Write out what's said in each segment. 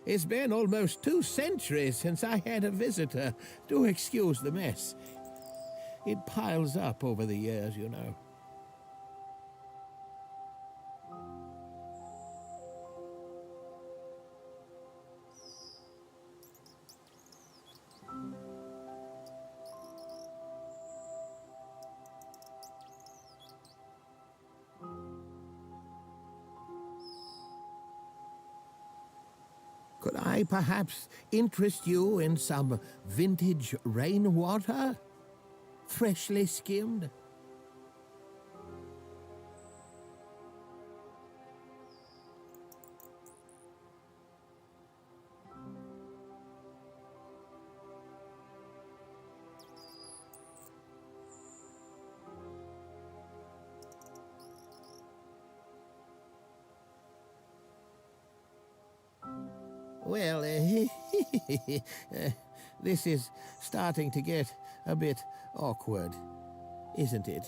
It's been almost 2 centuries since I had a visitor. Do excuse the mess. It piles up over the years, you know. Could I perhaps interest you in some vintage rainwater? Freshly skimmed? Well, this is starting to get a bit awkward, isn't it?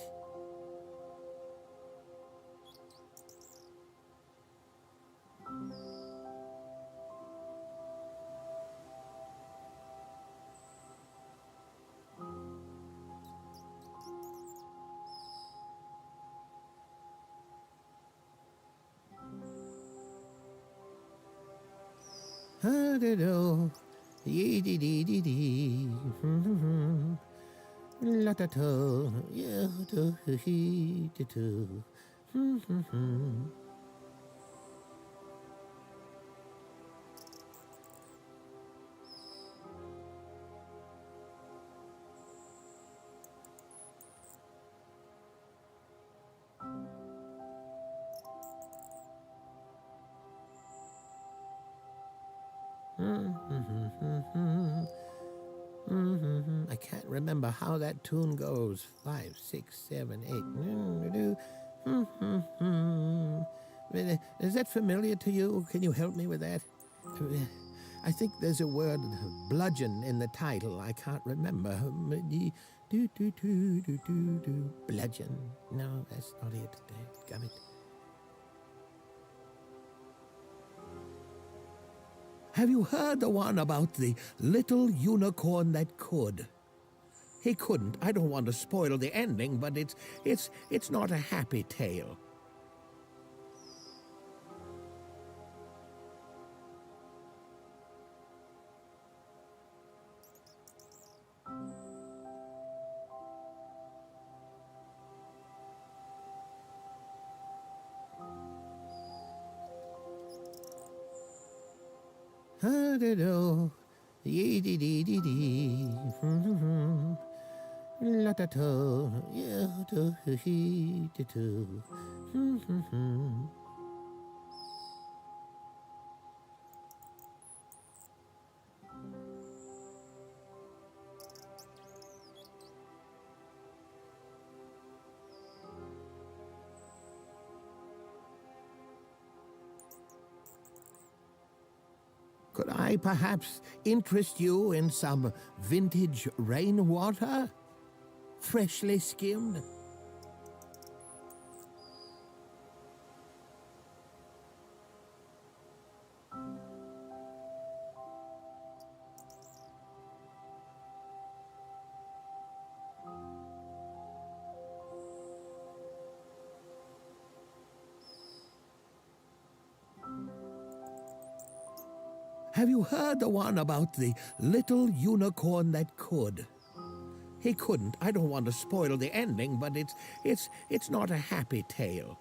Ha-da-do, yee-dee-dee-dee-dee, la-da-do, yo-do-hee-dee-doo, I can't remember how that tune goes. 5, 6, 7, 8. Is that familiar to you? Can you help me with that? I think there's a word, bludgeon, in the title. I can't remember. Bludgeon. No, that's not it. Got it. Have you heard the one about the little unicorn that could? He couldn't. I don't want to spoil the ending, but it's not a happy tale. Ha-da-do, yee-dee-dee-dee-dee, la-da-do, yo-do-hee-dee-doo, Could I perhaps interest you in some vintage rainwater? Freshly skimmed? Have you heard the one about the little unicorn that could? He couldn't. I don't want to spoil the ending, but it's not a happy tale.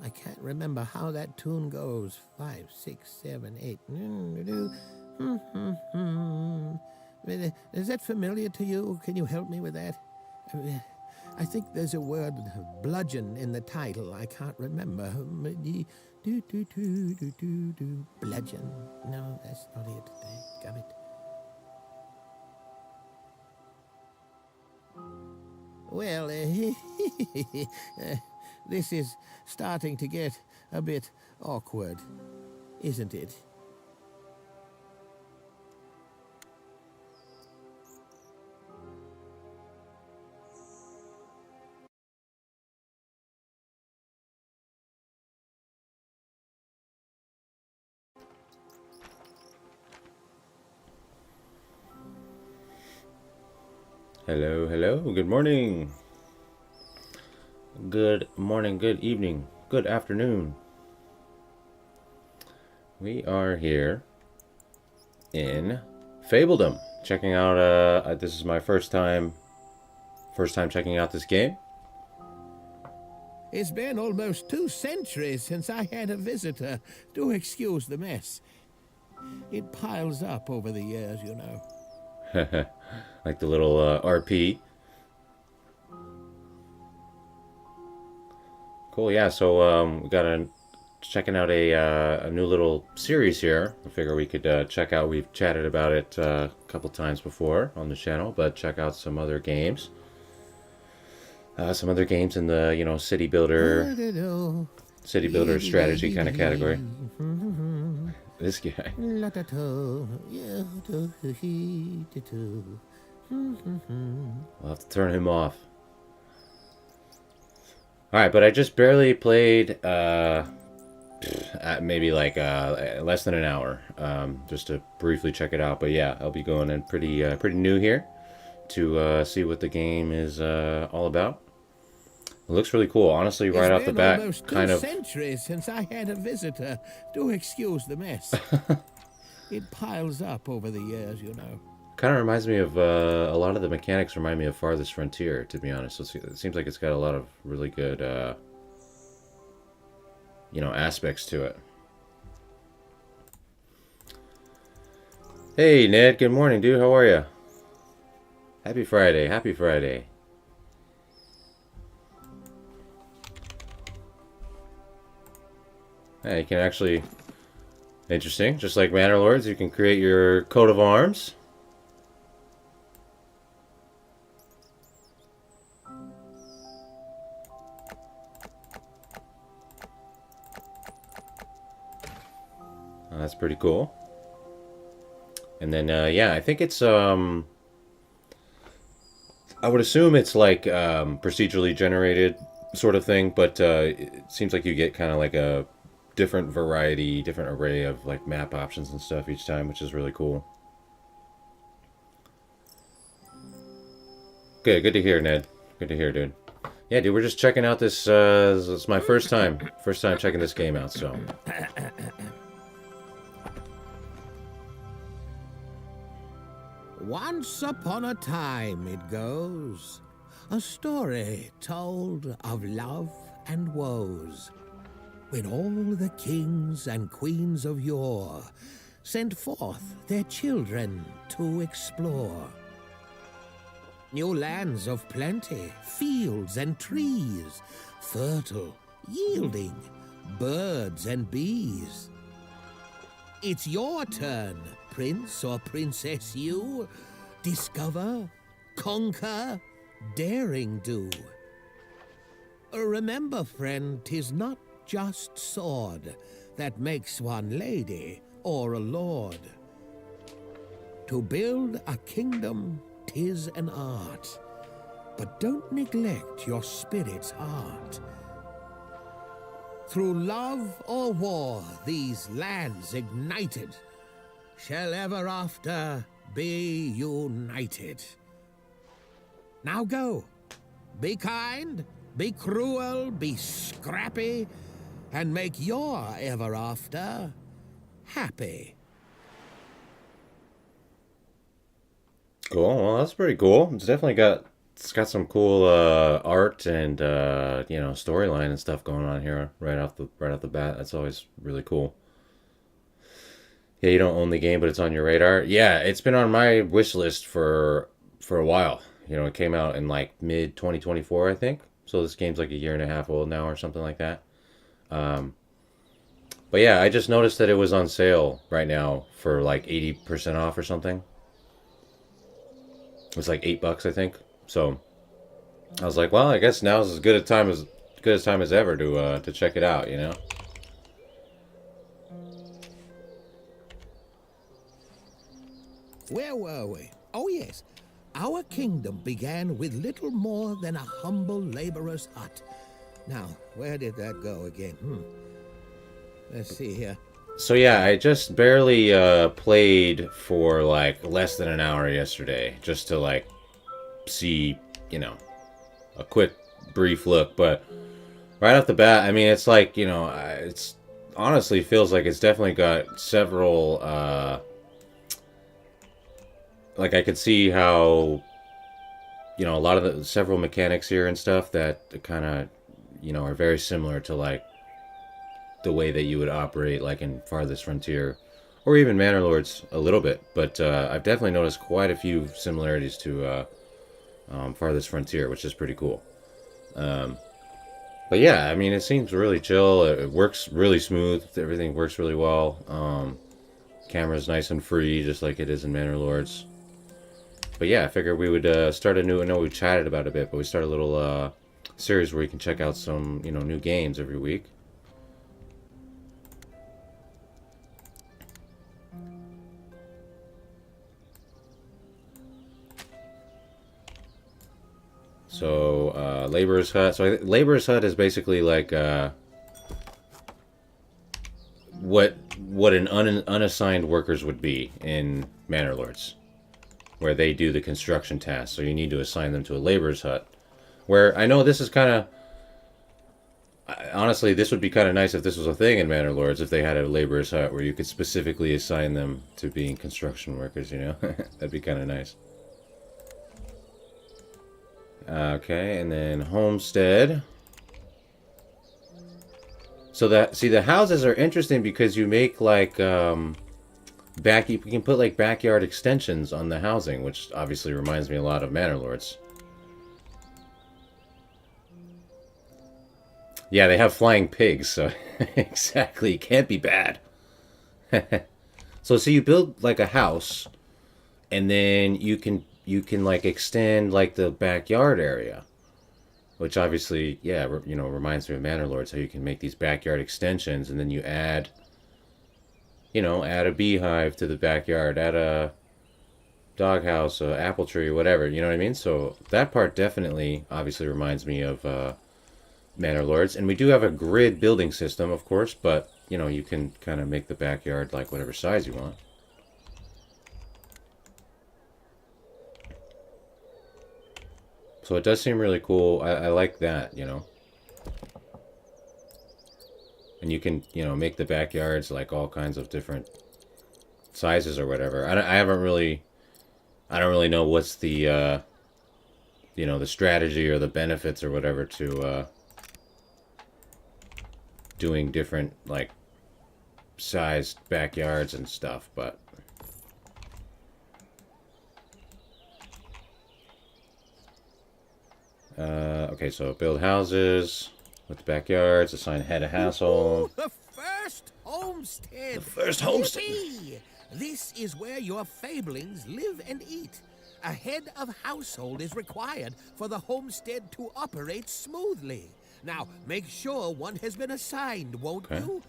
I can't remember how that tune goes. 5, 6, 7, 8. Is that familiar to you? Can you help me with that? I think there's a word, bludgeon, in the title. I can't remember. Bludgeon. No, that's not it. Got it. Well, this is starting to get a bit awkward, isn't it? Hello, hello, good morning. Good morning, good evening, good afternoon. We are here in Fabledom, checking out, this is my first time checking out this game. It's been almost 2 centuries since I had a visitor. Do excuse the mess. It piles up over the years, you know. Like the little RP. Cool, yeah, so we got checking out a new little series here. I figure we could check out, we've chatted about it a couple times before on the channel, but check out some other games. Some other games in the, you know, city builder strategy kind of category. This guy. We'll have to turn him off. Alright, but I just barely played maybe like less than an hour, just to briefly check it out. But yeah, I'll be going in pretty new here to see what the game is all about. It looks really cool, honestly, right off the bat. Almost kind 2 of centuries since I had a visitor. Do excuse the mess. It piles up over the years, you know. Kind of reminds me of a lot of the mechanics remind me of Farthest Frontier, to be honest. It seems like it's got a lot of really good, you know, aspects to it. Hey, Ned. Good morning, dude. How are you? Happy Friday. Happy Friday. Yeah, you can actually... Interesting. Just like Manor Lords, you can create your coat of arms. That's pretty cool. And then, yeah, I think it's, I would assume it's like procedurally generated sort of thing, but it seems like you get kind of like a different array of like map options and stuff each time, which is really cool. Good to hear, Ned. Good to hear, dude. Yeah, dude, we're just checking out this, it's my first time checking this game out, so. Once upon a time, it goes, a story told of love and woes, when all the kings and queens of yore sent forth their children to explore. New lands of plenty, fields and trees, fertile, yielding, birds and bees. It's your turn, Prince or Princess you. Discover, conquer, daring do. Remember, friend, 'tis not just sword that makes one lady or a lord. To build a kingdom, 'tis an art, but don't neglect your spirit's heart. Through love or war, these lands ignited shall ever after be united. Now go. Be kind, be cruel, be scrappy, and make your ever after happy. Cool. Well, that's pretty cool. It's got some cool art and you know, storyline and stuff going on here right off the bat. That's always really cool. Yeah, you don't own the game, but it's on your radar. Yeah, it's been on my wish list for a while. You know, it came out in like mid 2024, I think. So this game's like a year and a half old now or something like that. But yeah, I just noticed that it was on sale right now for like 80% off or something. It's like $8, I think. So I was like, well, I guess now's as good a time as ever to check it out, you know. Where were we? Oh, yes. Our kingdom began with little more than a humble laborer's hut. Now, where did that go again? Let's see here. So yeah, I just barely played for like less than an hour yesterday, just to like see, you know, a quick brief look. But right off the bat, I mean, it's like, you know, it's honestly feels like it's definitely got several. Like I could see how, you know, a lot of the several mechanics here and stuff that kind of, you know, are very similar to like the way that you would operate like in Farthest Frontier or even Manor Lords a little bit. But I've definitely noticed quite a few similarities to Farthest Frontier, which is pretty cool. But yeah, I mean, it seems really chill. It works really smooth. Everything works really well. Camera's nice and free, just like it is in Manor Lords. But yeah, I figured we would start a new. I know we chatted about it a bit, but we start a little series where you can check out some, you know, new games every week. So, Laborer's Hut. So, Laborer's Hut is basically like what an unassigned workers would be in Manor Lords, where they do the construction tasks. So you need to assign them to a Laborer's Hut. Where I know this is kind of honestly, this would be kind of nice if this was a thing in Manor Lords, if they had a Laborer's Hut where you could specifically assign them to being construction workers. You know, that'd be kind of nice. Okay, and then Homestead. So that, see, the houses are interesting because you make like you can put like backyard extensions on the housing, which obviously reminds me a lot of Manor Lords. Yeah, they have flying pigs, so exactly, can't be bad. So you build like a house, and then you can like extend like the backyard area, which obviously, yeah, you know, reminds me of Manor Lords, how you can make these backyard extensions, and then you add, you know, add a beehive to the backyard, add a doghouse, a apple tree, whatever. You know what I mean? So that part definitely, obviously, reminds me of Manor Lords, and we do have a grid building system, of course, but you know, you can kind of make the backyard like whatever size you want. So it does seem really cool. I like that, you know. And you can, you know, make the backyards like all kinds of different sizes or whatever. I haven't really, I don't really know what's the, you know, the strategy or the benefits or whatever to doing different like sized backyards and stuff, but okay, so build houses with backyards, assign head of household. The first homestead! The first homestead! Yippee! This is where your fablings live and eat. A head of household is required for the homestead to operate smoothly. Now, make sure one has been assigned, won't you?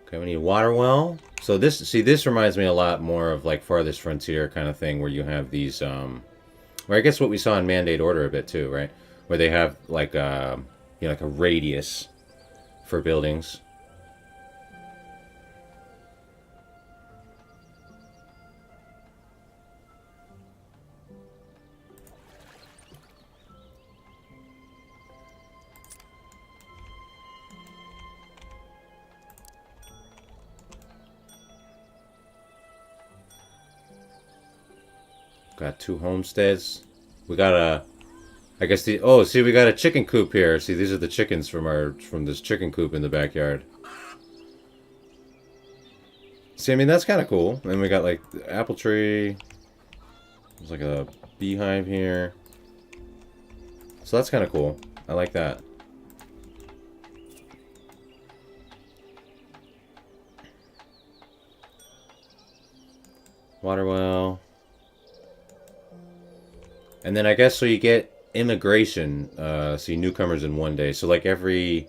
Okay, we need a water well. So this reminds me a lot more of like Farthest Frontier kind of thing, where you have these, where I guess what we saw in Mandate Order a bit too, right? Where they have like, you know, like a radius for buildings. Got 2 homesteads. We got a, I guess see, we got a chicken coop here. See, these are the chickens from this chicken coop in the backyard. See, I mean, that's kind of cool. And we got like the apple tree. There's like a beehive here. So that's kind of cool. I like that. Water well. And then I guess so you get immigration, see newcomers in 1 day. So like every,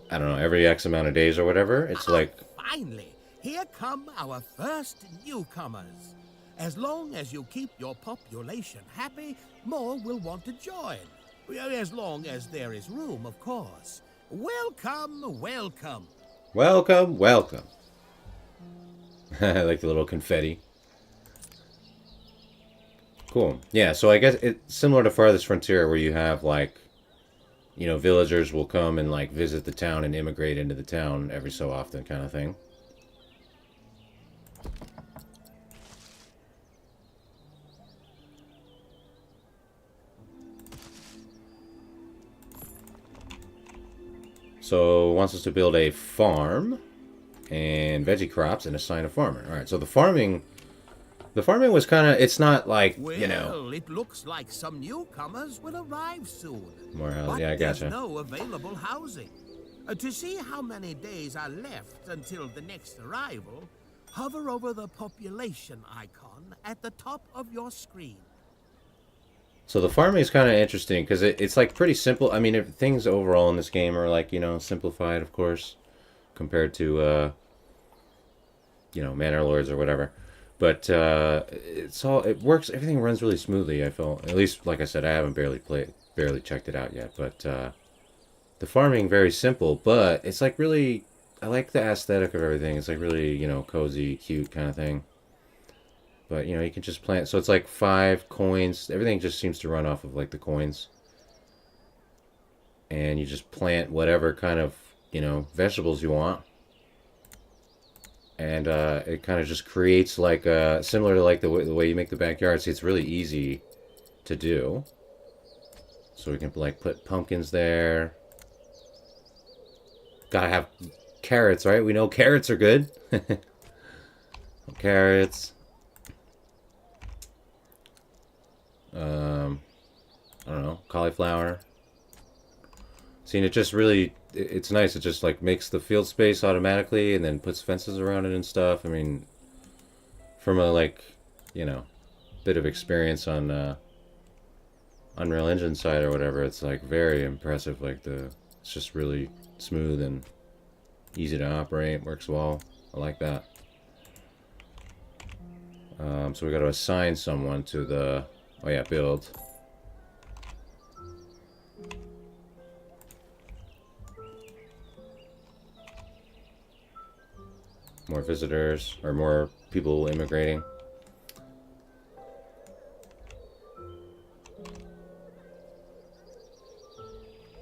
I don't know, every X amount of days or whatever. It's like, Finally, here come our first newcomers. As long as you keep your population happy, more will want to join. As long as there is room, of course. Welcome, welcome. welcome, welcome. I like the little confetti. Cool. Yeah, so I guess it's similar to Farthest Frontier where you have like, you know, villagers will come and like visit the town and immigrate into the town every so often kind of thing. So it wants us to build a farm and veggie crops and assign a farmer. All right, so the farming was kind of, it's not like, Well, you know, it looks like some newcomers will arrive soon. more house. But Yeah, I there's gotcha. no available housing. To see how many days are left until the next arrival, hover over the population icon at the top of your screen. So the farming is kind of interesting because it's like pretty simple. I mean, things overall in this game are like, you know, simplified, of course, compared to, you know, Manor Lords or whatever. But it works. Everything runs really smoothly. I feel, at least, like I said, I haven't barely checked it out yet. But the farming very simple, but it's like really, I like the aesthetic of everything. It's like really, you know, cozy, cute kind of thing. But, you know, you can just plant. So it's like 5 coins. Everything just seems to run off of like the coins. And you just plant whatever kind of, you know, vegetables you want. And it kind of just creates like similar to like the way you make the backyard. See, it's really easy to do. So we can like put pumpkins there. Gotta have carrots, right? We know carrots are good. Carrots. I don't know, cauliflower. See, and it just really, it's nice. It just like makes the field space automatically and then puts fences around it and stuff. I mean, from a like, you know, bit of experience on Unreal Engine side or whatever, it's like very impressive. Like it's just really smooth and easy to operate, works well. I like that. So we got to assign someone to the, oh yeah, build. More visitors, or more people immigrating.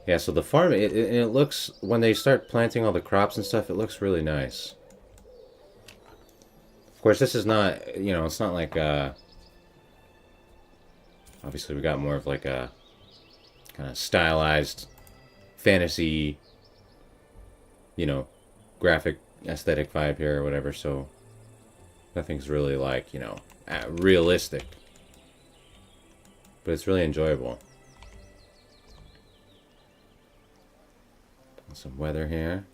Yeah, so the farm, it looks, when they start planting all the crops and stuff, it looks really nice. Of course, this is not, you know, it's not like, obviously we got more of like a kind of stylized fantasy, you know, graphic aesthetic vibe here or whatever, so nothing's really like, you know, realistic. But it's really enjoyable. Some weather here.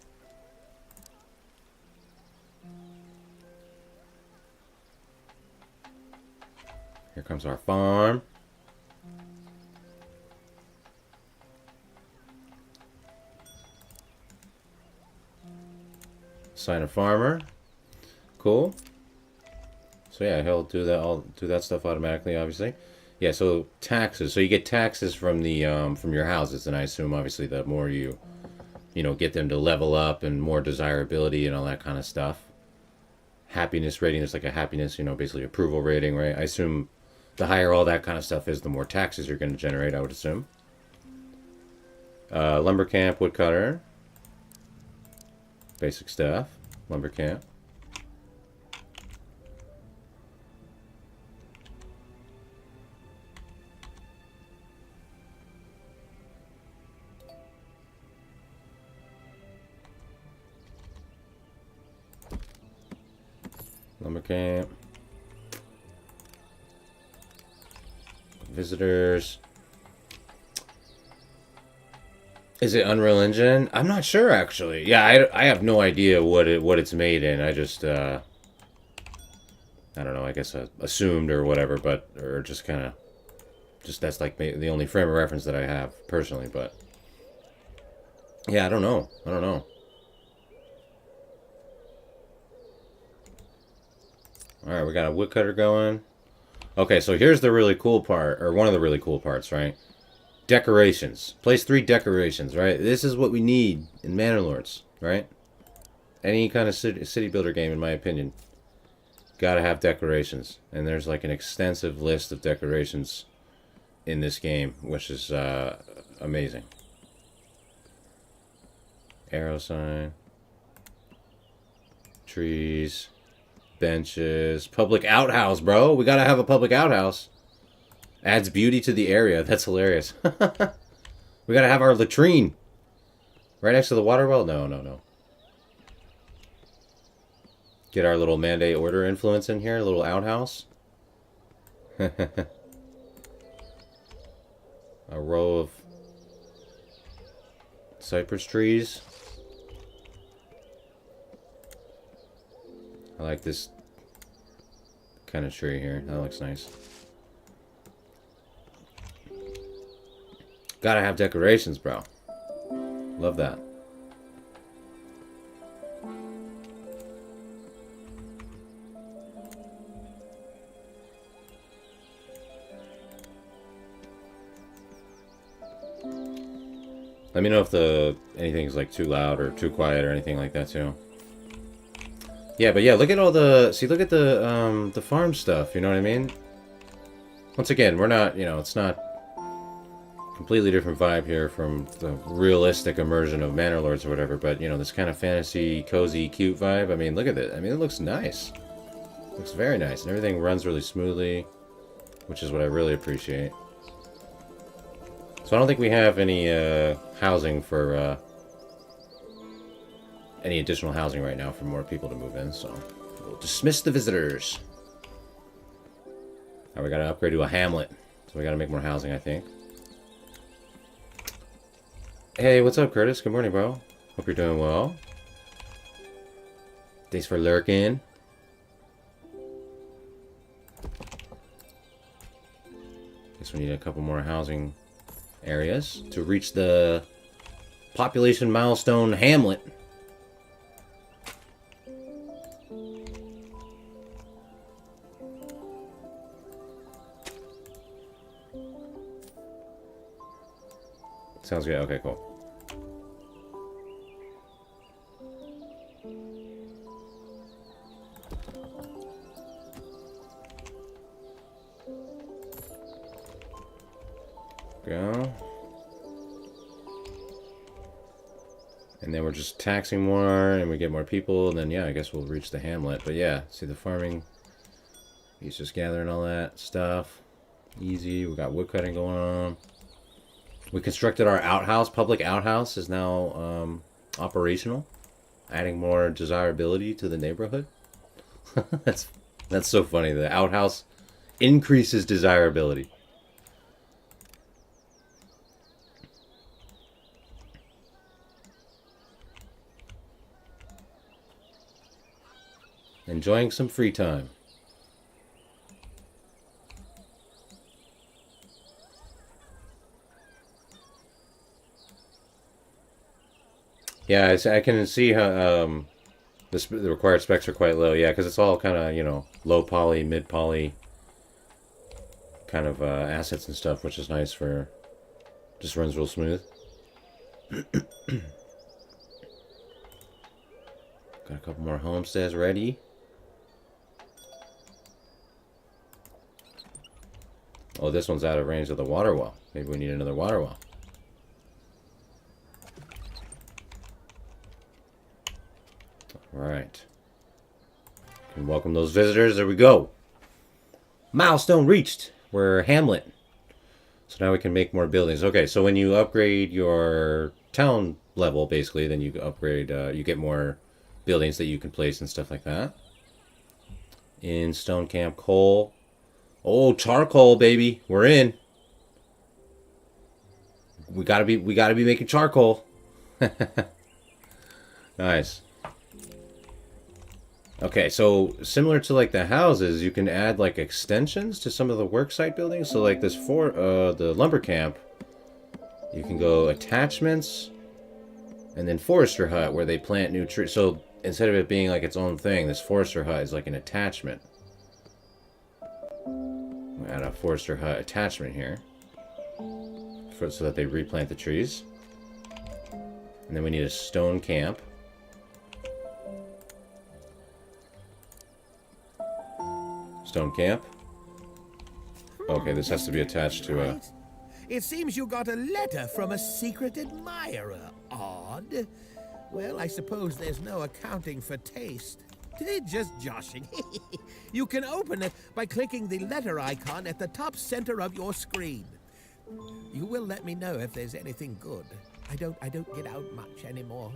Here comes our farm. Assign a farmer. Cool. So yeah, he'll do that. I'll do that stuff automatically, obviously. Yeah. So taxes. So you get taxes from the from your houses, and I assume obviously the more you know, get them to level up and more desirability and all that kind of stuff. Happiness rating is like a happiness, you know, basically approval rating, right? I assume the higher all that kind of stuff is, the more taxes you're going to generate, I would assume. Lumber camp, woodcutter. Basic stuff. Lumber camp. Lumber camp. Visitors. Is it Unreal Engine? I'm not sure, actually. Yeah, I have no idea what it's made in. I just I don't know. I guess I assumed or whatever, but or just kind of Just that's like the only frame of reference that I have personally, but yeah, I don't know. I don't know. All right, we got a woodcutter going. Okay, so here's the really cool part, or one of the really cool parts, right? Decorations. Place 3 decorations, right? This is what we need in Manor Lords, right? Any kind of city builder game, in my opinion, gotta have decorations. And there's like an extensive list of decorations in this game, which is amazing. Arrow sign. Trees. Benches. Public outhouse, bro. We gotta have a public outhouse. Adds beauty to the area. That's hilarious. We gotta have our latrine. Right next to the water well? No, no, no. Get our little mandate order influence in here. A little outhouse. A row of cypress trees. I like this kind of tree here. That looks nice. Gotta have decorations, bro. Love that. Let me know if anything's like too loud or too quiet or anything like that too. Yeah, but yeah, look at all look at the farm stuff, you know what I mean? Once again, we're not, it's not completely different vibe here from the realistic immersion of Manor Lords or whatever, but this kind of fantasy, cozy, cute vibe. I mean, look at it. I mean, it looks nice. It looks very nice, and everything runs really smoothly, which is what I really appreciate. So I don't think we have any housing for any additional housing right now for more people to move in, so we'll dismiss the visitors. Now we gotta upgrade to a hamlet, so we gotta make more housing, I think. Hey, what's up, Curtis? Good morning, bro. Hope you're doing well. Thanks for lurking. Guess we need a couple more housing areas to reach the population milestone hamlet. Sounds good. Okay, cool. Go. And then we're just taxing more, and we get more people, and then, yeah, I guess we'll reach the hamlet. But yeah, see the farming. He's just gathering all that stuff. Easy. We got woodcutting going on. We constructed our outhouse. Public outhouse is now operational, adding more desirability to the neighborhood. That's so funny. The outhouse increases desirability. Enjoying some free time. Yeah, I can see how the required specs are quite low. Yeah, because it's all kind of, low poly, mid poly kind of assets and stuff, which is nice for, just runs real smooth. Got a couple more homesteads ready. Oh, this one's out of range of the water well. Maybe we need another water well. Alright. Can welcome those visitors. There we go. Milestone reached. We're Hamlet. So now we can make more buildings. Okay, so when you upgrade your town level, basically, then you upgrade, you get more buildings that you can place and stuff like that. In Stone Camp Coal. Oh, charcoal, baby. We're in. We gotta be making charcoal. Nice. Okay, so similar to like the houses, you can add like extensions to some of the worksite buildings. So like this for the lumber camp, you can go attachments and then forester hut where they plant new trees. So instead of it being like its own thing, this forester hut is like an attachment. We'll add a forester hut attachment here so that they replant the trees. And then we need a stone camp. Stone camp. Okay, this has to be attached to a... It seems you got a letter from a secret admirer. Odd. Well, I suppose there's no accounting for taste. Just joshing. You can open it by clicking the letter icon at the top center of your screen. You will let me know if there's anything good. I don't get out much anymore.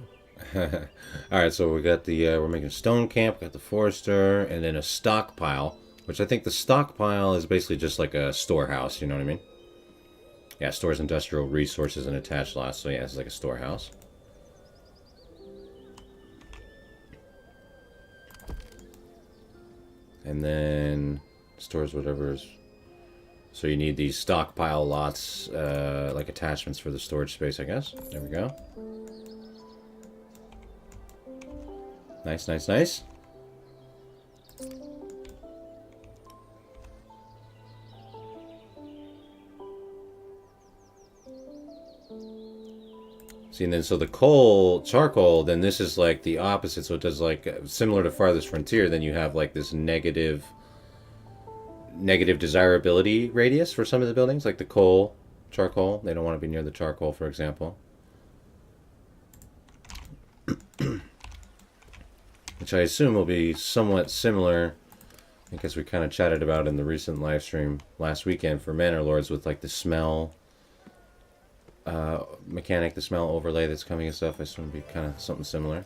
Alright, so we got the, we're making a stone camp, got the forester, and then a stockpile, which I think the stockpile is basically just like a storehouse, you know what I mean? Yeah, stores industrial resources and attached lots, so yeah, it's like a storehouse. And then stores whatever is... So you need these stockpile lots, like attachments for the storage space, I guess. There we go. Nice, nice, nice. See, and then so the coal, charcoal, then this is like the opposite. So it does like, similar to Farthest Frontier, then you have like this negative desirability radius for some of the buildings, like the coal, charcoal. They don't want to be near the charcoal, for example. Which I assume will be somewhat similar, I guess we kind of chatted about in the recent live stream last weekend for Manor Lords with like the smell mechanic, the smell overlay that's coming and stuff. I assume it'll be kind of something similar.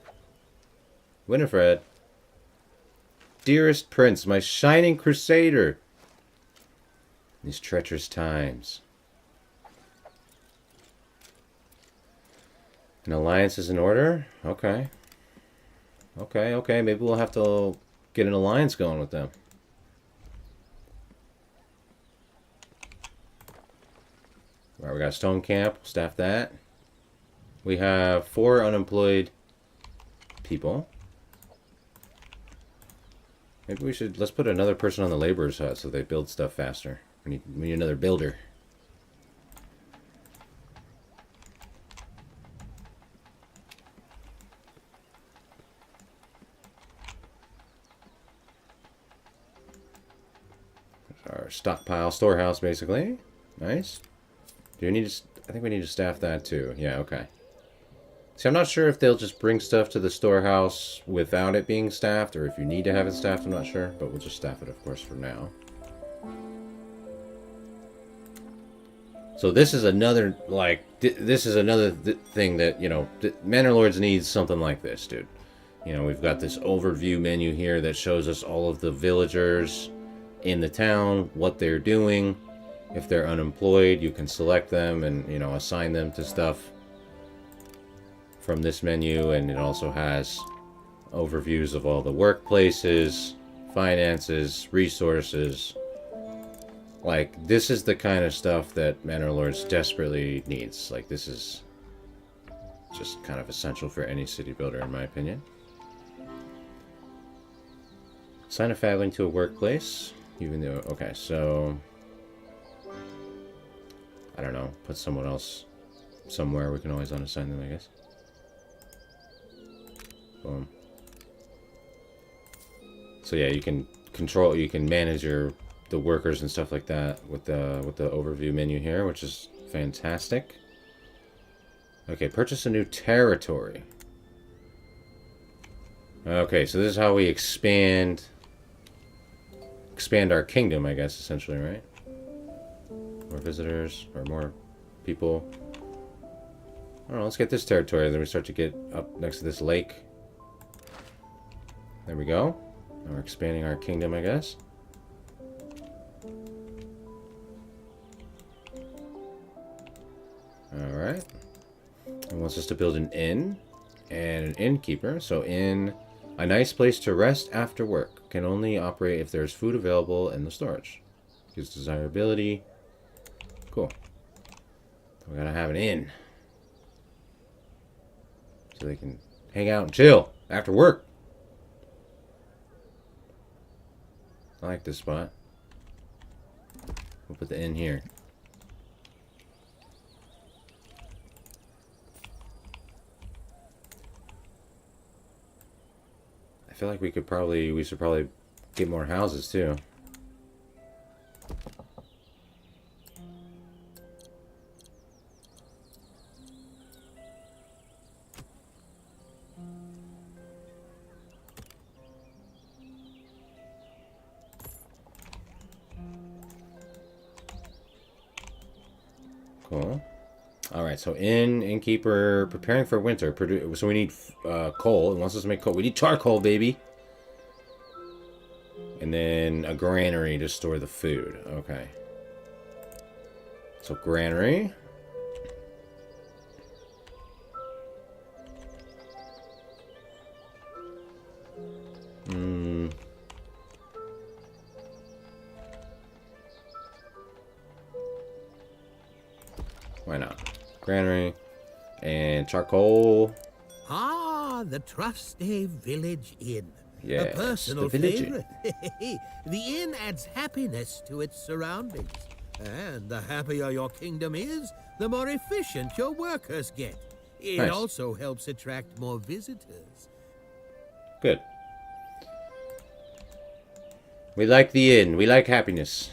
Winifred. Dearest Prince, my shining crusader. These treacherous times. An alliance is in order? Okay. Okay. Maybe we'll have to get an alliance going with them. Alright, we got a stone camp. Staff that. We have 4 unemployed people. Maybe we should... Let's put another person on the laborer's hut so they build stuff faster. We need another builder. Our stockpile storehouse, basically. Nice. Do we need to... I think we need to staff that too. Yeah, okay. See, I'm not sure if they'll just bring stuff to the storehouse without it being staffed, or if you need to have it staffed, I'm not sure. But we'll just staff it, of course, for now. So this is another, like, this is another thing that, you know, Manor Lords needs something like this, dude. You know, we've got this overview menu here that shows us all of the villagers in the town, what they're doing. If they're unemployed, you can select them and, you know, assign them to stuff from this menu. And it also has overviews of all the workplaces, finances, resources. Like, this is the kind of stuff that Manor Lords desperately needs. Like, this is just kind of essential for any city builder, in my opinion. Assign a Fabledom to a workplace. Even though, okay, so... I don't know, put someone else somewhere. We can always unassign them, I guess. Boom. So yeah, you can control, you can manage the workers and stuff like that with the overview menu here, which is fantastic. Okay, purchase a new territory. Okay, so this is how we expand our kingdom, I guess, essentially, right? More visitors, or more people. I don't know, let's get this territory, then we start to get up next to this lake. There we go. Now we're expanding our kingdom, I guess. Alright. It wants us to build an inn and an innkeeper. So inn, A nice place to rest after work. Can only operate if there's food available in the storage. Gives desirability. Cool. We gotta have an inn. So they can hang out and chill after work. I like this spot. We'll put the inn here. I feel like we should probably get more houses too. Cool. All right, so innkeeper, preparing for winter. So we need coal. It wants us to make coal. We need charcoal, baby. And then a granary to store the food. Okay. So granary. Why not? Granary and charcoal. Ah, the trusty village inn. Yes, a personal the village favorite. The inn adds happiness to its surroundings. And the happier your kingdom is, the more efficient your workers get. It Nice. also helps attract more visitors. Good. We like the inn. We like happiness.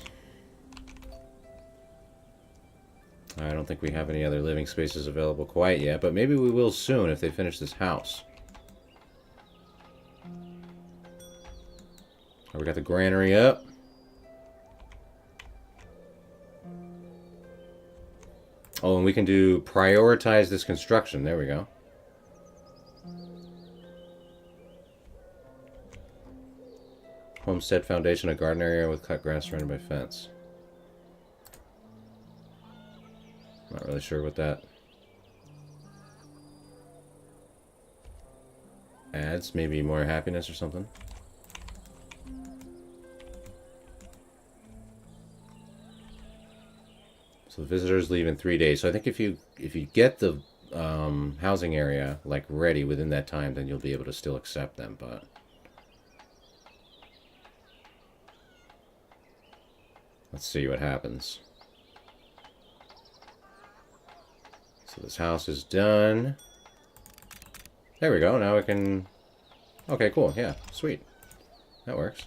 I don't think we have any other living spaces available quite yet, but maybe we will soon if they finish this house. Oh, we got the granary up. Oh, and we can do prioritize this construction. There we go. Homestead foundation, a garden area with cut grass surrounded by fence. Not really sure what that adds. Maybe more happiness or something. So the visitors leave in 3 days. So I think if you get the housing area like ready within that time, then you'll be able to still accept them. But let's see what happens. So this house is done. There we go. Now we can... Okay, cool. Yeah, sweet. That works.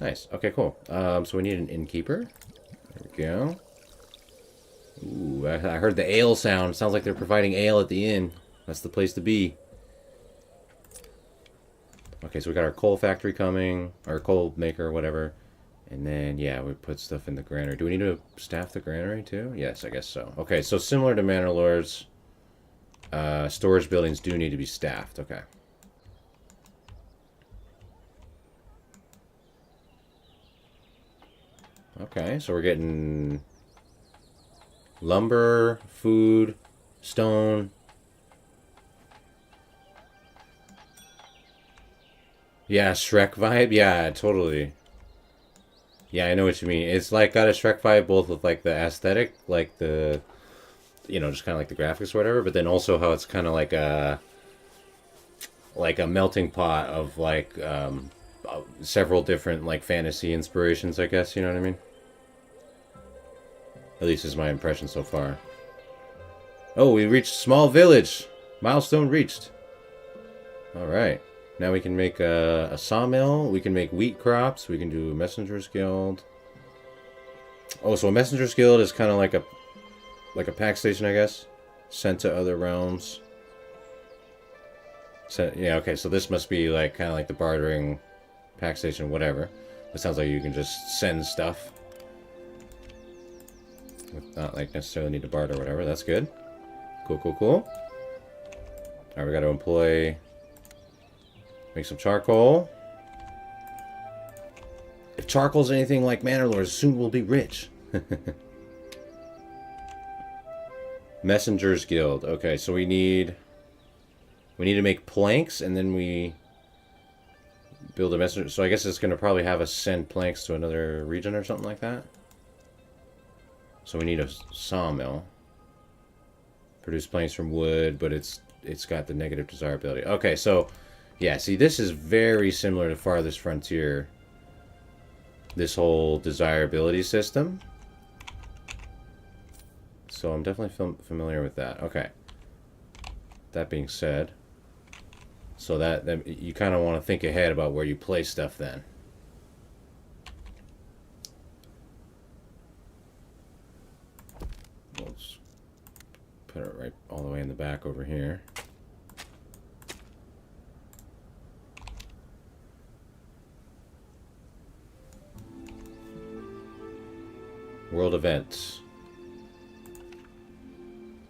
Nice. Okay, cool. So we need an innkeeper. There we go. Ooh, I heard the ale sound. Sounds like they're providing ale at the inn. That's the place to be. Okay, so we got our coal factory coming. Our coal maker, whatever. And then, yeah, we put stuff in the granary. Do we need to staff the granary too? Yes, I guess so. Okay, so similar to Manor Lords, storage buildings do need to be staffed. Okay. Okay, so we're getting lumber, food, stone. Yeah, Shrek vibe. Yeah, totally. Yeah, I know what you mean. It's like got a Shrek vibe both with like the aesthetic, like the, you know, just kind of like the graphics or whatever, but then also how it's kind of like a melting pot of like several different like fantasy inspirations, I guess, you know what I mean? At least is my impression so far. Oh, we reached small village. Milestone reached. All right. Now we can make a sawmill. We can make wheat crops. We can do a messenger's guild. Oh, so a messenger's guild is kind of like a pack station, I guess. Sent to other realms. So, yeah, okay, so this must be like kind of like the bartering pack station, whatever. It sounds like you can just send stuff. Not like necessarily need to barter or whatever. That's good. Cool, cool, cool. Alright, we got to employ... Make some charcoal. If charcoal's anything like Manor Lords, soon we'll be rich. Messenger's Guild. Okay, so we need We need to make planks, and then we build a messenger. So I guess it's going to probably have us send planks to another region or something like that. So we need a sawmill. Produce planks from wood, but it's got the negative desirability. Okay, so yeah, see, this is very similar to Farthest Frontier. This whole desirability system. So I'm definitely familiar with that. Okay. That being said, so that you kind of want to think ahead about where you place stuff then. Let's put it right all the way in the back over here. World events.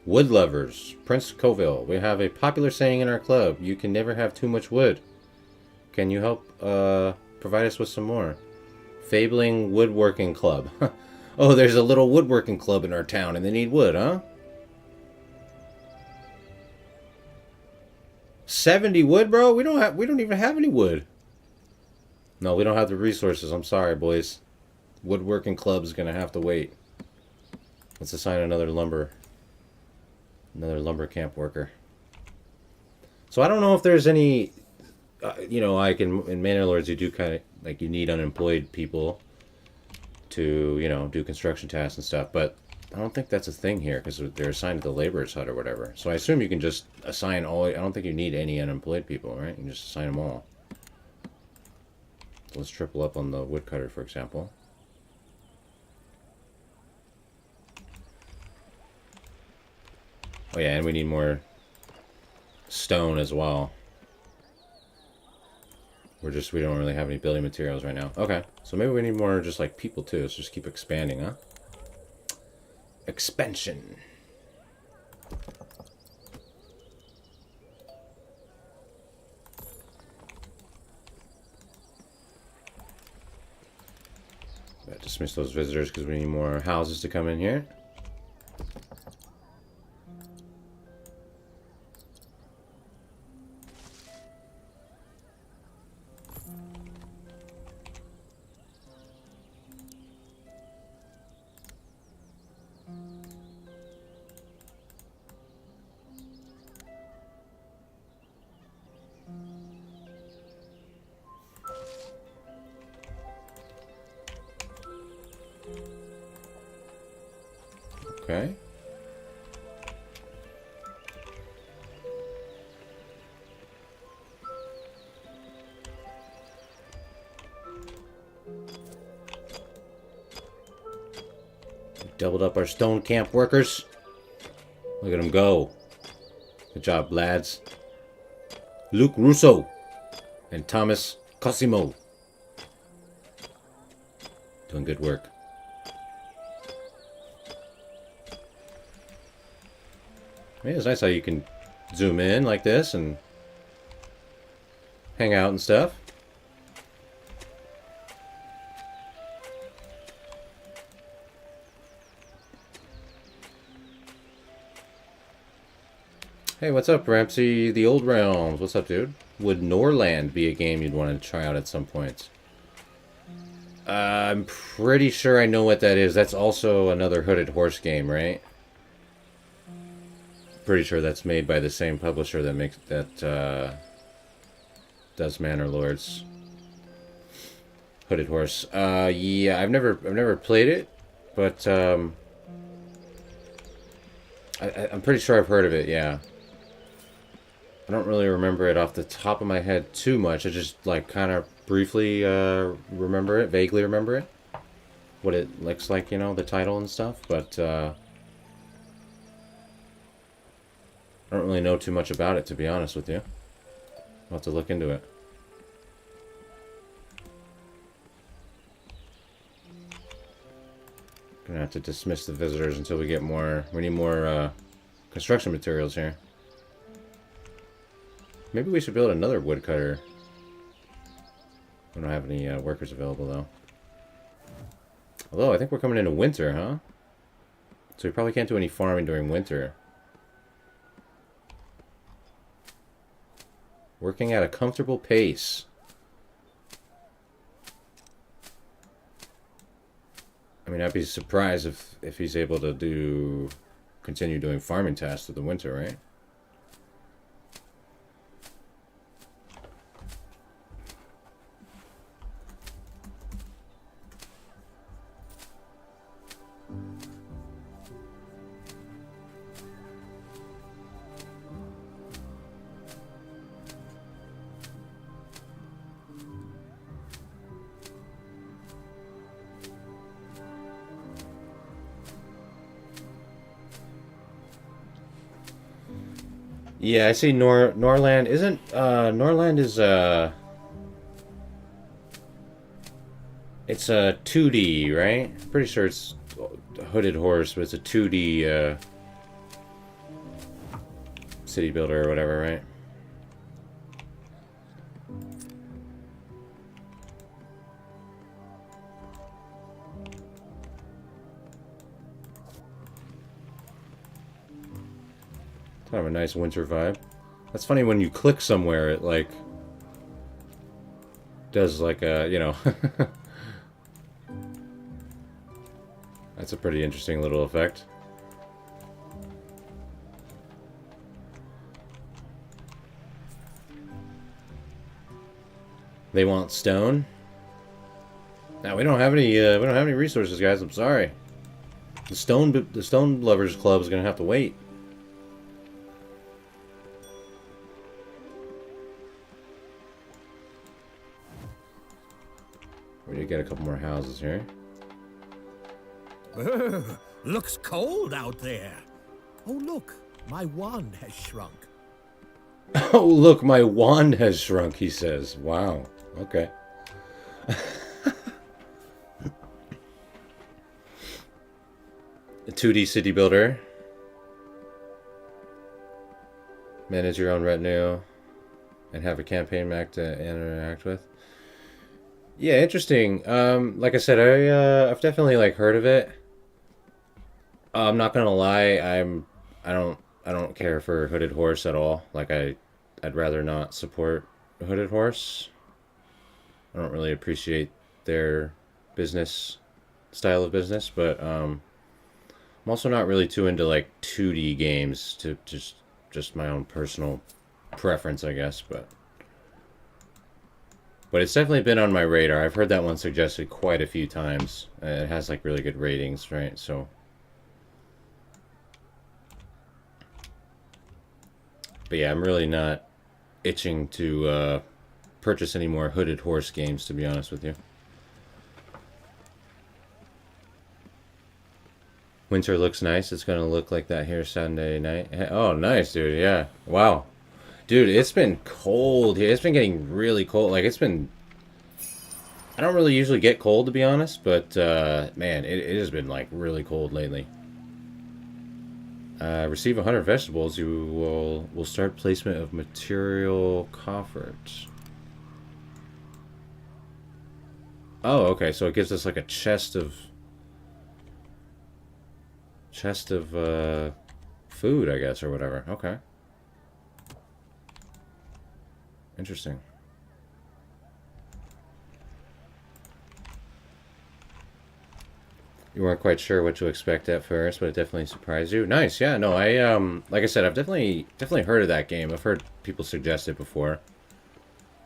Wood lovers, Prince Coville. We have a popular saying in our club: you can never have too much wood. Can you help provide us with some more? Fabling Woodworking Club. Oh, there's a little woodworking club in our town and they need wood, huh? 70 wood, bro? We don't even have any wood. No, we don't have the resources. I'm sorry, boys. Woodworking club's gonna have to wait. Let's assign another lumber camp worker. So I don't know if there's any, you know, like in Manor Lords, you do kind of, like, you need unemployed people to, you know, do construction tasks and stuff, but I don't think that's a thing here because they're assigned to the laborer's hut or whatever. So I assume you can just assign all, I don't think you need any unemployed people, right? You can just assign them all. So let's triple up on the woodcutter, for example. Oh yeah, and we need more stone as well. We don't really have any building materials right now. Okay, so maybe we need more just like people too. Let's just keep expanding, huh? Expansion. Dismiss those visitors because we need more houses to come in here. Okay. Doubled up our stone camp workers. Look at them go. Good job, lads. Luke Russo and Thomas Cosimo. Doing good work. I mean, it's nice how you can zoom in like this and hang out and stuff. Hey, what's up, Ramsey? The Old Realms. What's up, dude? Would Norland be a game you'd want to try out at some point? I'm pretty sure I know what that is. That's also another Hooded Horse game, right? Pretty sure that's made by the same publisher that does Manor Lords. Hooded Horse. Yeah, I've never played it, but I'm pretty sure I've heard of it. Yeah. I don't really remember it off the top of my head too much. I just like kind of briefly remember it, vaguely remember it, what it looks like, you know, the title and stuff. But I don't really know too much about it, to be honest with you. I'll have to look into it. Gonna have to dismiss the visitors until we get more. We need more construction materials here. Maybe we should build another woodcutter. We don't have any workers available, though. Although, I think we're coming into winter, huh? So we probably can't do any farming during winter. Working at a comfortable pace. I mean, I'd be surprised if he's able to continue doing farming tasks through the winter, right? Yeah, I see Norland isn't Norland is it's a 2D, right? Pretty sure it's Hooded Horse, but it's a 2D city builder or whatever, right? Kind of a nice winter vibe. That's funny, when you click somewhere, it like does like a, you know. That's a pretty interesting little effect. They want stone. Now we don't have any resources, guys. I'm sorry. The stone lovers club is gonna have to wait. We need to get a couple more houses here. Looks cold out there. Oh, look, my wand has shrunk. Oh, look, my wand has shrunk, he says. Wow. Okay. A 2D city builder. Manage your own retinue and have a campaign map to interact with. Yeah, interesting. Like I said, I've definitely like heard of it. I'm not gonna lie, I don't care for Hooded Horse at all. Like I'd rather not support Hooded Horse. I don't really appreciate their business style of business, but I'm also not really too into like 2D games, to just my own personal preference, I guess, but it's definitely been on my radar. I've heard that one suggested quite a few times. It has like really good ratings, right? So but yeah, I'm really not itching to purchase any more Hooded Horse games, to be honest with you. Winter looks nice. It's going to look like that here Sunday night. Oh, nice, dude. Yeah. Wow. Dude, it's been cold here. It's been getting really cold. Like, it's been... I don't really usually get cold, to be honest, but, man, it has been, like, really cold lately. Receive 100 vegetables. You will start placement of material coffers. Oh, okay. So it gives us, like, a chest of food, I guess, or whatever. Okay. Interesting. You weren't quite sure what to expect at first, but it definitely surprised you. Nice, yeah. No, I like I said, I've definitely heard of that game. I've heard people suggest it before,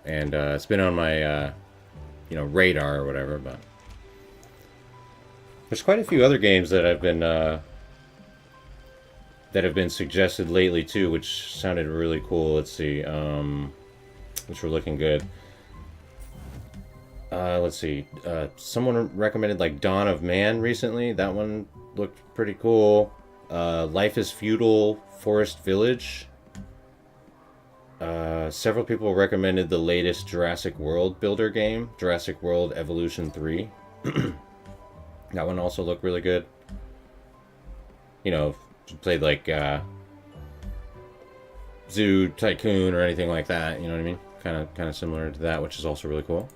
and it's been on my you know, radar or whatever. But there's quite a few other games that have been suggested lately too, which sounded really cool. Let's see, which were looking good. Let's see. Someone recommended like Dawn of Man recently. That one looked pretty cool. Life is Feudal Forest Village. Several people recommended the latest Jurassic World builder game, Jurassic World Evolution 3. That one also looked really good. You know, if you played like Zoo Tycoon or anything like that, you know what I mean? Kind of similar to that, which is also really cool.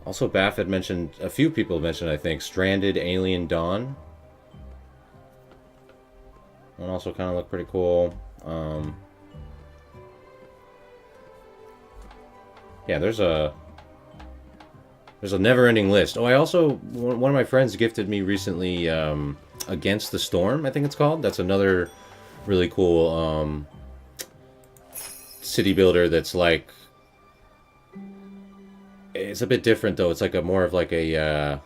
Also, Baff had mentioned, a few people mentioned, I think, Stranded Alien Dawn. One also kind of looked pretty cool. Yeah, there's a never-ending list. Oh, I also, one of my friends gifted me recently Against the Storm, I think it's called. That's another really cool city builder that's like, it's a bit different though. It's like a more of like a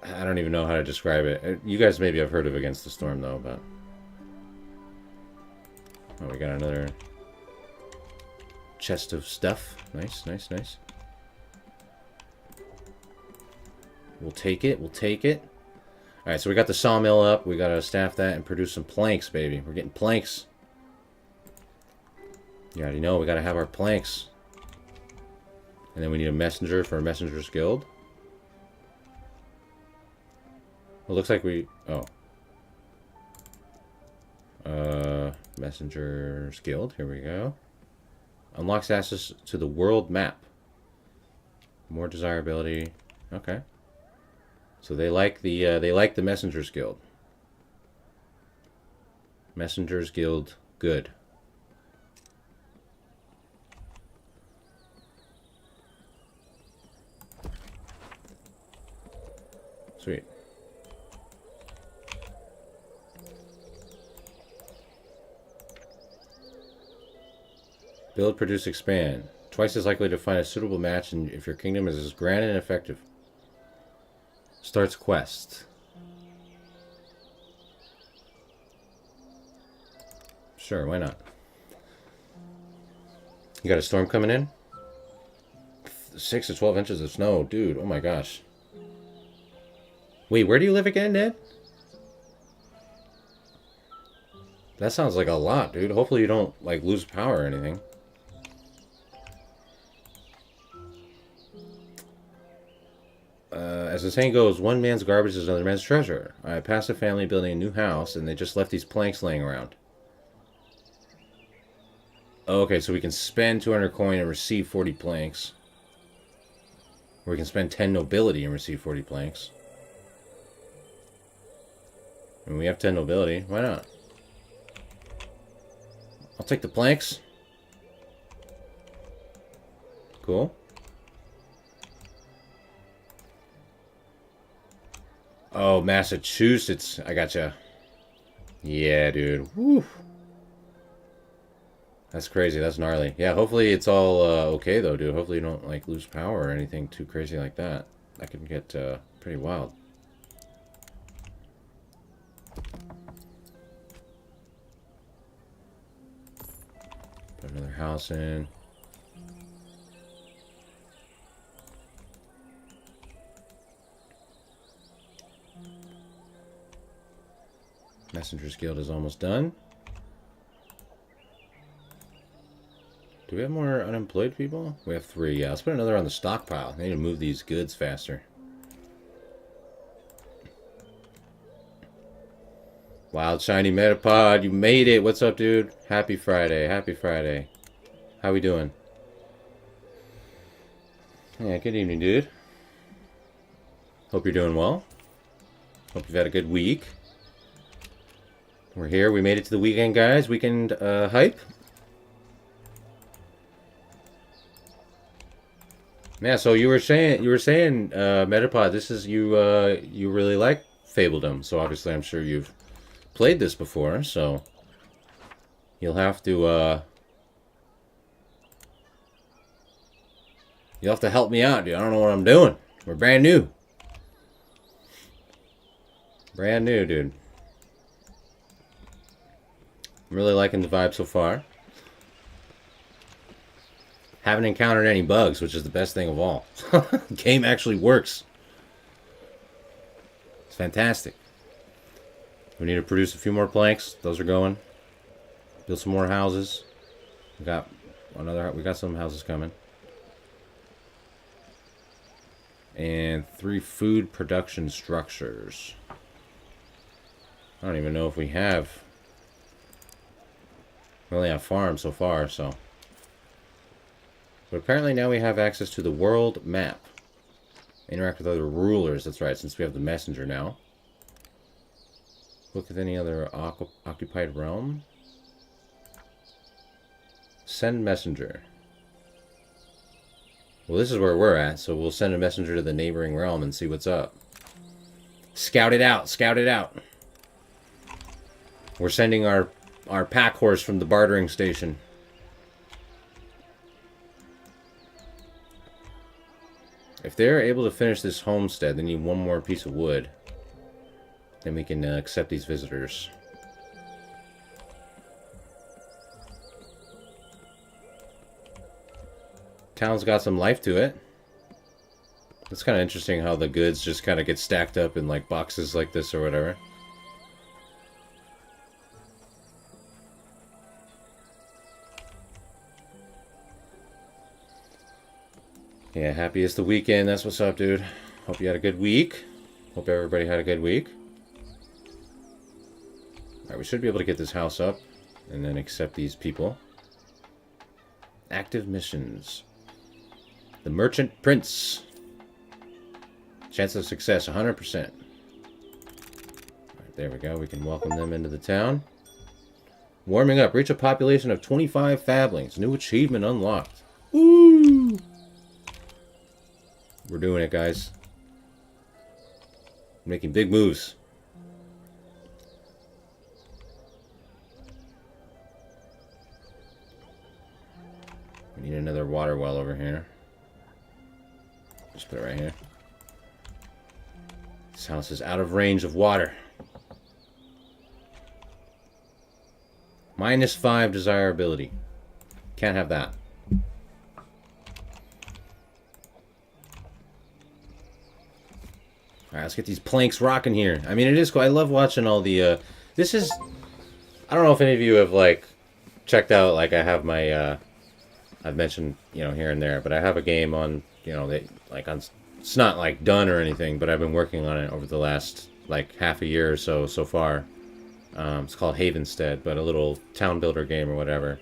I don't even know how to describe it. You guys maybe have heard of Against the Storm though, but oh, we got another chest of stuff. Nice, nice, nice. We'll take it. We'll take it. All right, so we got the sawmill up. We got to staff that and produce some planks, baby. We're getting planks. You already know we got to have our planks. And then we need a messenger for a messenger's guild. Well, looks like we... Oh. Messenger's guild. Here we go. Unlocks access to the world map. More desirability. Okay. So they like the Messenger's Guild. Messenger's Guild, good. Sweet. Build, produce, expand. Twice as likely to find a suitable match and if your kingdom is as grand and effective. Starts quest. Sure, why not? You got a storm coming in? 6 to 12 inches of snow. Dude, oh my gosh. Wait, where do you live again, Ned? That sounds like a lot, dude. Hopefully you don't, like, lose power or anything. As the saying goes, one man's garbage is another man's treasure. I passed a family building a new house, and they just left these planks laying around. Okay, so we can spend 200 coin and receive 40 planks. Or we can spend 10 nobility and receive 40 planks. And we have 10 nobility. Why not? I'll take the planks. Cool. Oh, Massachusetts. I gotcha. Yeah, dude. Woo. That's crazy. That's gnarly. Yeah, hopefully it's all okay, though, dude. Hopefully you don't, like, lose power or anything too crazy like that. That can get pretty wild. Put another house in. Messenger's Guild is almost done. Do we have more unemployed people? We have 3. Yeah, let's put another on the stockpile. I need to move these goods faster. Wild Shiny Metapod, you made it. What's up, dude? Happy Friday. Happy Friday. How we doing? Yeah, good evening, dude. Hope you're doing well. Hope you've had a good week. We're here. We made it to the weekend, guys. Weekend hype. Yeah, so you were saying, Metapod, this is you really like Fabledom. So obviously, I'm sure you've played this before. So you'll have to help me out, dude. I don't know what I'm doing. We're brand new. Brand new, dude. I'm really liking the vibe so far. Haven't encountered any bugs, which is the best thing of all. Game actually works. It's fantastic. We need to produce a few more planks. Those are going. Build some more houses. We got some houses coming. And 3 food production structures. I don't even know if we have. We only have farms so far, so. But apparently now we have access to the world map. Interact with other rulers, that's right, since we have the messenger now. Look at any other occupied realm. Send messenger. Well, this is where we're at, so we'll send a messenger to the neighboring realm and see what's up. Scout it out, scout it out. We're sending our pack horse from the bartering station. If they're able to finish this homestead, they need one more piece of wood. Then we can accept these visitors. Town's got some life to it. It's kind of interesting how the goods just kind of get stacked up in like boxes like this or whatever. Yeah, happy it's the weekend. That's what's up, dude. Hope you had a good week. Hope everybody had a good week. Alright, we should be able to get this house up and then accept these people. Active missions. The Merchant Prince. Chance of success, 100%. Alright, there we go. We can welcome them into the town. Warming up. Reach a population of 25 Fablings. New achievement unlocked. Woo! We're doing it, guys. Making big moves. We need another water well over here. Just put it right here. This house is out of range of water. -5 desirability. Can't have that. Alright, let's get these planks rocking here. I mean, it is cool. I love watching all the, this is... I don't know if any of you have, like, checked out, like, I have my, I've mentioned, you know, here and there, but I have a game on, you know, that, like, on, it's not, like, done or anything, but I've been working on it over the last, like, half a year or so far. It's called Havenstead, but a little town builder game or whatever.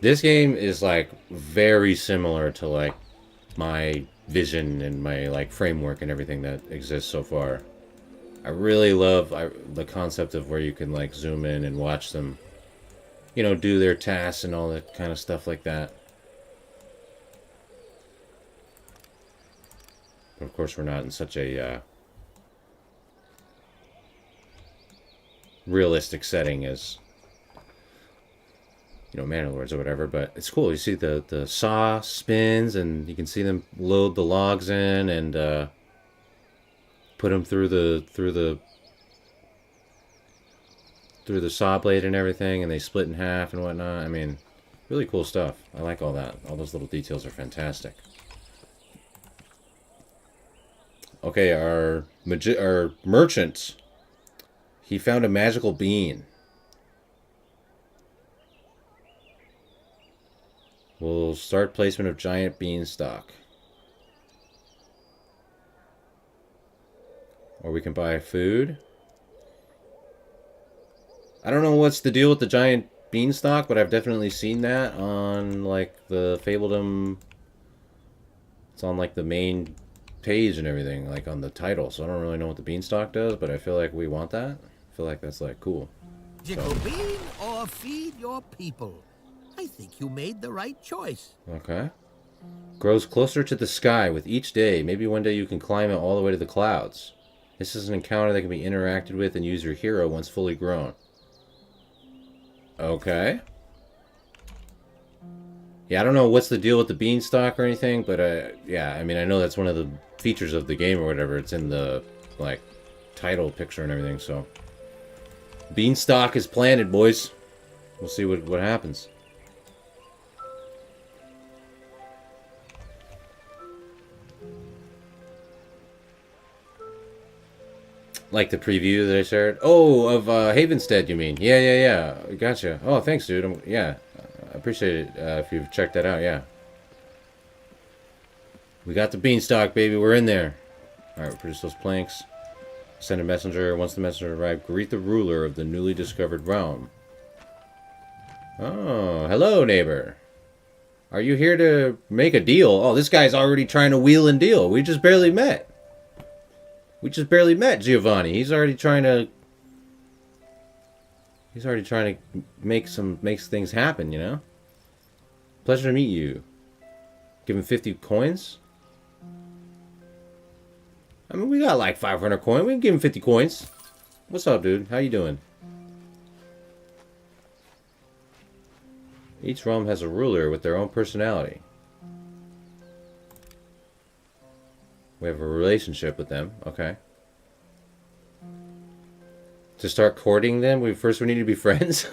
This game is, like, very similar to, like, my vision and my like framework and everything that exists so far. I really love the concept of where you can like zoom in and watch them, you know, do their tasks and all that kind of stuff like that. But of course, we're not in such a realistic setting as, you know, Manor Lords or whatever, but it's cool. You see the saw spins, and you can see them load the logs in and put them through the saw blade and everything, and they split in half and whatnot. I mean, really cool stuff. I like all that. All those little details are fantastic. Okay, our merchant, he found a magical bean. We'll start placement of giant beanstalk. Or we can buy food. I don't know what's the deal with the giant beanstalk, but I've definitely seen that on like the Fabledom. It's on like the main page and everything, like on the title. So I don't really know what the beanstalk does, but I feel like we want that. I feel like that's like cool. Jiggle bean or feed your people. I think you made the right choice. Okay. Grows closer to the sky with each day. Maybe one day you can climb it all the way to the clouds. This is an encounter that can be interacted with and use your hero once fully grown. Okay. Yeah, I don't know what's the deal with the beanstalk or anything, but yeah, I mean, I know that's one of the features of the game or whatever. It's in the, like, title picture and everything, so. Beanstalk is planted, boys. We'll see what happens. Like the preview that I shared? Oh, of Havenstead, you mean? Yeah. Gotcha. Oh, thanks, dude. Yeah, I appreciate it if you've checked that out, yeah. We got the beanstalk, baby. We're in there. Alright, we'll produce those planks. Send a messenger. Once the messenger arrives, greet the ruler of the newly discovered realm. Oh, hello, neighbor. Are you here to make a deal? Oh, this guy's already trying to wheel and deal. We just barely met. We just barely met Giovanni. He's already trying to He's already trying to make things happen, you know? Pleasure to meet you. Give him 50 coins? I mean, we got like 500 coins. We can give him 50 coins. What's up, dude? How you doing? Each realm has a ruler with their own personality. We have a relationship with them. Okay. To start courting them, we need to be friends.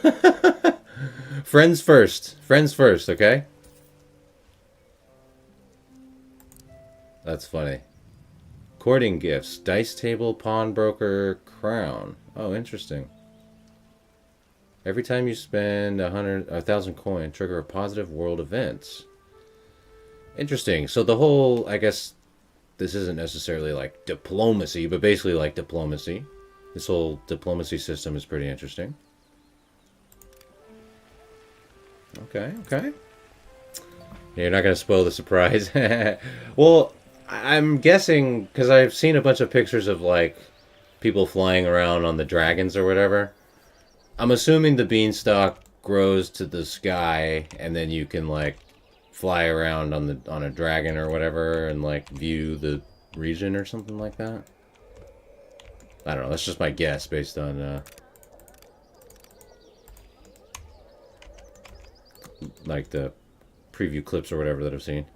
Friends first. Friends first, okay? That's funny. Courting gifts. Dice table, pawnbroker, crown. Oh, interesting. Every time you spend 1,000 coin, trigger a positive world event. Interesting. So the whole, I guess, this isn't necessarily like diplomacy, but basically like diplomacy. This whole diplomacy system is pretty interesting. Okay, okay. You're not going to spoil the surprise. Well, I'm guessing, because I've seen a bunch of pictures of, like, people flying around on the dragons or whatever. I'm assuming the beanstalk grows to the sky, and then you can, like, fly around on a dragon or whatever, and, like, view the region or something like that. I don't know, that's just my guess based on, like, the preview clips or whatever that I've seen.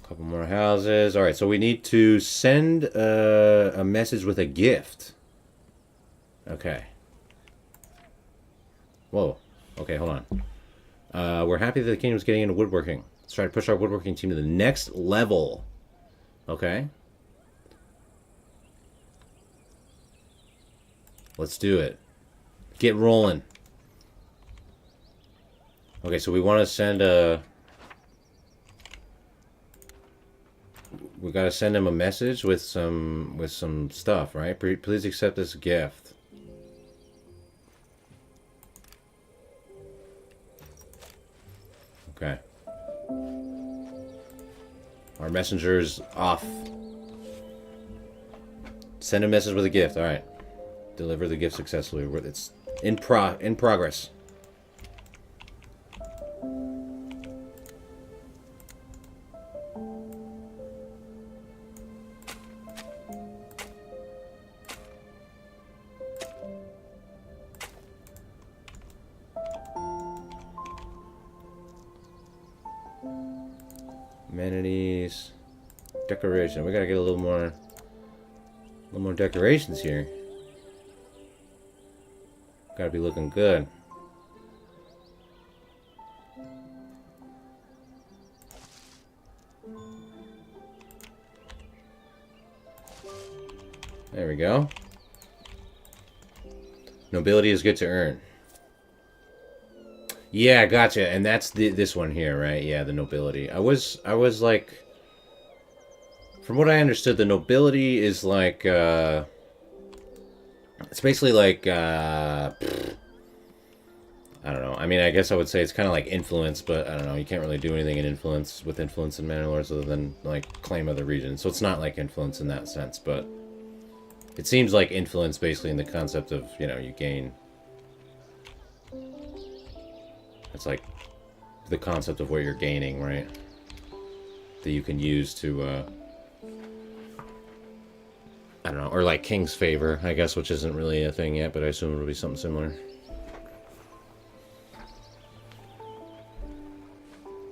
Couple more houses. All right, so we need to send a message with a gift. Okay. Whoa. Okay, hold on. We're happy that the kingdom's getting into woodworking. Let's try to push our woodworking team to the next level. Okay. Let's do it. Get rolling. Okay, so we want to send a... We gotta send him a message with some stuff, right? Please accept this gift. Okay. Our messenger's off. Send a message with a gift. All right. Deliver the gift successfully. It's in progress. Amenities, decoration. We gotta get a little more decorations here. Gotta be looking good. There we go. Nobility is good to earn. Yeah, gotcha. And that's this one here, right? Yeah, the nobility. I was like, from what I understood, the nobility is like, it's basically like, I don't know. I mean, I guess I would say it's kind of like influence, but I don't know. You can't really do anything with influence in Manor other than like claim other regions. So it's not like influence in that sense, but it seems like influence basically in the concept of, you know, you gain. It's like the concept of what you're gaining, right? That you can use to, I don't know, or like King's Favor, I guess, which isn't really a thing yet, but I assume it'll be something similar.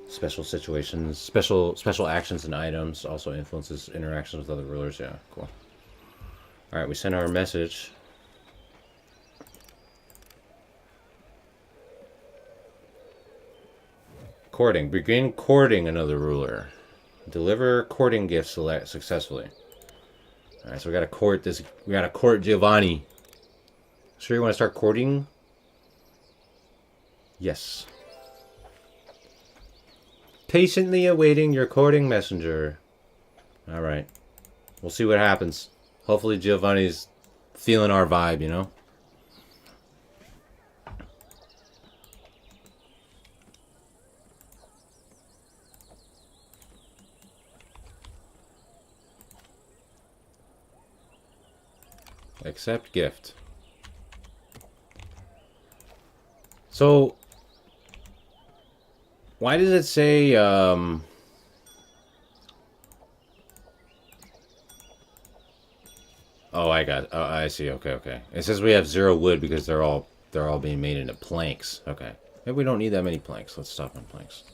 Special situations, special actions and items, also influences interactions with other rulers. Yeah, cool. All right, we sent our message. Courting. Begin courting another ruler. Deliver courting gifts successfully. All right, so we gotta court this. We gotta court Giovanni. Sure, you want to start courting? Yes. Patiently awaiting your courting messenger. All right, we'll see what happens. Hopefully, Giovanni's feeling our vibe, you know. Accept gift. So, why does it say, oh, I see. Okay, okay. It says we have 0 wood because they're all being made into planks. Okay. Maybe we don't need that many planks. Let's stop on planks.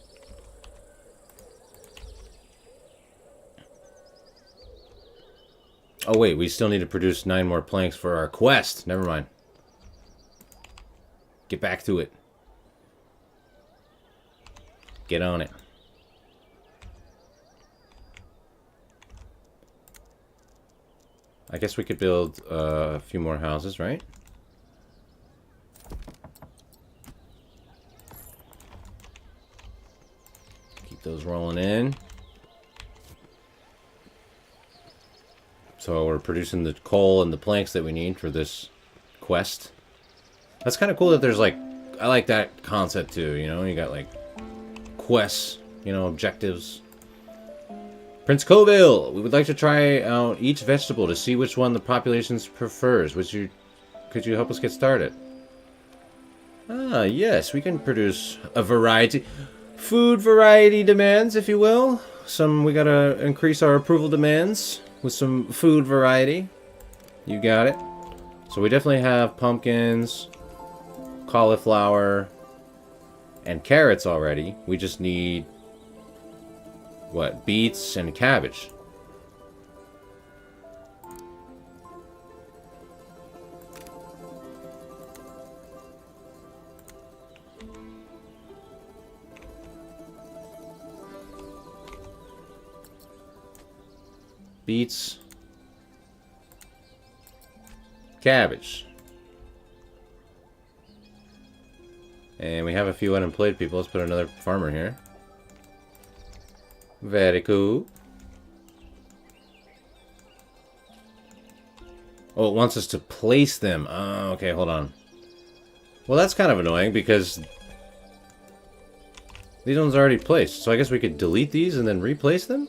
Oh, wait. We still need to produce 9 more planks for our quest. Never mind. Get back to it. Get on it. I guess we could build a few more houses, right? Keep those rolling in. So we're producing the coal and the planks that we need for this quest. That's kind of cool that there's like, I like that concept too, you know? You got like quests, you know, objectives. Prince Coville, we would like to try out each vegetable to see which one the population prefers. Could you help us get started? Ah, yes, we can produce a variety. Food variety demands, if you will. We gotta increase our approval demands with some food variety. You got it. So we definitely have pumpkins, cauliflower, and carrots already. We just need, what, beets and cabbage. Beets, cabbage. And we have a few unemployed people. Let's put another farmer here. Very cool. Oh, it wants us to place them. Oh, okay, hold on. Well, that's kind of annoying because these ones are already placed. So I guess we could delete these and then replace them?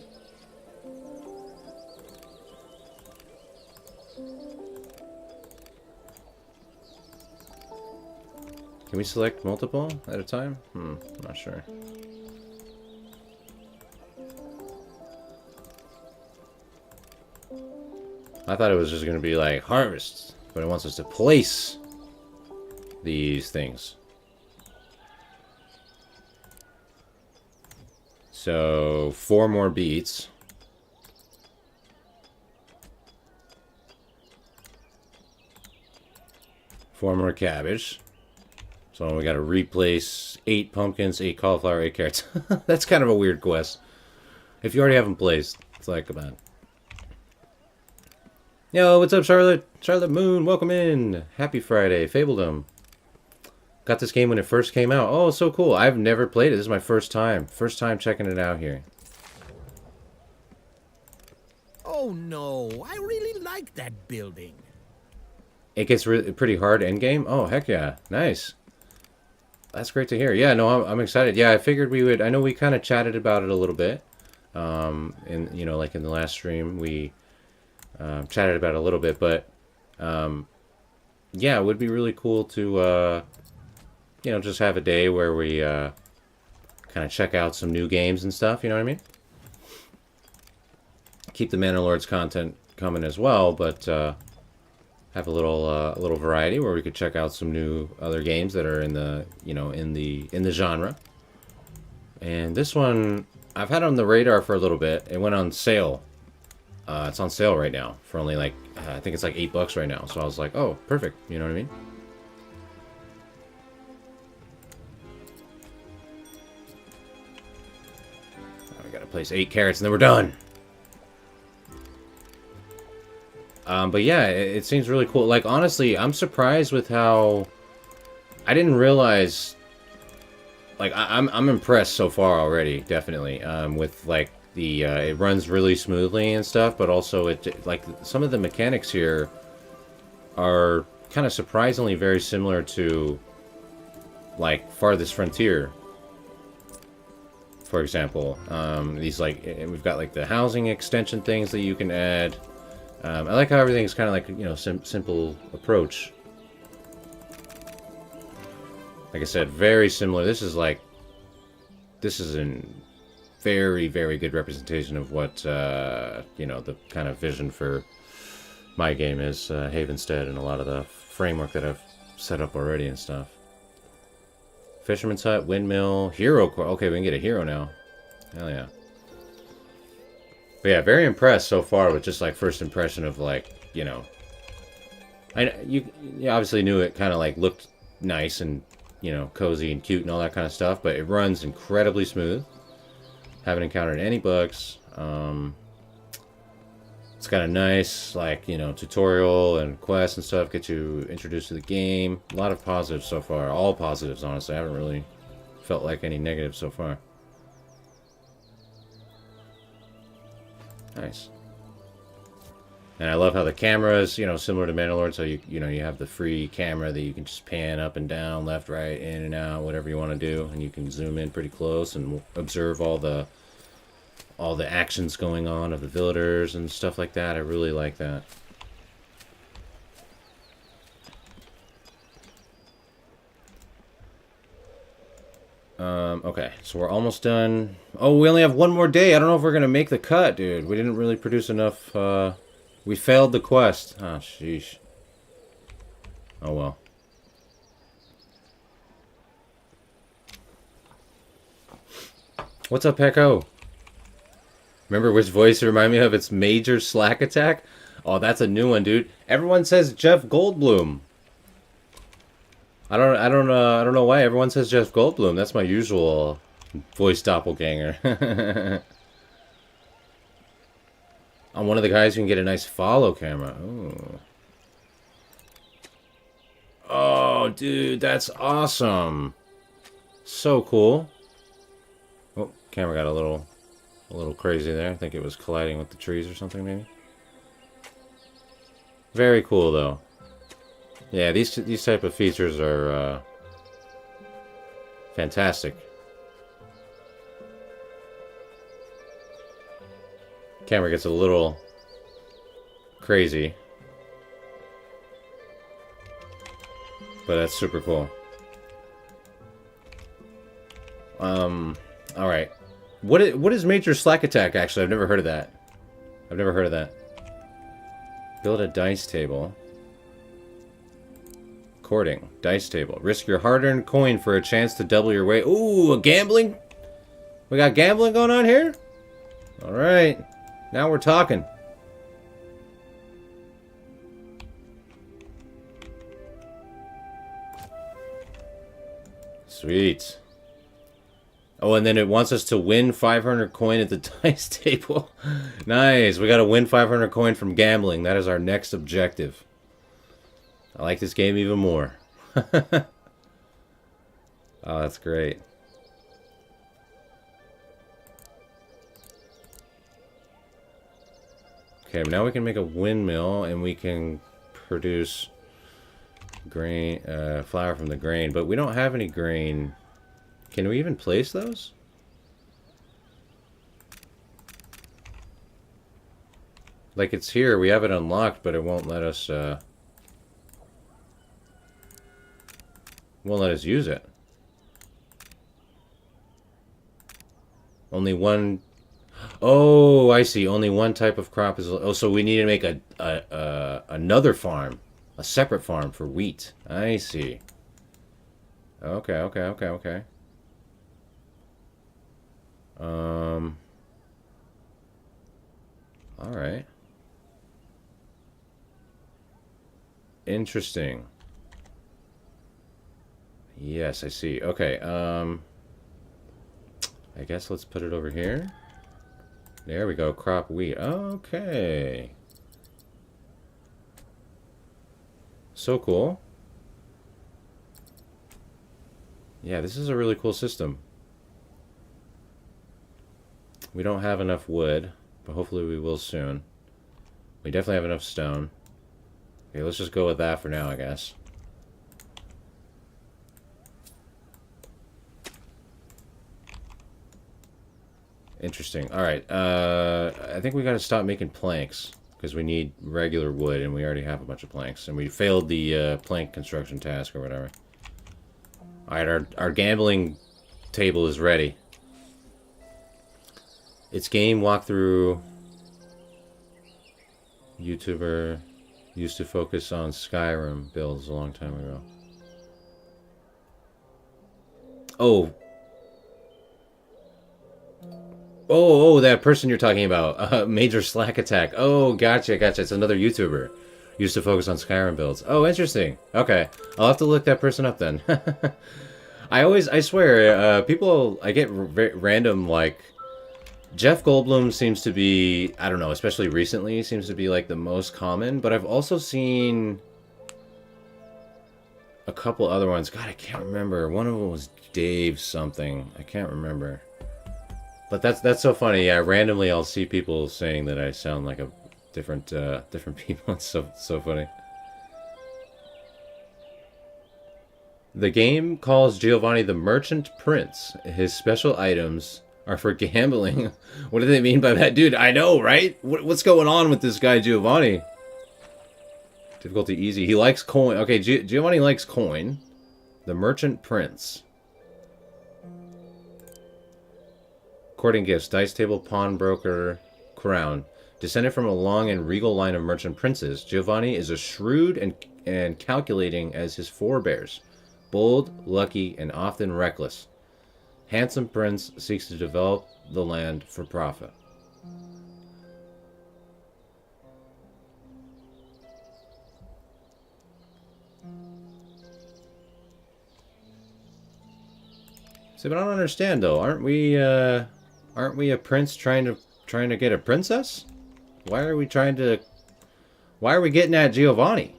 Can we select multiple at a time? I'm not sure. I thought it was just going to be like harvest, but it wants us to place these things. So 4 more beets. Four more cabbage. So we got to replace 8 pumpkins, 8 cauliflower, 8 carrots. That's kind of a weird quest. If you already have them placed, it's like, come on. Yo, what's up, Charlotte? Charlotte Moon, welcome in. Happy Friday, Fabledom. Got this game when it first came out. Oh, so cool. I've never played it. This is my first time. First time checking it out here. Oh no, I really like that building. It gets pretty hard endgame? Oh, heck yeah. Nice. That's great to hear. Yeah, no, I'm excited. Yeah, I figured we would. I know we kind of chatted about it a little bit. And you know, like in the last stream, we chatted about it a little bit. But yeah, it would be really cool to you know, just have a day where we kind of check out some new games and stuff. You know what I mean? Keep the Manor Lords content coming as well, but have a little variety where we could check out some new other games that are in the, you know, in the genre. And this one I've had on the radar for a little bit. It went on sale. It's on sale right now for only like I think it's like $8 right now. So I was like, oh, perfect. You know what I mean? We gotta place 8 carrots and then we're done. But yeah, it seems really cool. Like, honestly, I'm surprised with how... I didn't realize... Like, I'm impressed so far already, definitely. With, like, the... it runs really smoothly and stuff, but also, like, some of the mechanics here are kind of surprisingly very similar to, like, Farthest Frontier, for example. These, like... We've got, like, the housing extension things that you can add... I like how everything's kind of like, you know, simple approach. Like I said, very similar. This is a very, very good representation of what, you know, the kind of vision for my game is, Havenstead, and a lot of the framework that I've set up already and stuff. Fisherman's Hut, Windmill, Hero Core. Okay, we can get a hero now. Hell yeah. But yeah, very impressed so far with just like first impression of like, you know, you obviously knew it kind of like looked nice and, you know, cozy and cute and all that kind of stuff, but it runs incredibly smooth. Haven't encountered any bugs. It's got a nice, like, you know, tutorial and quests and stuff, get you introduced to the game. A lot of positives so far. All positives, honestly. I haven't really felt like any negatives so far. Nice. And I love how the camera is, you know, similar to Mandalore, so you know, you have the free camera that you can just pan up and down, left, right, in and out, whatever you want to do, and you can zoom in pretty close and observe all the actions going on of the villagers and stuff like that. I really like that. Okay, so we're almost done. Oh, we only have one more day. I don't know if we're gonna make the cut, dude. We didn't really produce enough. We failed the quest. Ah, sheesh. Oh well. What's up, Pecco? Remember which voice it reminded me of? It's Major Slack Attack. Oh, that's a new one, dude. Everyone says Jeff Goldblum. I don't know why everyone says Jeff Goldblum. That's my usual voice doppelganger. On one of the guys, you can get a nice follow camera. Ooh. Oh, dude, that's awesome. So cool. Oh, camera got a little crazy there. I think it was colliding with the trees or something, maybe. Very cool, though. Yeah, these type of features are fantastic. Camera gets a little crazy, but that's super cool. All right. What is Major Slack Attack? Actually, I've never heard of that. I've never heard of that. Build a dice table. Courting. Dice table. Risk your hard-earned coin for a chance to double your weight. Ooh, a gambling? We got gambling going on here? Alright. Now we're talking. Sweet. Oh, and then it wants us to win 500 coin at the dice table. Nice. We got to win 500 coin from gambling. That is our next objective. I like this game even more. Oh, that's great. Okay, now we can make a windmill and we can produce grain, flour from the grain, but we don't have any grain. Can we even place those? Like, it's here, we have it unlocked, but it won't let us use it. Only one. Oh, I see. Only one type of crop is. Oh, so we need to make another farm, a separate farm for wheat. I see. Okay, okay, okay, okay. All right. Interesting. Yes, I see. Okay, I guess let's put it over here. There we go, crop wheat. Okay. So cool. Yeah, this is a really cool system. We don't have enough wood, but hopefully we will soon. We definitely have enough stone. Okay, let's just go with that for now, I guess. Interesting. Alright, I think we gotta stop making planks. because we need regular wood, and we already have a bunch of planks, and we failed the plank construction task or whatever. All right, our gambling table is ready. It's game walkthrough. YouTuber used to focus on Skyrim builds a long time ago. Oh. Oh, that person you're talking about. Major Slack Attack. Oh, gotcha. It's another YouTuber. Used to focus on Skyrim builds. Oh, interesting. Okay. I'll have to look that person up then. I swear, people, I get random, like, Jeff Goldblum seems to be, I don't know, especially recently, seems to be, like, the most common, but I've also seen a couple other ones. God, I can't remember. One of them was Dave something. I can't remember. But that's so funny. Yeah, randomly I'll see people saying that I sound like a different people. It's so funny. The game calls Giovanni the Merchant Prince. His special items are for gambling. What do they mean by that? Dude, I know, right? What's going on with this guy, Giovanni? Difficulty easy. He likes coin. Okay, Giovanni likes coin. The Merchant Prince. Courting gifts. Dice table, pawnbroker, crown. Descended from a long and regal line of merchant princes, Giovanni is as shrewd and calculating as his forebears. Bold, lucky, and often reckless. Handsome prince seeks to develop the land for profit. See, but I don't understand though. Aren't we a prince trying to get a princess? Why are we getting at Giovanni?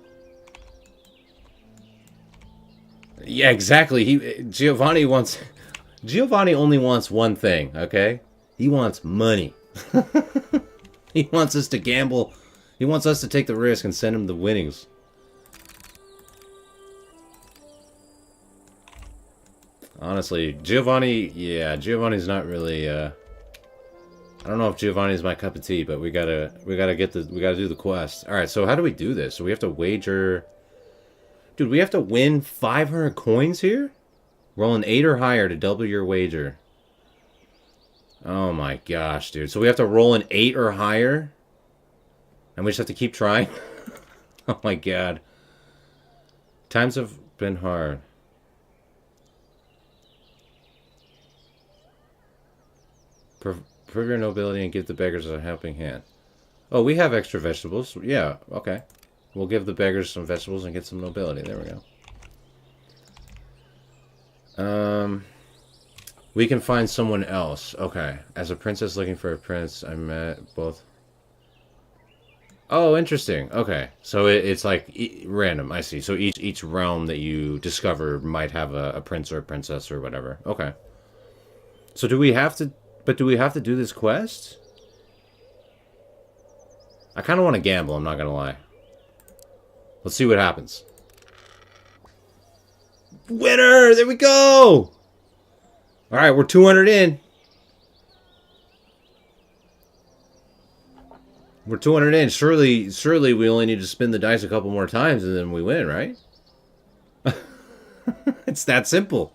Yeah, exactly. Giovanni only wants one thing, okay? He wants money. He wants us to gamble. He wants us to take the risk and send him the winnings. Honestly, Giovanni's not really I don't know if Giovanni's my cup of tea, but we gotta do the quest. Alright, so how do we do this? So we have to wager. Dude, we have to win 500 coins here? Roll an 8 or higher to double your wager. Oh my gosh, dude. So we have to roll an 8 or higher? And we just have to keep trying? Oh my god. Times have been hard. Prove your nobility and give the beggars a helping hand. Oh, we have extra vegetables. Yeah, okay. We'll give the beggars some vegetables and get some nobility. There we go. We can find someone else. Okay. As a princess looking for a prince, I met both. Oh, interesting. Okay. So it's like random. I see. So each realm that you discover might have a prince or a princess or whatever. Okay. So do we have to... But do we have to do this quest? I kind of want to gamble, I'm not going to lie. Let's see what happens. Winner! There we go! Alright, we're 200 in. We're 200 in. Surely we only need to spin the dice a couple more times and then we win, right? It's that simple.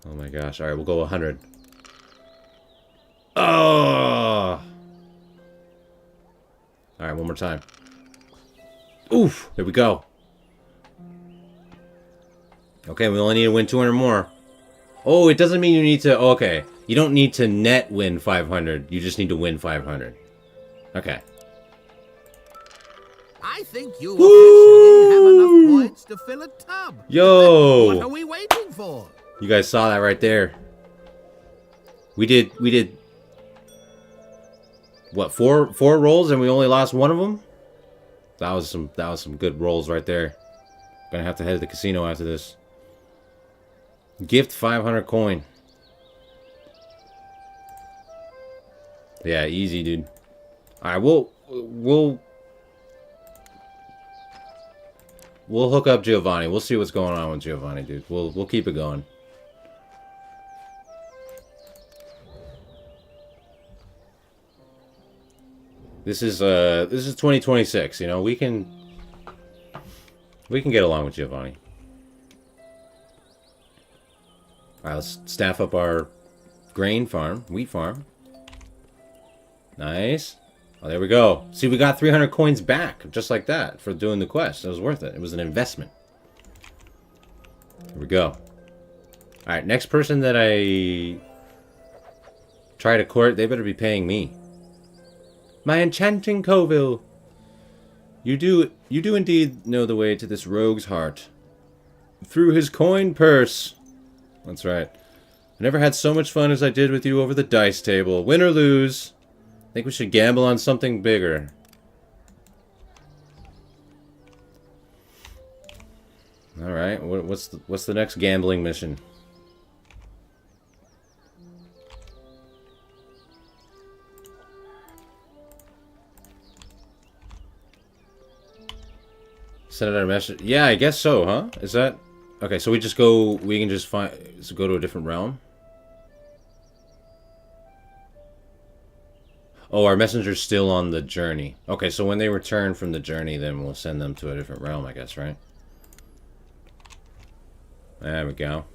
Oh my gosh. Alright, we'll go 100. Oh! Alright, one more time. Oof! There we go. Okay, we only need to win 200 more. Oh, it doesn't mean you need to... Oh, okay. You don't need to net win 500. You just need to win 500. Okay. I think you officially have enough points to fill a tub. Yo! What are we waiting for? You guys saw that right there. We did what, four rolls and we only lost one of them? That was some good rolls right there. Gonna have to head to the casino after this. Gift 500 coin. Yeah, easy, dude. Alright, we'll hook up Giovanni. We'll see what's going on with Giovanni, dude. We'll keep it going. This is 2026. You know, we can get along with Giovanni. All right, let's staff up our grain farm, wheat farm. Nice. Oh, there we go. See, we got 300 coins back, just like that, for doing the quest. It was worth it. It was an investment. Here we go. Alright, next person that I try to court, they better be paying me. My enchanting Coville. You do indeed know the way to this rogue's heart. Through his coin purse. That's right. I never had so much fun as I did with you over the dice table. Win or lose. I think we should gamble on something bigger. Alright, what's the next gambling mission? Send out a message. Yeah, I guess so, huh? Is that... Okay, so we can just go to a different realm? Oh, our messenger's still on the journey. Okay, so when they return from the journey, then we'll send them to a different realm, I guess, right? There we go.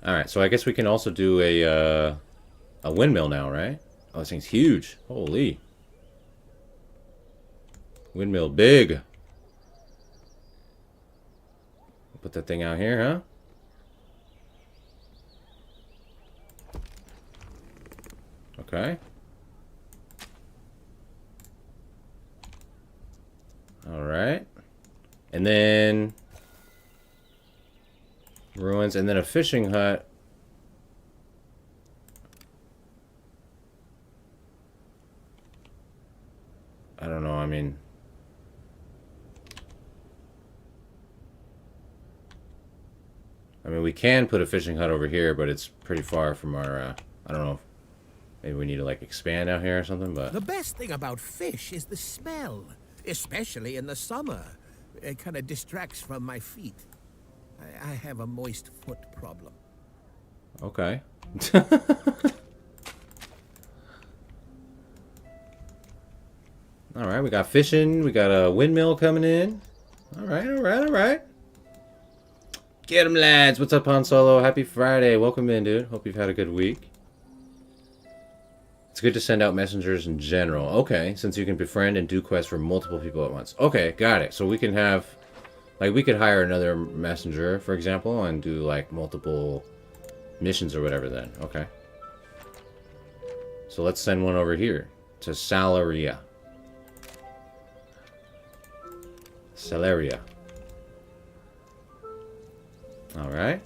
Alright, so I guess we can also do a windmill now, right? Oh, this thing's huge. Holy. Windmill big. Put that thing out here, huh? Okay. Alright. And then... ruins, and then a fishing hut. I don't know, I mean... we can put a fishing hut over here, but it's pretty far from our, I don't know. Maybe we need to, like, expand out here or something, but... The best thing about fish is the smell, especially in the summer. It kind of distracts from my feet. I have a moist foot problem. Okay. Alright, we got fishing. We got a windmill coming in. Alright, alright, alright. Get 'em, lads. What's up, Han Solo? Happy Friday. Welcome in, dude. Hope you've had a good week. It's good to send out messengers in general. Okay, since you can befriend and do quests for multiple people at once. Okay, got it. So we can have... like, we could hire another messenger, for example, and do, like, multiple missions or whatever then. Okay. So let's send one over here. To Salaria. Salaria. Alright.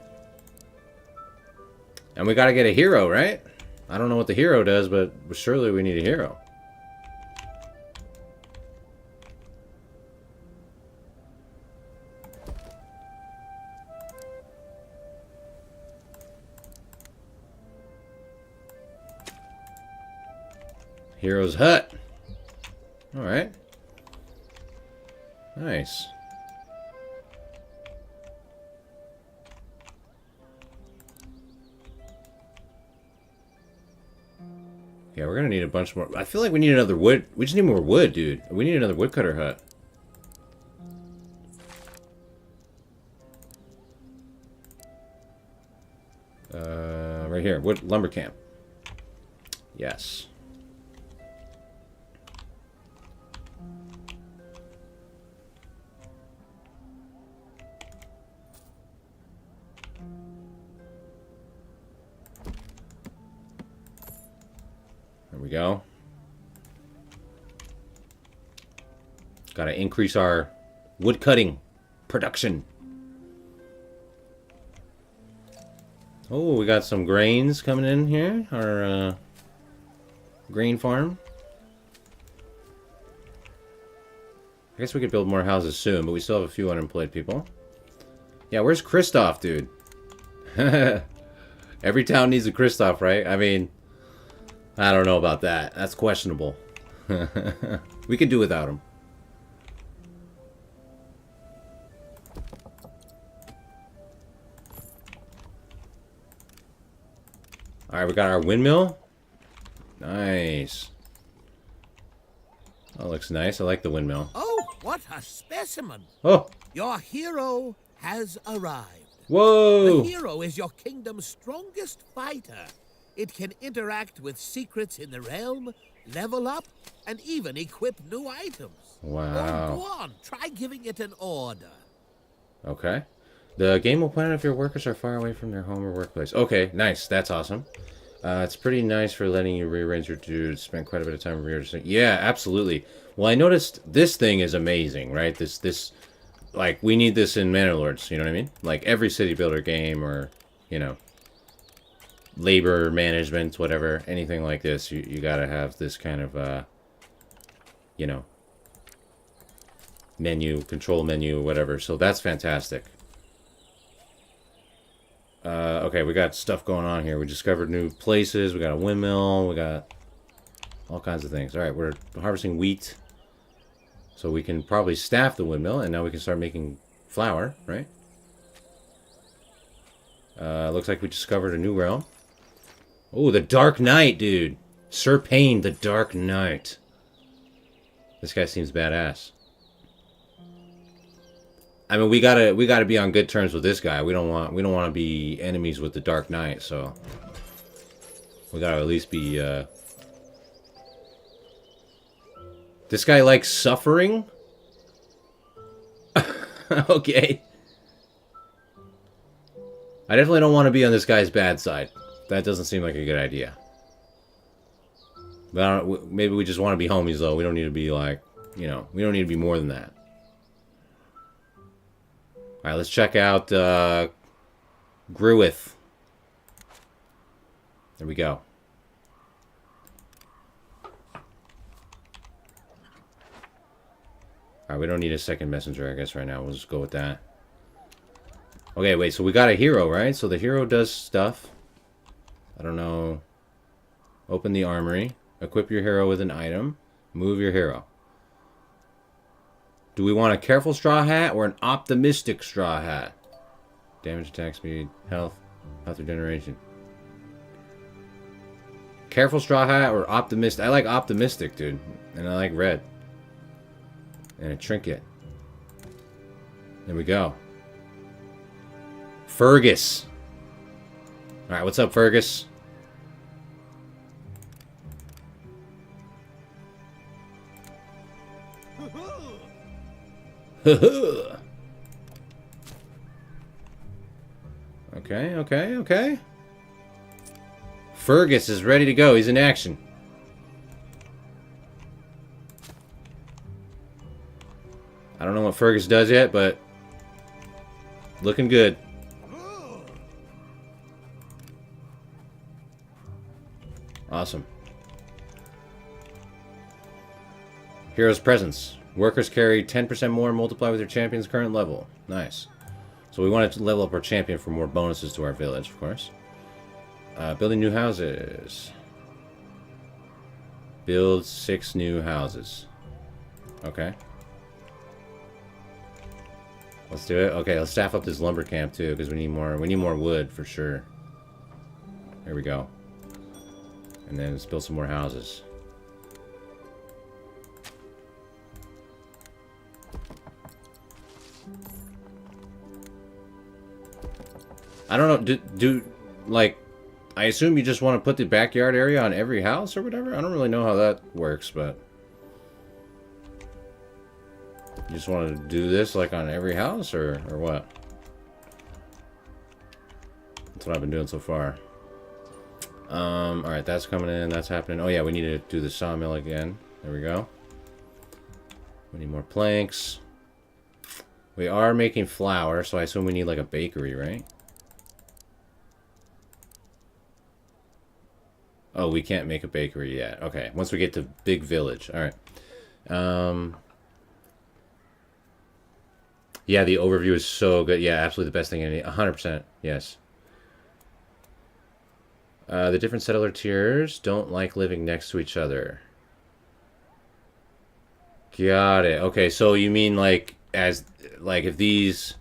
And we gotta get a hero, right? I don't know what the hero does, but surely we need a hero. Hero's hut. Alright. Nice. Yeah, we're gonna need a bunch more. I feel like we need another wood. We just need more wood, dude. We need another woodcutter hut. Right here. Wood lumber camp. Yes. There we go. Gotta increase our wood cutting production. Oh, we got some grains coming in here. Our grain farm. I guess we could build more houses soon, but we still have a few unemployed people. Yeah, where's Kristoff, dude? Every town needs a Kristoff, right? I mean, I don't know about that. That's questionable. We could do without him. Alright, we got our windmill. Nice. Oh, looks nice. I like the windmill. Oh, what a specimen! Oh! Your hero has arrived. The Whoa! hero is your kingdom's strongest fighter. It can interact with secrets in the realm, level up, and even equip new items. Wow. Oh, go on, try giving it an order. Okay. The game will point out if your workers are far away from their home or workplace. Okay, nice. That's awesome. It's pretty nice for letting you rearrange your dudes. Spend quite a bit of time rearranging. Yeah, absolutely. Well, I noticed this thing is amazing, right? This, like, we need this in Manor Lords, you know what I mean? Like, every city builder game or, you know, labor management, whatever, anything like this, you gotta have this kind of, you know, menu, control menu, whatever. So that's fantastic. Okay, we got stuff going on here. We discovered new places. We got a windmill. We got all kinds of things. All right, we're harvesting wheat. So we can probably staff the windmill, and now we can start making flour, right? Looks like we discovered a new realm. Oh, the Dark Knight, dude. Sir Payne, the Dark Knight. This guy seems badass. I mean, we gotta be on good terms with this guy. We don't want to be enemies with the Dark Knight, so we gotta at least be. This guy likes suffering. Okay. I definitely don't want to be on this guy's bad side. That doesn't seem like a good idea. But I don't, maybe we just want to be homies, though. We don't need to be like, you know, we don't need to be more than that. Alright, let's check out Gruith. There we go. Alright, we don't need a second messenger, I guess, right now. We'll just go with that. Okay, wait, so we got a hero, right? So the hero does stuff. I don't know. Open the armory. Equip your hero with an item. Move your hero. Do we want a careful straw hat or an optimistic straw hat? Damage, attack speed, health regeneration. Careful straw hat or optimistic? I like optimistic, dude. And I like red. And a trinket. There we go. Fergus. Alright, what's up, Fergus? Okay. Fergus is ready to go. He's in action. I don't know what Fergus does yet, but looking good. Awesome. Hero's presence. Workers carry 10% more, multiply with your champion's current level. Nice. So we want to level up our champion for more bonuses to our village, of course. Building new houses. Build 6 new houses. Okay. Let's do it. Okay, let's staff up this lumber camp too, because we need more wood for sure. There we go. And then let's build some more houses. I don't know, like, I assume you just want to put the backyard area on every house or whatever? I don't really know how that works, but... You just want to do this, like, on every house, or what? That's what I've been doing so far. Alright, that's coming in, that's happening. Oh yeah, we need to do the sawmill again. There we go. We need more planks. We are making flour, so I assume we need, like, a bakery, right? Oh, we can't make a bakery yet. Okay, once we get to big village. Alright. Yeah, the overview is so good. Yeah, absolutely the best thing in it. 100%. Yes. The different settler tiers don't like living next to each other. Got it. Okay, so you mean like if these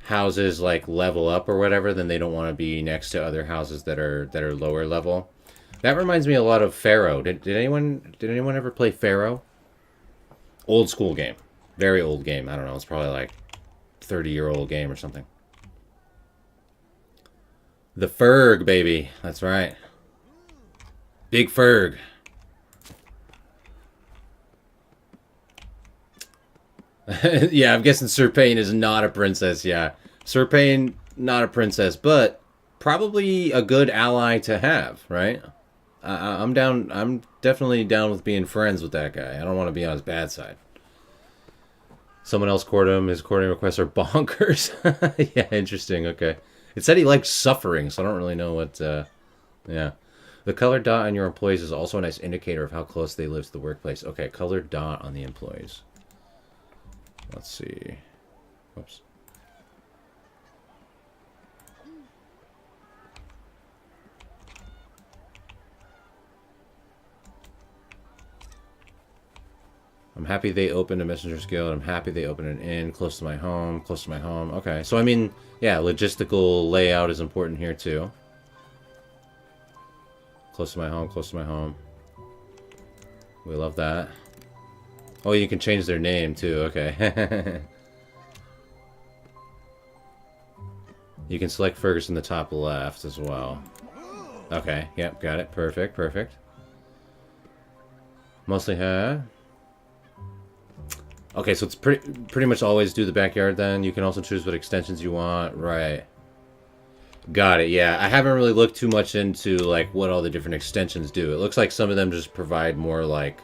houses like level up or whatever, then they don't want to be next to other houses that are lower level. That reminds me a lot of Pharaoh. Did anyone ever play Pharaoh? Old school game. Very old game. I don't know. It's probably like 30-year-old game or something. The Ferg, baby. That's right. Big Ferg. Yeah, I'm guessing Sir Payne is not a princess. Yeah. Sir Payne, not a princess, but probably a good ally to have, right? I'm down. I'm definitely down with being friends with that guy. I don't want to be on his bad side. Someone else courted him. His courting requests are bonkers. Yeah, interesting. Okay. It said he likes suffering, so I don't really know what. Yeah. The colored dot on your employees is also a nice indicator of how close they live to the workplace. Okay, colored dot on the employees. Let's see. Whoops. I'm happy they opened a Messenger's Guild. I'm happy they opened an inn close to my home. Close to my home. Okay, so I mean, yeah, logistical layout is important here too. Close to my home. Close to my home. We love that. Oh, you can change their name too. Okay. You can select Fergus in the top left as well. Okay. Yep. Got it. Perfect. Perfect. Mostly have. Okay, so it's pretty much always do the backyard then. You can also choose what extensions you want. Right. Got it, yeah. I haven't really looked too much into, like, what all the different extensions do. It looks like some of them just provide more, like,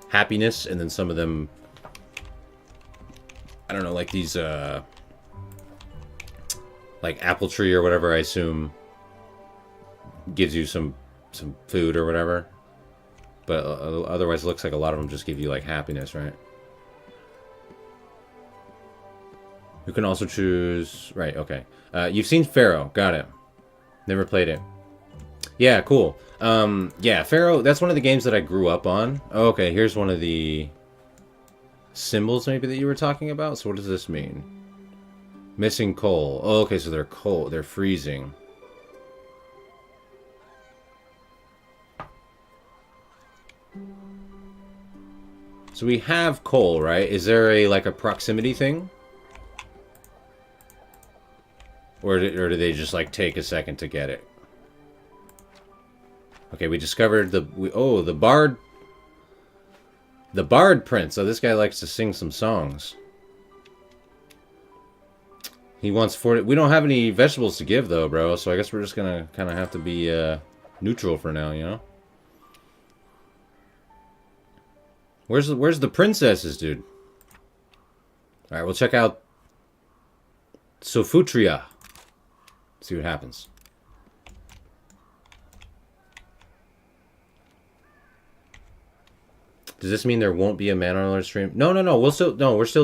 happiness, and then some of them... I don't know, like these, like, apple tree or whatever, I assume, gives you some food or whatever. But otherwise, it looks like a lot of them just give you, like, happiness, right? You can also choose... Right, okay. You've seen Pharaoh. Got it. Never played it. Yeah, cool. Yeah, Pharaoh, that's one of the games that I grew up on. Oh, okay, here's one of the symbols maybe that you were talking about. So what does this mean? Missing coal. Oh, okay, so they're cold. They're freezing. So we have coal, right? Is there a, like, a proximity thing? Or do they just, like, take a second to get it? Okay, we discovered the... the Bard... The Bard Prince. Oh, this guy likes to sing some songs. He wants 40... We don't have any vegetables to give, though, bro. So I guess we're just gonna kind of have to be neutral for now, you know? Where's the princesses, dude? Alright, we'll check out Sofutria. See what happens. Does this mean there won't be a Manor Lord stream? No. We're still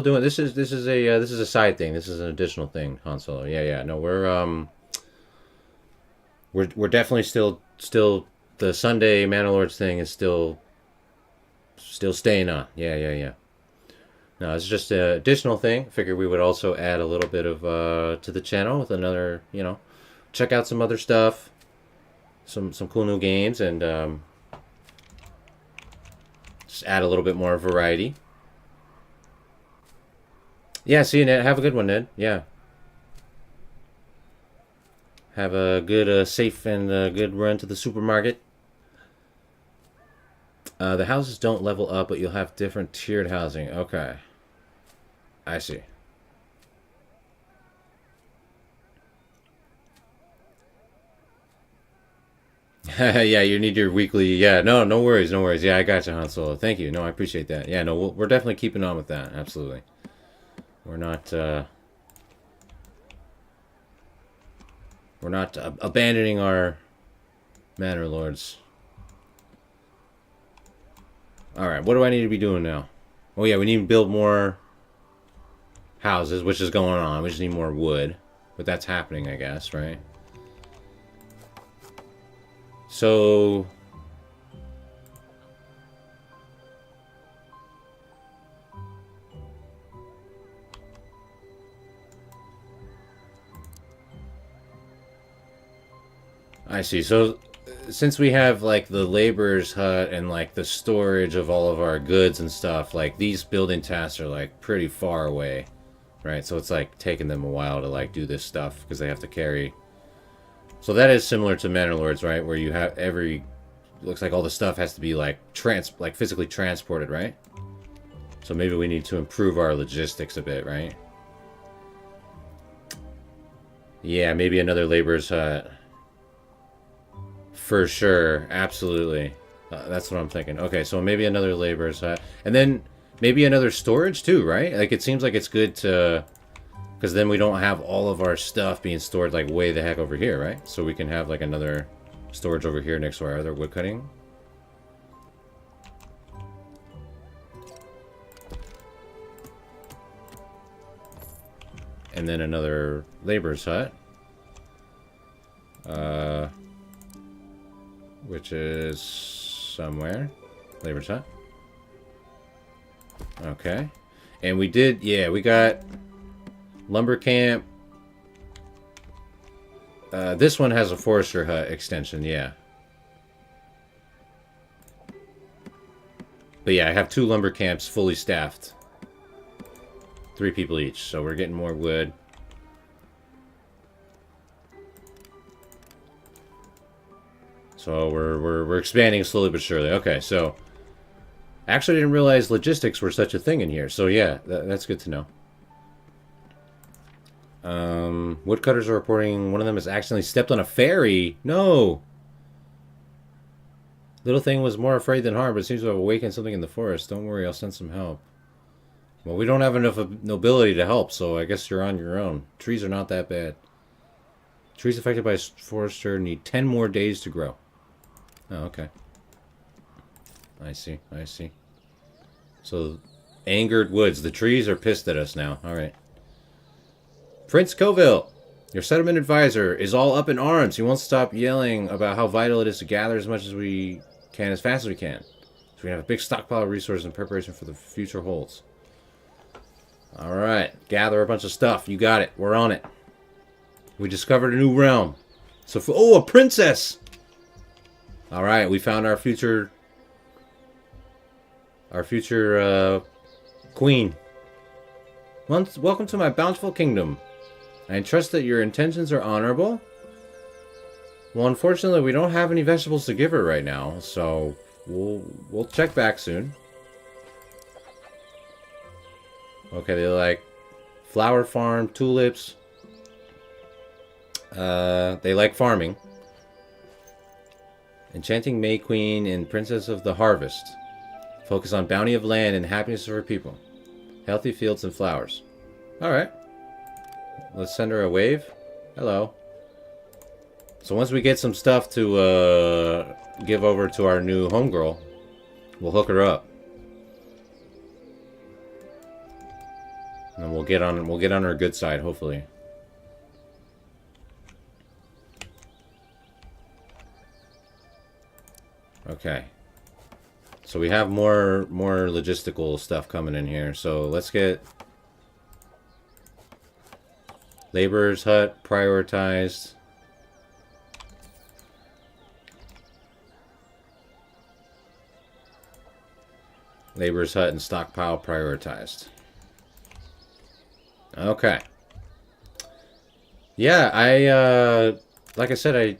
doing this is a side thing. This is an additional thing, Han Solo. Yeah. No, we're definitely still the Sunday Manor Lords thing is still staying on. Yeah. No, it's just an additional thing. Figured we would also add a little bit of to the channel with another, you know, check out some other stuff, some cool new games, and just add a little bit more variety. Yeah, see you, Ned. Have a good one, Ned. Yeah. Have a good, safe and good run to the supermarket. The houses don't level up, but you'll have different tiered housing. Okay. I see. Yeah, you need your weekly... Yeah, no worries. Yeah, I got you, Han Solo. Thank you. No, I appreciate that. Yeah, no, we're definitely keeping on with that. Absolutely. We're not abandoning our Manor Lords. Alright, what do I need to be doing now? Oh yeah, we need to build more houses, which is going on. We just need more wood. But that's happening, I guess, right? So... I see. So since we have like the laborer's hut and like the storage of all of our goods and stuff, like these building tasks are like pretty far away, right? So it's like taking them a while to like do this stuff because they have to carry. So that is similar to Manor Lords, right? Where you have looks like all the stuff has to be like physically transported, right? So maybe we need to improve our logistics a bit, right? Yeah, maybe another laborer's hut. For sure, absolutely. That's what I'm thinking. Okay, so maybe another laborer's hut. And then maybe another storage too, right? Like it seems like it's good to... Because then we don't have all of our stuff being stored like way the heck over here, right? So we can have like another storage over here next to our other woodcutting. And then another laborer's hut. Which is somewhere. Laborer's hut. Okay. And we did, yeah, we got lumber camp. This one has a forester hut extension, yeah. But yeah, I have 2 lumber camps fully staffed. 3 people each, so we're getting more wood. So we're expanding slowly but surely. Okay, so I actually didn't realize logistics were such a thing in here. So yeah, that's good to know. Woodcutters are reporting one of them has accidentally stepped on a ferry. No! Little thing was more afraid than harmed, but seems to have awakened something in the forest. Don't worry, I'll send some help. Well, we don't have enough nobility to help, so I guess you're on your own. Trees are not that bad. Trees affected by forester need 10 more days to grow. Oh, okay. I see, I see. So, angered woods. The trees are pissed at us now. Alright. Prince Coville, your settlement advisor, is all up in arms. He won't stop yelling about how vital it is to gather as much as we can, as fast as we can. So we have a big stockpile of resources in preparation for the future holds. Alright. Gather a bunch of stuff. You got it. We're on it. We discovered a new realm. So, oh, a princess! Alright, we found our future... queen. Welcome to my bountiful kingdom. I trust that your intentions are honorable. Well, unfortunately, we don't have any vegetables to give her right now, so we'll check back soon. Okay, they like flower farm, tulips. They like farming. Enchanting May Queen and Princess of the Harvest. Focus on bounty of land and happiness of her people. Healthy fields and flowers. Alright. Let's send her a wave. Hello. So once we get some stuff to give over to our new homegirl, we'll hook her up. And we'll get on her good side, hopefully. Okay. So we have more logistical stuff coming in here. So let's get laborer's hut prioritized. Laborer's hut and stockpile prioritized. Okay. Yeah, like I said,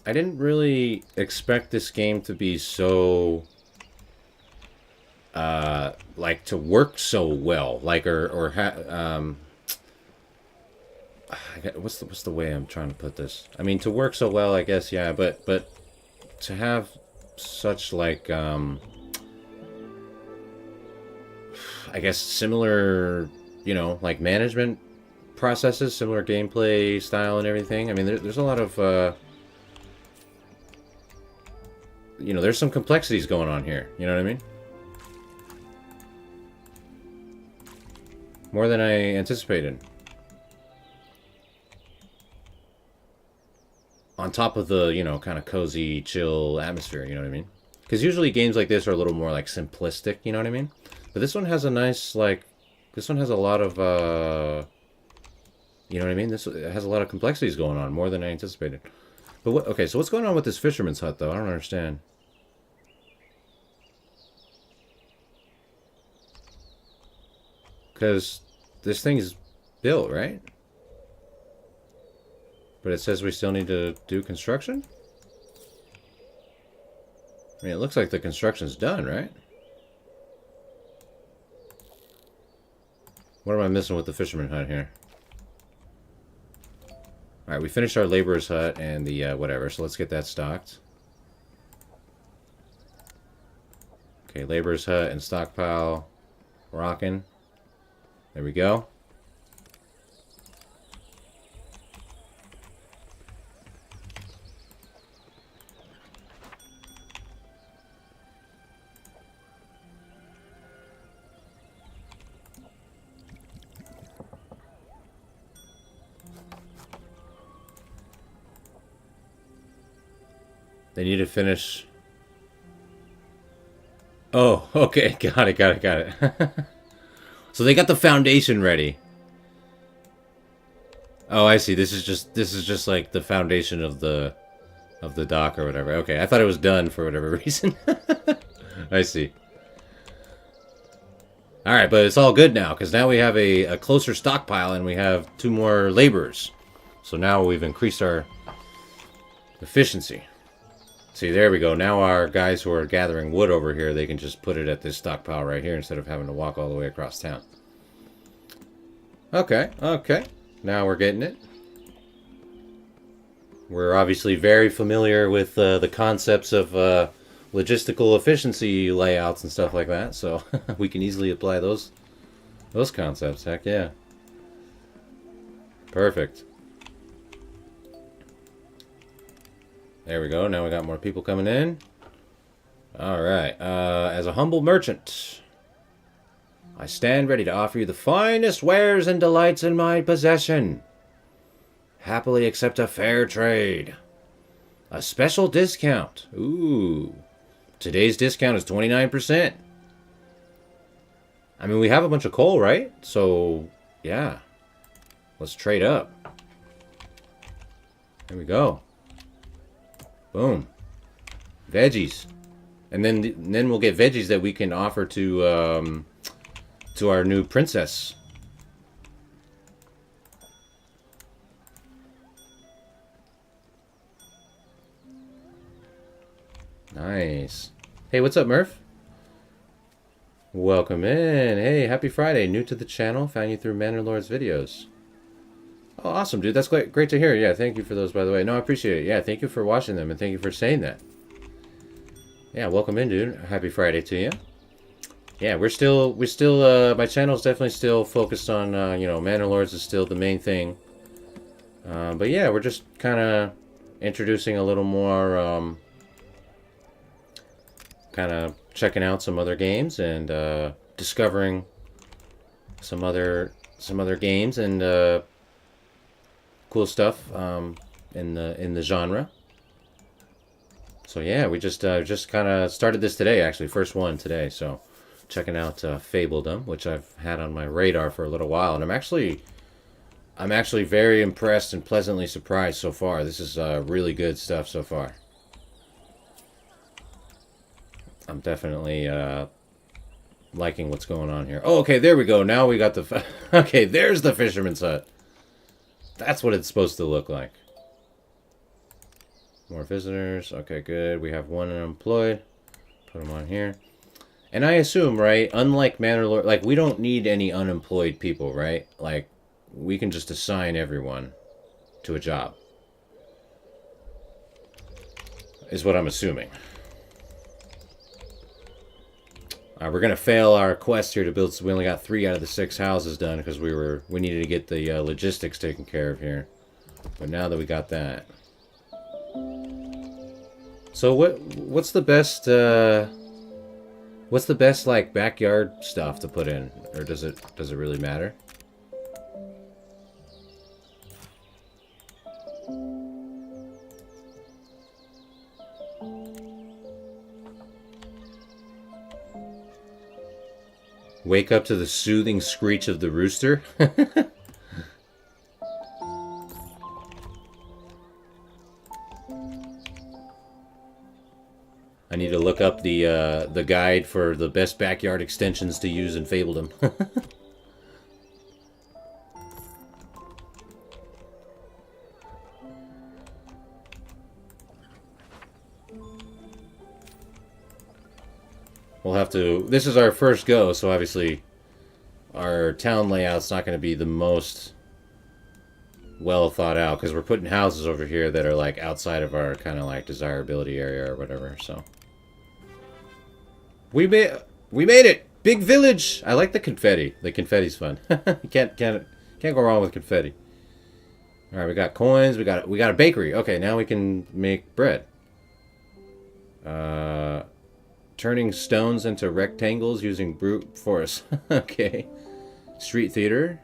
I didn't really expect this game to be so like to work so well, like what's the way I'm trying to put this? I mean, to work so well, I guess, yeah, but to have such like I guess similar, you know, like management processes, similar gameplay style and everything. I mean, there's a lot of you know, there's some complexities going on here. You know what I mean? More than I anticipated. On top of the, you know, kind of cozy, chill atmosphere, you know what I mean? Because usually games like this are a little more, like, simplistic, you know what I mean? But this one has a nice, like... This one has a lot of, you know what I mean? This has a lot of complexities going on, more than I anticipated. But what? Okay, so what's going on with this fisherman's hut, though? I don't understand. Because this thing's built, right? But it says we still need to do construction? I mean, it looks like the construction's done, right? What am I missing with the fisherman hut here? Alright, we finished our laborer's hut and the whatever, so let's get that stocked. Okay, laborer's hut and stockpile rocking. There we go. They need to finish. Oh, okay. Got it. So they got the foundation ready. Oh, I see. This is just like the foundation of the dock or whatever. Okay, I thought it was done for whatever reason. I see. Alright, but it's all good now, because now we have a closer stockpile and we have 2 more laborers. So now we've increased our efficiency. See, there we go. Now our guys who are gathering wood over here, they can just put it at this stockpile right here instead of having to walk all the way across town. Okay. Now we're getting it. We're obviously very familiar with the concepts of logistical efficiency layouts and stuff like that, so we can easily apply those concepts. Heck yeah. Perfect. There we go. Now we got more people coming in. Alright. As a humble merchant, I stand ready to offer you the finest wares and delights in my possession. Happily accept a fair trade. A special discount. Ooh. Today's discount is 29%. I mean, we have a bunch of coal, right? So, yeah. Let's trade up. There we go. Boom. Veggies. And then we'll get veggies that we can offer to our new princess. Nice. Hey, what's up, Murph? Welcome in. Hey, happy Friday. New to the channel. Found you through Manor Lord's videos. Oh, awesome, dude. That's great to hear. Yeah, thank you for those, by the way. No, I appreciate it. Yeah, thank you for watching them, and thank you for saying that. Yeah, welcome in, dude. Happy Friday to you. Yeah, we're still, my channel's definitely still focused on, you know, Manor Lords is still the main thing. But yeah, we're just kind of introducing a little more, kind of checking out some other games and discovering some other games and cool stuff in the genre. So yeah, we just kind of started this today, actually, first one today. So checking out Fabledom, which I've had on my radar for a little while, and I'm actually very impressed and pleasantly surprised so far. This is really good stuff so far. I'm definitely liking what's going on here. Oh, okay, there we go. Now we got the... Okay, there's the fisherman's hut. That's what it's supposed to look like. More visitors. Okay, good. We have 1 unemployed. Put them on here. And I assume, right, unlike Manor Lord, like, we don't need any unemployed people, right? Like, we can just assign everyone to a job. Is what I'm assuming. We're gonna fail our quest here to build. So we only got 3 out of the 6 houses done because we needed to get the logistics taken care of here. But now that we got that, so what's the best like backyard stuff to put in, or does it really matter? Wake up to the soothing screech of the rooster. I need to look up the guide for the best backyard extensions to use in Fabledom. We'll have to... This is our first go, so obviously our town layout's not going to be the most well thought out, because we're putting houses over here that are like outside of our kind of like desirability area or whatever, so... We made it! Big village! I like the confetti. The confetti's fun. can't go wrong with confetti. Alright, we got coins, we got a bakery. Okay, now we can make bread. Turning stones into rectangles using brute force. Okay. Street theater.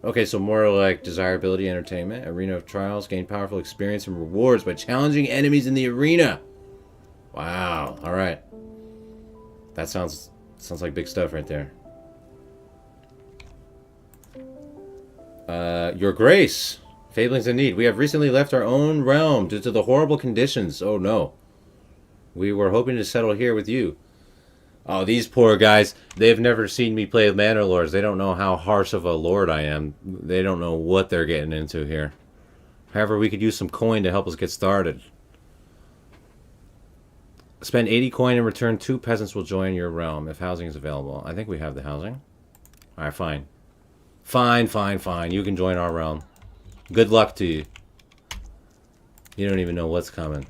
Okay, so more like desirability entertainment. Arena of trials. Gain powerful experience and rewards by challenging enemies in the arena. Wow. Alright. That sounds like big stuff right there. Your Grace. Fablings in need. We have recently left our own realm due to the horrible conditions. Oh no. We were hoping to settle here with you. Oh, these poor guys. They've never seen me play with Manor Lords. They don't know how harsh of a lord I am. They don't know what they're getting into here. However, we could use some coin to help us get started. Spend 80 coin and return 2 peasants will join your realm if housing is available. I think we have the housing. Alright, fine. Fine. You can join our realm. Good luck to you. You don't even know what's coming.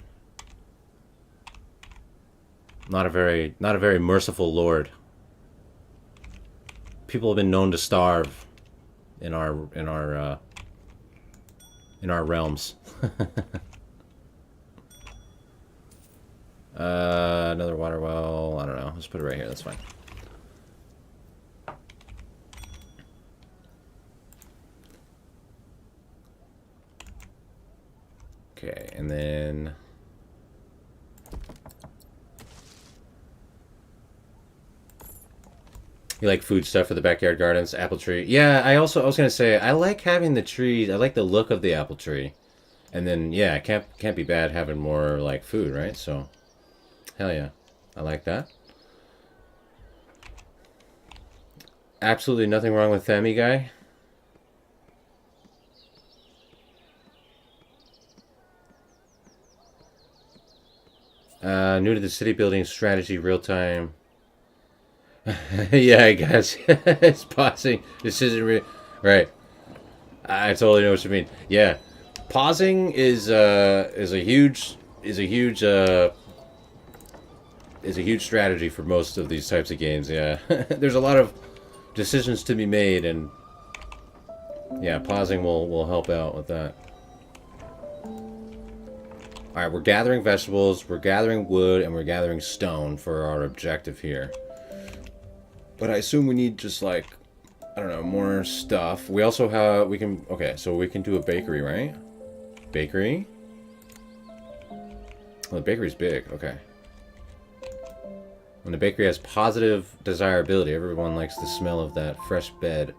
Not a very merciful lord. People have been known to starve in our realms. Another water well. I don't know. Let's put it right here. That's fine. Okay, and then you like food stuff for the backyard gardens, apple tree. Yeah, I was gonna say I like having the trees. I like the look of the apple tree, and then yeah, it can't be bad having more like food, right? So, hell yeah, I like that. Absolutely nothing wrong with Themi guy. New to the city building strategy, real time. Yeah, I guess it's pausing. This isn't right. I totally know what you mean. Yeah, pausing is a huge strategy for most of these types of games. Yeah, there's a lot of decisions to be made, and yeah, pausing will help out with that. Alright, we're gathering vegetables, we're gathering wood, and we're gathering stone for our objective here. But I assume we need just like, I don't know, more stuff. We also have, okay, so we can do a bakery, right? Bakery? Well, the bakery's big, okay. When the bakery has positive desirability, everyone likes the smell of that fresh bread.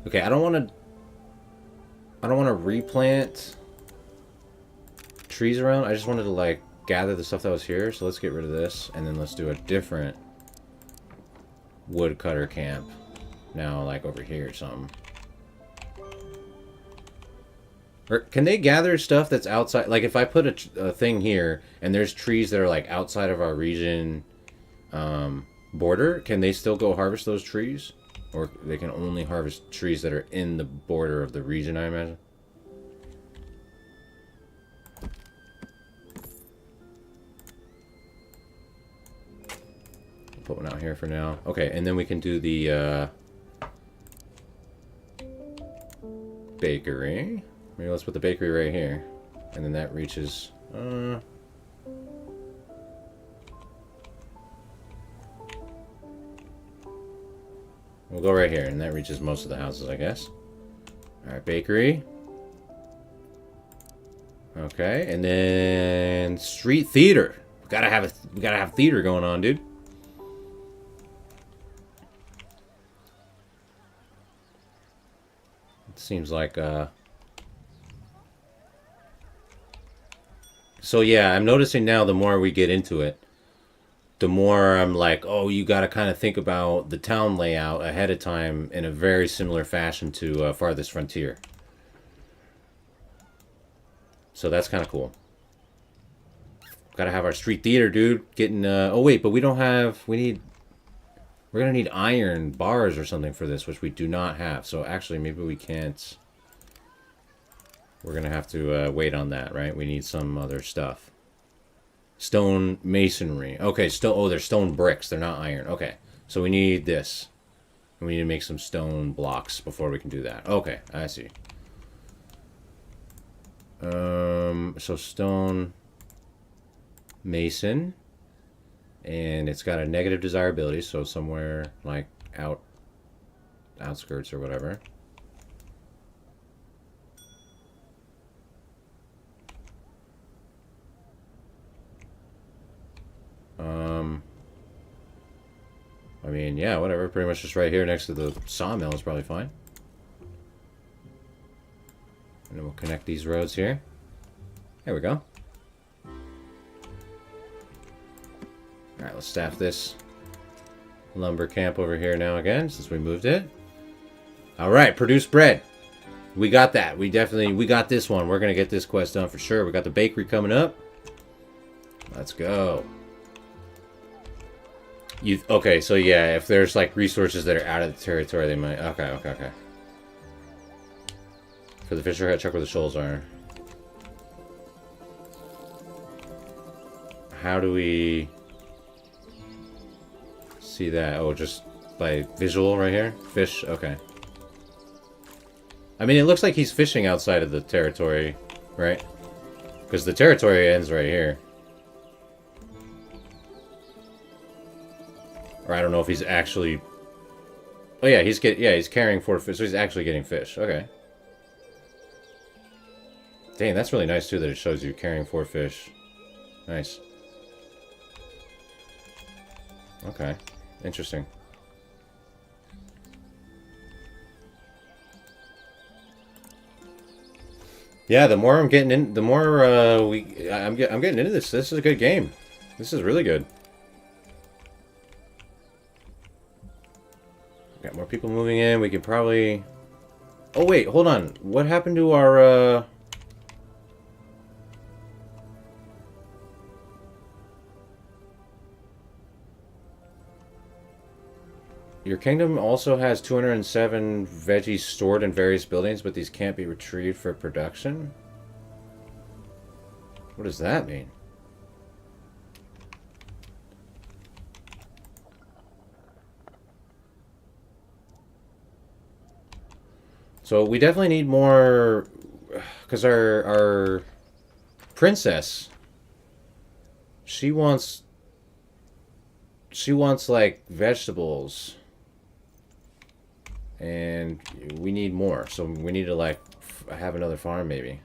Okay, I don't want to replant trees around. I just wanted to like gather the stuff that was here. So let's get rid of this, and then let's do a different woodcutter camp. Now, like over here or something. Or can they gather stuff that's outside? Like if I put a thing here, and there's trees that are like outside of our region border, can they still go harvest those trees? Or they can only harvest trees that are in the border of the region, I imagine. Put one out here for now. Okay, and then we can do the bakery. Maybe let's put the bakery right here. And then that reaches... We'll go right here, and that reaches most of the houses, I guess. Alright, bakery. Okay, and then street theater. We gotta have theater going on, dude. It seems like So yeah, I'm noticing now the more we get into it, the more I'm like, oh, you got to kind of think about the town layout ahead of time in a very similar fashion to Farthest Frontier. So that's kind of cool. Gotta have our street theater, dude. Getting, oh wait, but we don't have, we're gonna need iron bars or something for this, which we do not have. So actually, maybe we can't, we're gonna have to wait on that, right? We need some other stuff. Stone masonry. Okay, oh, they're stone bricks. They're not iron. Okay, so we need this. And we need to make some stone blocks before we can do that. Okay, I see. So stone mason. And it's got a negative desirability, so somewhere like outskirts or whatever. I mean, yeah, whatever. Pretty much just right here next to the sawmill is probably fine. And then we'll connect these roads here. There we go. Alright, let's staff this lumber camp over here now again, since we moved it. Alright, produce bread. We got that. We got this one. We're going to get this quest done for sure. We got the bakery coming up. Let's go. Okay, so yeah, if there's like resources that are out of the territory, they might... Okay. For the fisher hut, check where the shoals are. How do we see that? Oh, just by visual right here? Fish, okay. I mean, it looks like he's fishing outside of the territory, right? Because the territory ends right here. Or I don't know if he's actually... Oh yeah, he's carrying 4 fish, so he's actually getting fish. Okay. Dang, that's really nice too that it shows you carrying 4 fish. Nice. Okay. Interesting. Yeah, the more I'm getting in, the more I'm getting into this. This is a good game. This is really good. Got more people moving in. We could probably... Oh wait, hold on. What happened to our Your kingdom also has 207 veggies stored in various buildings, but these can't be retrieved for production? What does that mean? So we definitely need more, because our princess, she wants like vegetables. And we need more, so we need to like have another farm maybe.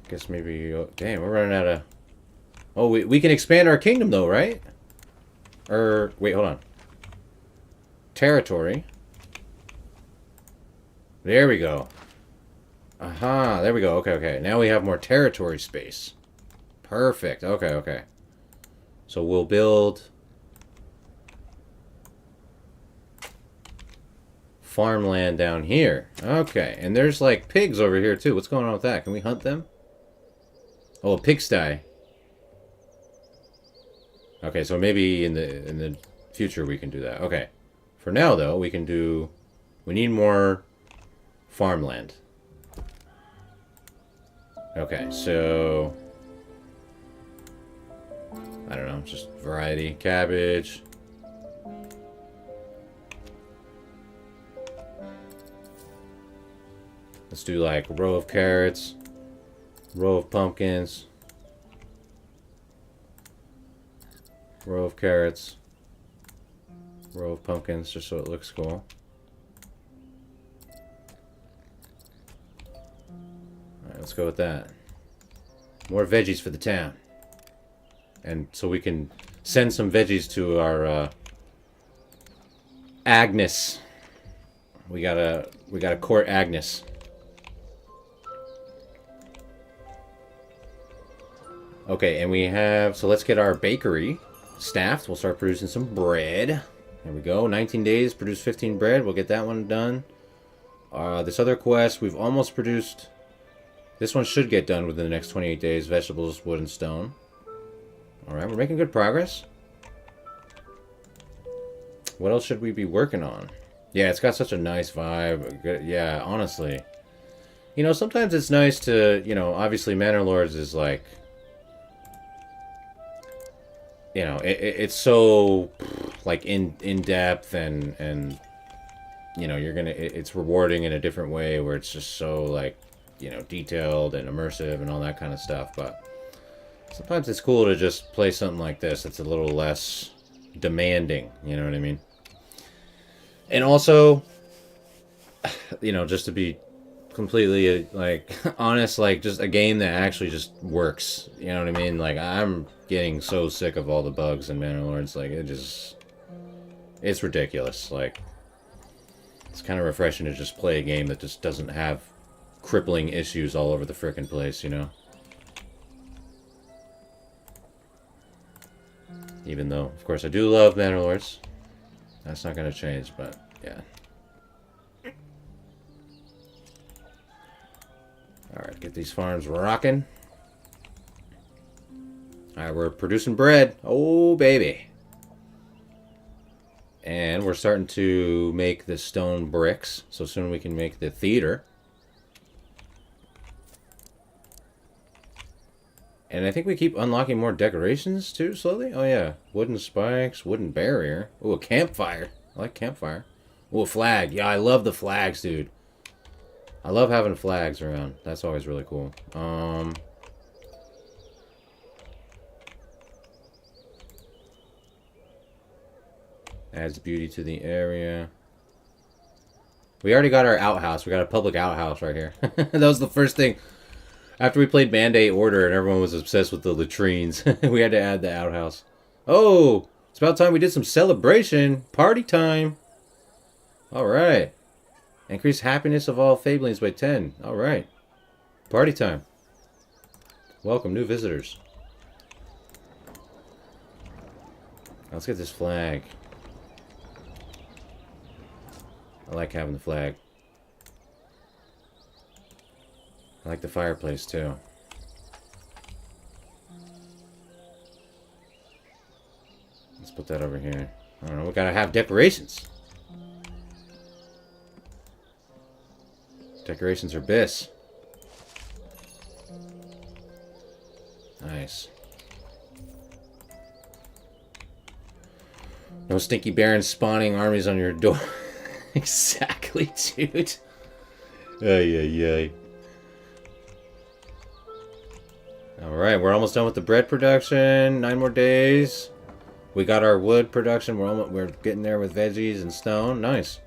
Guess maybe. Damn, we're running out of. Oh, we can expand our kingdom though, right? Or wait, hold on. Territory. There we go. Aha, there we go. Okay. Now we have more territory space. Perfect. Okay. So we'll build farmland down here. Okay, and there's like pigs over here too. What's going on with that? Can we hunt them? Oh, a pigsty. Okay, so maybe in the future we can do that. Okay. For now though, we need more farmland. Okay, so I don't know, just variety. Cabbage. Let's do like a row of carrots, row of pumpkins, row of carrots, row of pumpkins, just so it looks cool. Alright, let's go with that. More veggies for the town. And so we can send some veggies to our Agnes. We gotta court Agnes. Okay, and we have, so let's get our bakery staffed. We'll start producing some bread. There we go. 19 days, produce 15 bread. We'll get that one done. This other quest, we've almost produced. This one should get done within the next 28 days. Vegetables, wood, and stone. Alright, we're making good progress. What else should we be working on? Yeah, it's got such a nice vibe. Yeah, honestly. You know, sometimes it's nice to, you know, obviously Manor Lords is like, you know, it's so like in depth and you know, it's rewarding in a different way where it's just so like, you know, detailed and immersive and all that kind of stuff. But sometimes it's cool to just play something like this. It's a little less demanding, you know what I mean? And also, you know, just to be completely like honest, like just a game that actually just works, you know what I mean? Like I'm getting so sick of all the bugs in Manor Lords. Like it's ridiculous. Like it's kind of refreshing to just play a game that just doesn't have crippling issues all over the frickin' place, you know? Even though, of course, I do love Manor Lords. That's not going to change, but yeah. Alright, get these farms rocking. Alright, we're producing bread. Oh, baby. And we're starting to make the stone bricks. So soon we can make the theater. And I think we keep unlocking more decorations, too, slowly. Oh, yeah. Wooden spikes, wooden barrier. Ooh, a campfire. I like campfire. Ooh, a flag. Yeah, I love the flags, dude. I love having flags around. That's always really cool. Adds beauty to the area. We already got our outhouse. We got a public outhouse right here. That was the first thing. After we played Band-Aid Order and everyone was obsessed with the latrines, we had to add the outhouse. Oh, it's about time we did some celebration. Party time. Alright. Increase happiness of all Fabelings by 10. Alright. Party time. Welcome, new visitors. Let's get this flag. I like having the flag. I like the fireplace, too. Let's put that over here. I don't know, we gotta have decorations. Decorations are bis. Nice. No stinky barons spawning armies on your door. Exactly, dude. Ay, ay, ay. Alright, we're almost done with the bread production. 9 more days. We got our wood production. We're getting there with veggies and stone. Nice.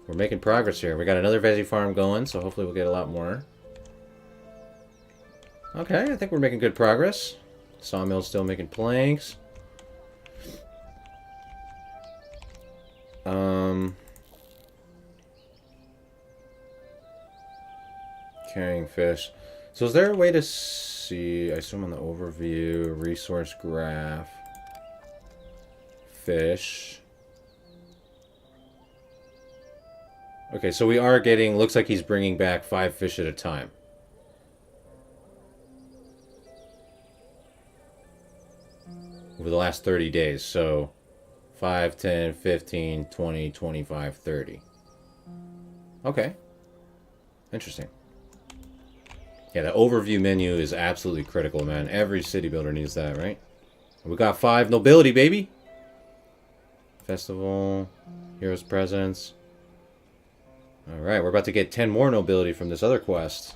We're making progress here. We got another veggie farm going, so hopefully we'll get a lot more. Okay, I think we're making good progress. Sawmill's still making planks. Carrying fish. So is there a way to see, I assume on the overview, resource graph, fish. Okay, so we are getting, looks like he's bringing back 5 fish at a time. Over the last 30 days, so 5, 10, 15, 20, 25, 30. Okay. Interesting. Yeah, the overview menu is absolutely critical, man. Every city builder needs that, right? We got 5 nobility, baby. Festival, heroes presence. Alright, we're about to get 10 more nobility from this other quest.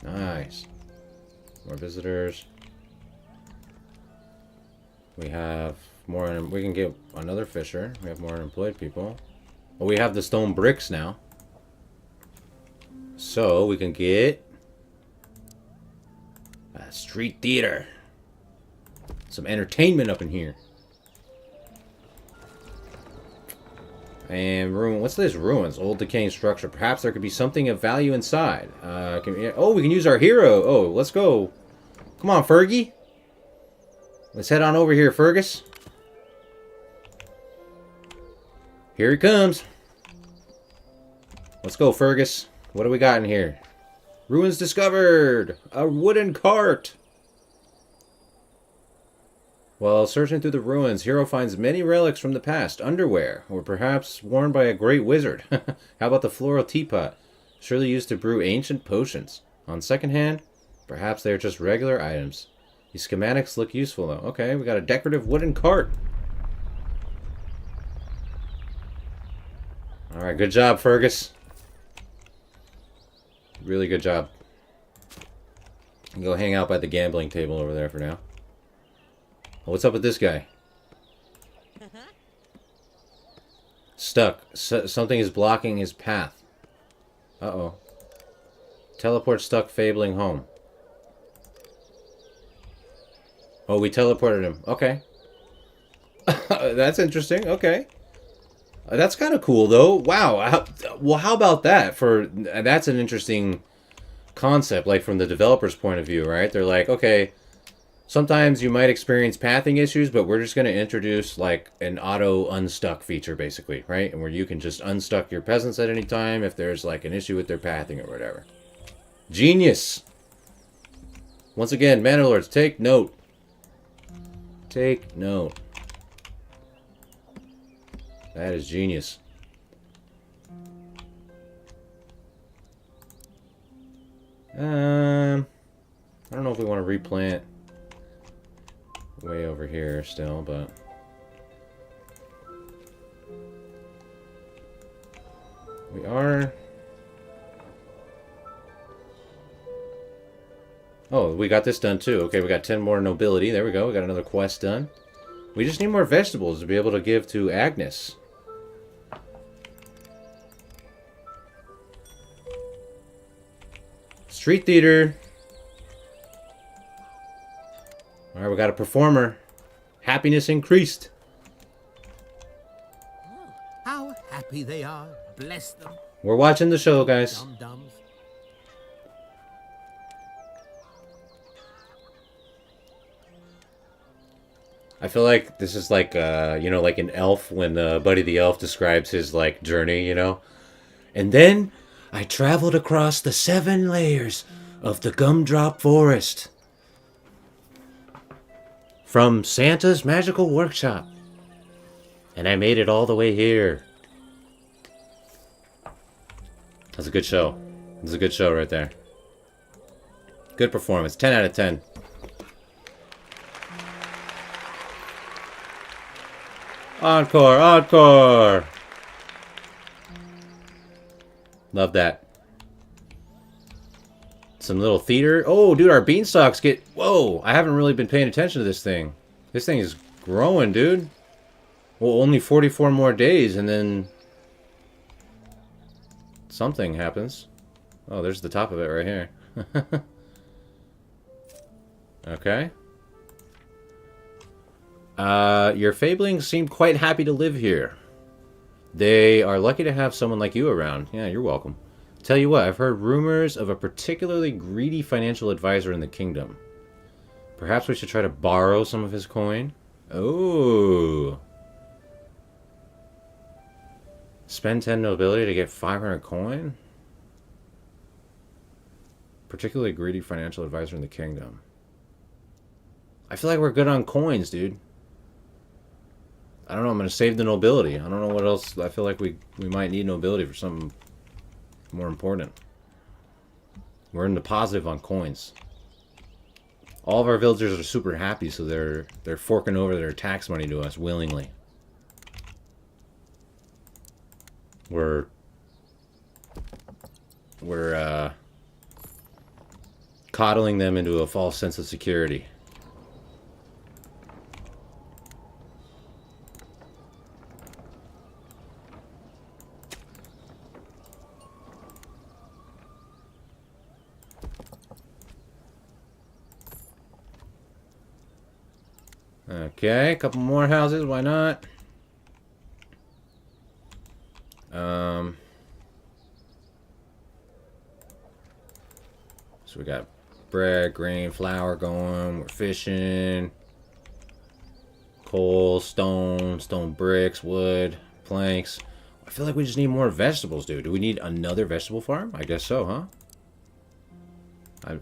Nice. More visitors. We have more, we can get another fisher. We have more unemployed people. Well, we have the stone bricks now. So, we can get a street theater. Some entertainment up in here. And ruin. What's this? Ruins. Old decaying structure. Perhaps there could be something of value inside. Oh, we can use our hero. Oh, let's go. Come on, Fergie. Let's head on over here, Fergus. Here he comes. Let's go, Fergus. What do we got in here? Ruins discovered. A wooden cart. While searching through the ruins, Hero finds many relics from the past. Underwear, or perhaps worn by a great wizard. How about the floral teapot? Surely used to brew ancient potions. On second hand, perhaps they are just regular items. These schematics look useful, though. Okay, we got a decorative wooden cart. Alright, good job, Fergus. Really good job. Go hang out by the gambling table over there for now. What's up with this guy? Stuck. Something is blocking his path. Uh-oh. Teleport stuck Fabling home. Oh, we teleported him. Okay. That's interesting. Okay. That's kind of cool, though. Wow. Well, how about that? That's an interesting concept, like from the developer's point of view, right? They're like, okay, sometimes you might experience pathing issues, but we're just going to introduce like an auto unstuck feature, basically, right? And where you can just unstuck your peasants at any time if there's like an issue with their pathing or whatever. Genius. Once again, Manor take note. Take note. That is genius. I don't know if we want to replant way over here still, but we are. Oh, we got this done too. Okay, we got 10 more nobility. There we go. We got another quest done. We just need more vegetables to be able to give to Agnes. Street theater. Alright, we got a performer. Happiness increased. How happy they are. Bless them. We're watching the show, guys. Dum-dums. I feel like this is like, you know, like an elf when Buddy the Elf describes his, like, journey, you know? And then I traveled across the 7 layers of the gumdrop forest. From Santa's magical workshop. And I made it all the way here. That's a good show. That's a good show right there. Good performance. 10 out of 10. Encore! Encore! Love that. Some little theater. Oh, dude, our beanstalks get... Whoa! I haven't really been paying attention to this thing. This thing is growing, dude. Well, only 44 more days, and then... something happens. Oh, there's the top of it right here. Okay. Your fablings seem quite happy to live here. They are lucky to have someone like you around. Yeah, you're welcome. Tell you what, I've heard rumors of a particularly greedy financial advisor in the kingdom. Perhaps we should try to borrow some of his coin? Oh. Spend 10 nobility to get 500 coin? Particularly greedy financial advisor in the kingdom. I feel like we're good on coins, dude. I don't know, I'm going to save the nobility. I don't know what else. I feel like we might need nobility for something more important. We're in the positive on coins. All of our villagers are super happy, so they're forking over their tax money to us willingly. We're coddling them into a false sense of security. Okay, a couple more houses. Why not? So we got bread, grain, flour going. We're fishing. Coal, stone bricks, wood, planks. I feel like we just need more vegetables, dude. Do we need another vegetable farm? I guess so, huh?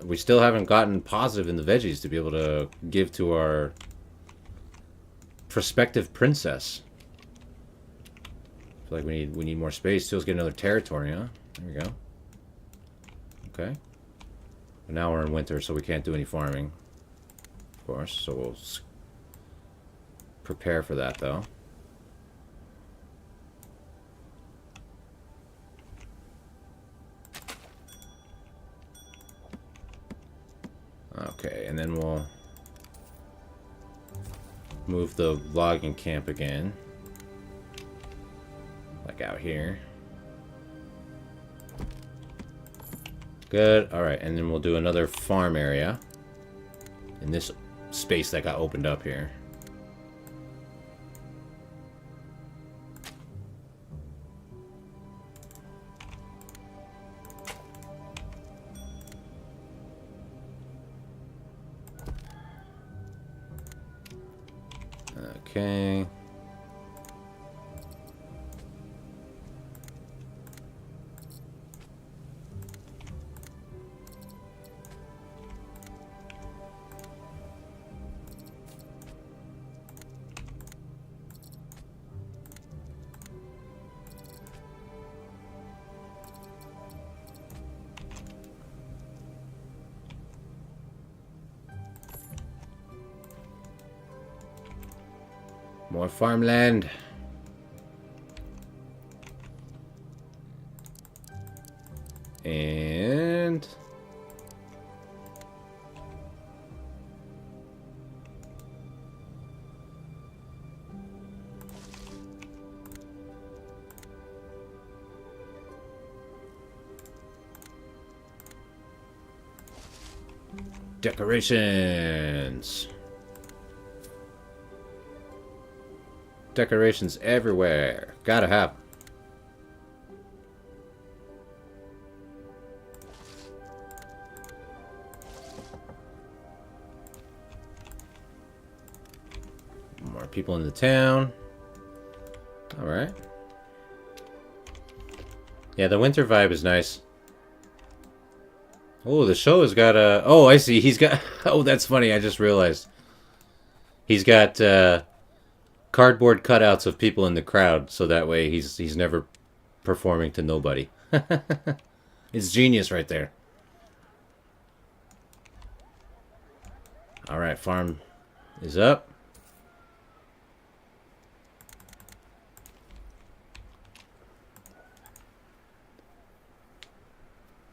We still haven't gotten positive in the veggies to be able to give to our prospective princess. I feel like we need more space. Still, let's get another territory, huh? There we go. Okay. But now we're in winter, so we can't do any farming. Of course, so we'll prepare for that, though. Okay, and then we'll move the logging camp again. Like out here. Good. Alright, and then we'll do another farm area in this space that got opened up here. Okay. More farmland. And decorations. Decorations everywhere. Gotta have 'em. More people in the town. Alright. Yeah, the winter vibe is nice. Oh, the show has got a... Oh, I see. He's got... Oh, that's funny. I just realized. He's got cardboard cutouts of people in the crowd, so that way he's never performing to nobody. It's genius right there. Alright, farm is up.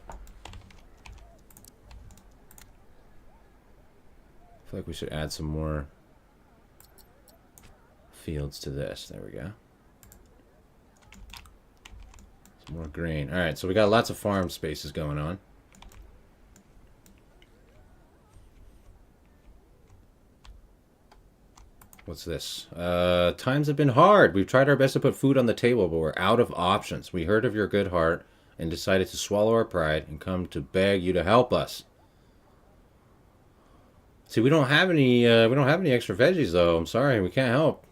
I feel like we should add some more fields to this. There we go. Some more grain. Alright, so we got lots of farm spaces going on. What's this? Times have been hard. We've tried our best to put food on the table, but we're out of options. We heard of your good heart and decided to swallow our pride and come to beg you to help us. See, we don't have any extra veggies though. I'm sorry, we can't help.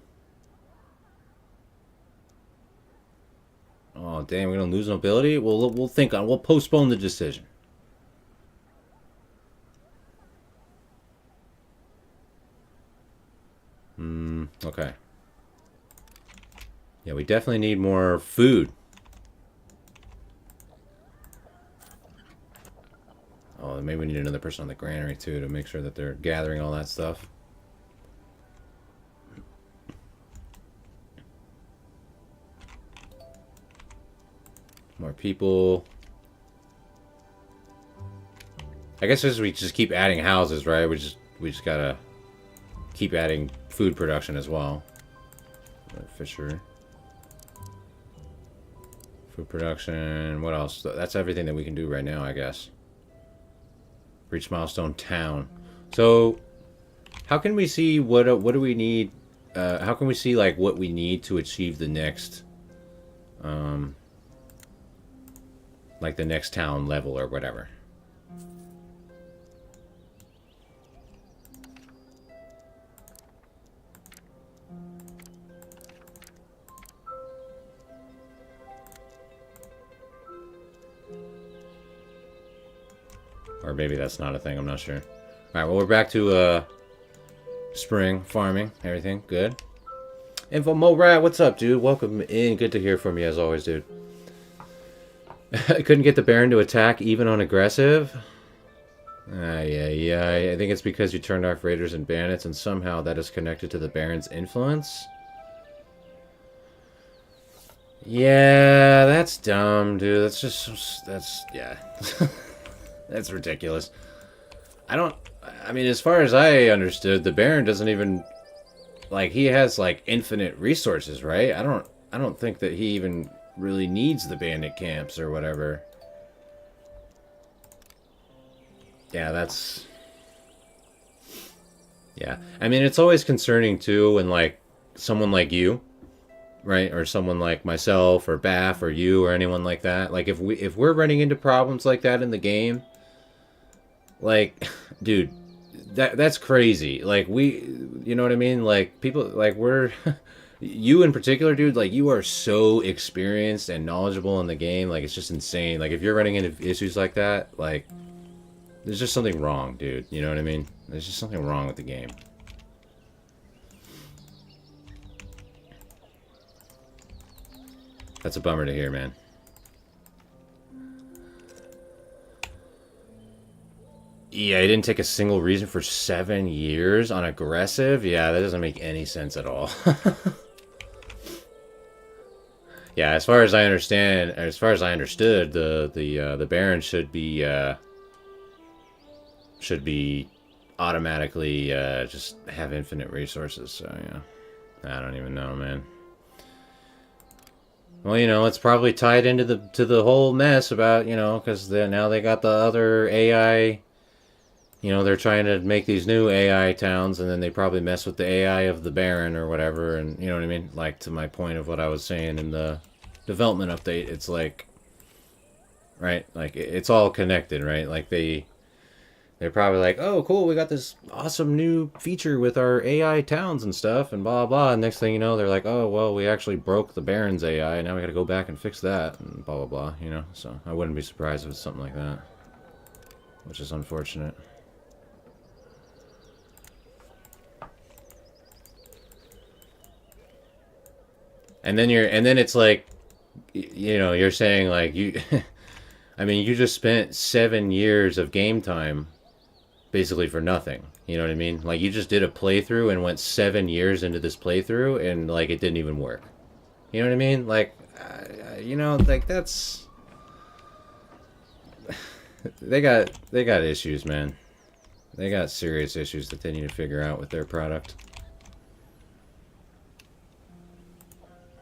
Oh, damn, we're gonna lose nobility? We'll think on. We'll postpone the decision. Okay. Yeah, we definitely need more food. Oh, maybe we need another person on the granary too to make sure that they're gathering all that stuff. More people. I guess as we just keep adding houses, right? We just gotta keep adding food production as well. Fishery. Food production. What else? That's everything that we can do right now, I guess. Reach milestone town. So, How can we see what do we need? How can we see like what we need to achieve the next, like the next town level or whatever? Or maybe that's not a thing. I'm not sure. All right. Well, we're back to spring farming. Everything good. Info Rat, what's up, dude? Welcome in. Good to hear from you as always, dude. I couldn't get the Baron to attack even on aggressive. Yeah. I think it's because you turned off Raiders and Bandits, and somehow that is connected to the Baron's influence. Yeah, that's dumb, dude. Yeah. That's ridiculous. I mean, as far as I understood, the Baron doesn't even, like, he has, like, infinite resources, right? I don't think that he even really needs the bandit camps or whatever. Yeah, that's... Yeah. I mean, it's always concerning, too, when, like, someone like you, right? Or someone like myself, or Baff, or you, or anyone like that. Like, if we're running into problems like that in the game, like, dude, that's crazy. Like, you know what I mean? Like, people, like, you in particular, dude, like, you are so experienced and knowledgeable in the game. Like, it's just insane. Like, if you're running into issues like that, like, there's just something wrong, dude. You know what I mean? There's just something wrong with the game. That's a bummer to hear, man. Yeah, he didn't take a single reason for 7 years on aggressive? Yeah, that doesn't make any sense at all. Yeah, as far as I understood, the Baron should be automatically just have infinite resources. So yeah, I don't even know, man. Well, you know, it's probably tied into the whole mess about, you know, because now they got the other AI. You know, they're trying to make these new AI towns, and then they probably mess with the AI of the Baron or whatever, and you know what I mean? Like, to my point of what I was saying in the development update, it's like, right? Like, it's all connected, right? Like, they're probably like, oh, cool, we got this awesome new feature with our AI towns and stuff, and blah, blah, and next thing you know, they're like, oh, well, we actually broke the Baron's AI, and now we gotta go back and fix that, and blah, blah, blah, you know? So, I wouldn't be surprised if it's something like that, which is unfortunate. And then it's like, you know, you're saying like I mean, you just spent 7 years of game time basically for nothing. You know what I mean? Like, you just did a playthrough and went 7 years into this playthrough and like it didn't even work. You know what I mean? Like, you know, like that's they got issues, man. They got serious issues that they need to figure out with their product.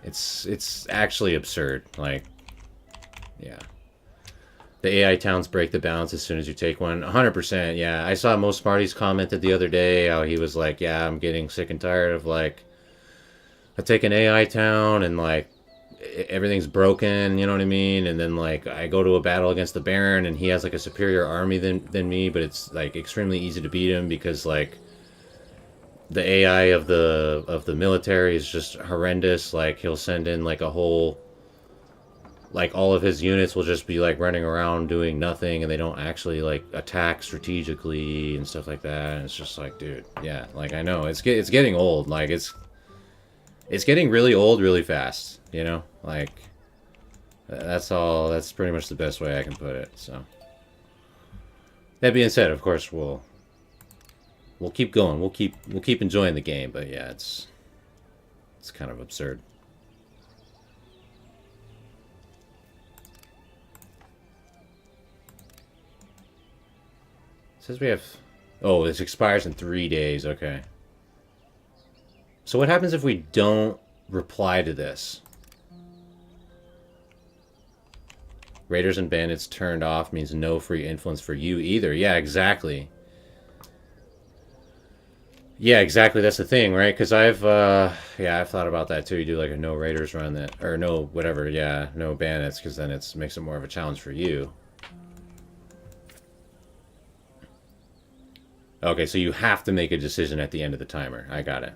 It's actually absurd. Like, yeah. The AI towns break the balance as soon as you take one. 100%, yeah. I saw Most Smarties commented the other day how he was like, yeah, I'm getting sick and tired of, like, I take an AI town and, like, everything's broken, you know what I mean? And then, like, I go to a battle against the Baron and he has, like, a superior army than me, but it's, like, extremely easy to beat him because, like, the AI of the military is just horrendous. Like, he'll send in like a whole, like, all of his units will just be like running around doing nothing, and they don't actually like attack strategically and stuff like that. And it's just like, dude, yeah, like, I know it's getting old. Like, it's getting really old really fast. You know, like, that's pretty much the best way I can put it. So that being said, of course we'll keep going. We'll keep enjoying the game, but yeah, it's kind of absurd. It says we have... Oh, this expires in 3 days. Okay. So what happens if we don't reply to this? Raiders and Bandits turned off means no free influence for you either. Yeah, exactly. Yeah, exactly. That's the thing, right? Because yeah, I've thought about that too. You do like a no raiders run that, or no whatever. Yeah, no bandits, because then it makes it more of a challenge for you. Okay, so you have to make a decision at the end of the timer. I got it.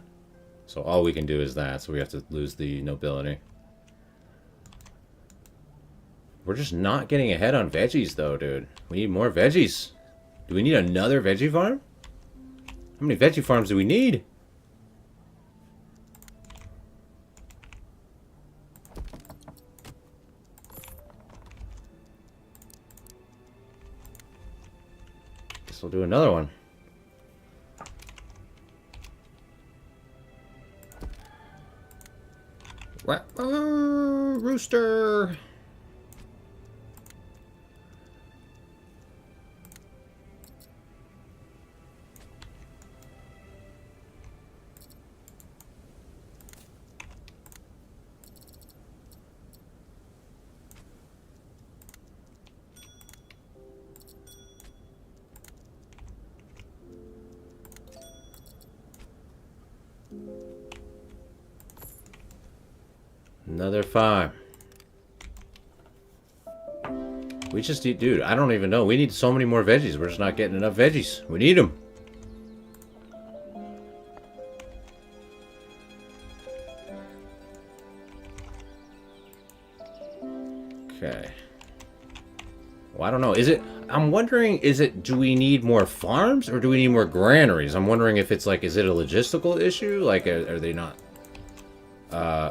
So all we can do is that. So we have to lose the nobility. We're just not getting ahead on veggies, though, dude. We need more veggies. Do we need another veggie farm? How many veggie farms do we need? Guess we'll do another one. Rooster! Another 5. We just need, dude, I don't even know. We need so many more veggies. We're just not getting enough veggies. We need them. Okay. Well, I don't know. Is it, I'm wondering, do we need more farms or do we need more granaries? I'm wondering if it's like, is it a logistical issue? Like, are they not,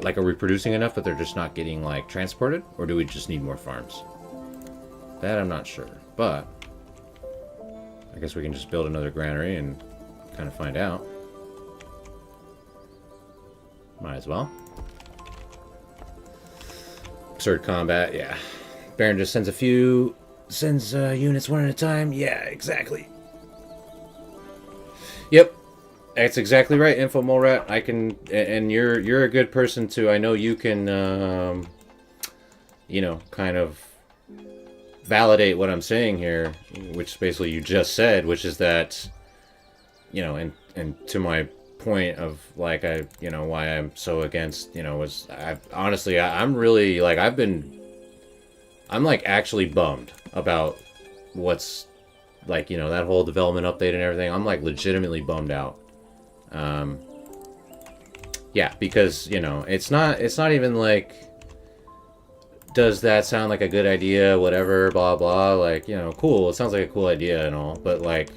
like, are we producing enough but they're just not getting, like, transported? Or do we just need more farms? That I'm not sure. But I guess we can just build another granary and kind of find out. Might as well. Absurd combat, yeah. Baron just sends units one at a time. Yeah, exactly. Yep. That's exactly right, Info Molrat. I can, and you're a good person too. I know you can, you know, kind of validate what I'm saying here, which basically you just said, which is that, you know, and to my point of like you know, why I'm so against, you know, was I'm really like I'm like actually bummed about what's like, you know, that whole development update and everything. I'm like legitimately bummed out. Yeah, because, you know, it's not even like, does that sound like a good idea, whatever, blah blah, like, you know, cool, it sounds like a cool idea and all, but like,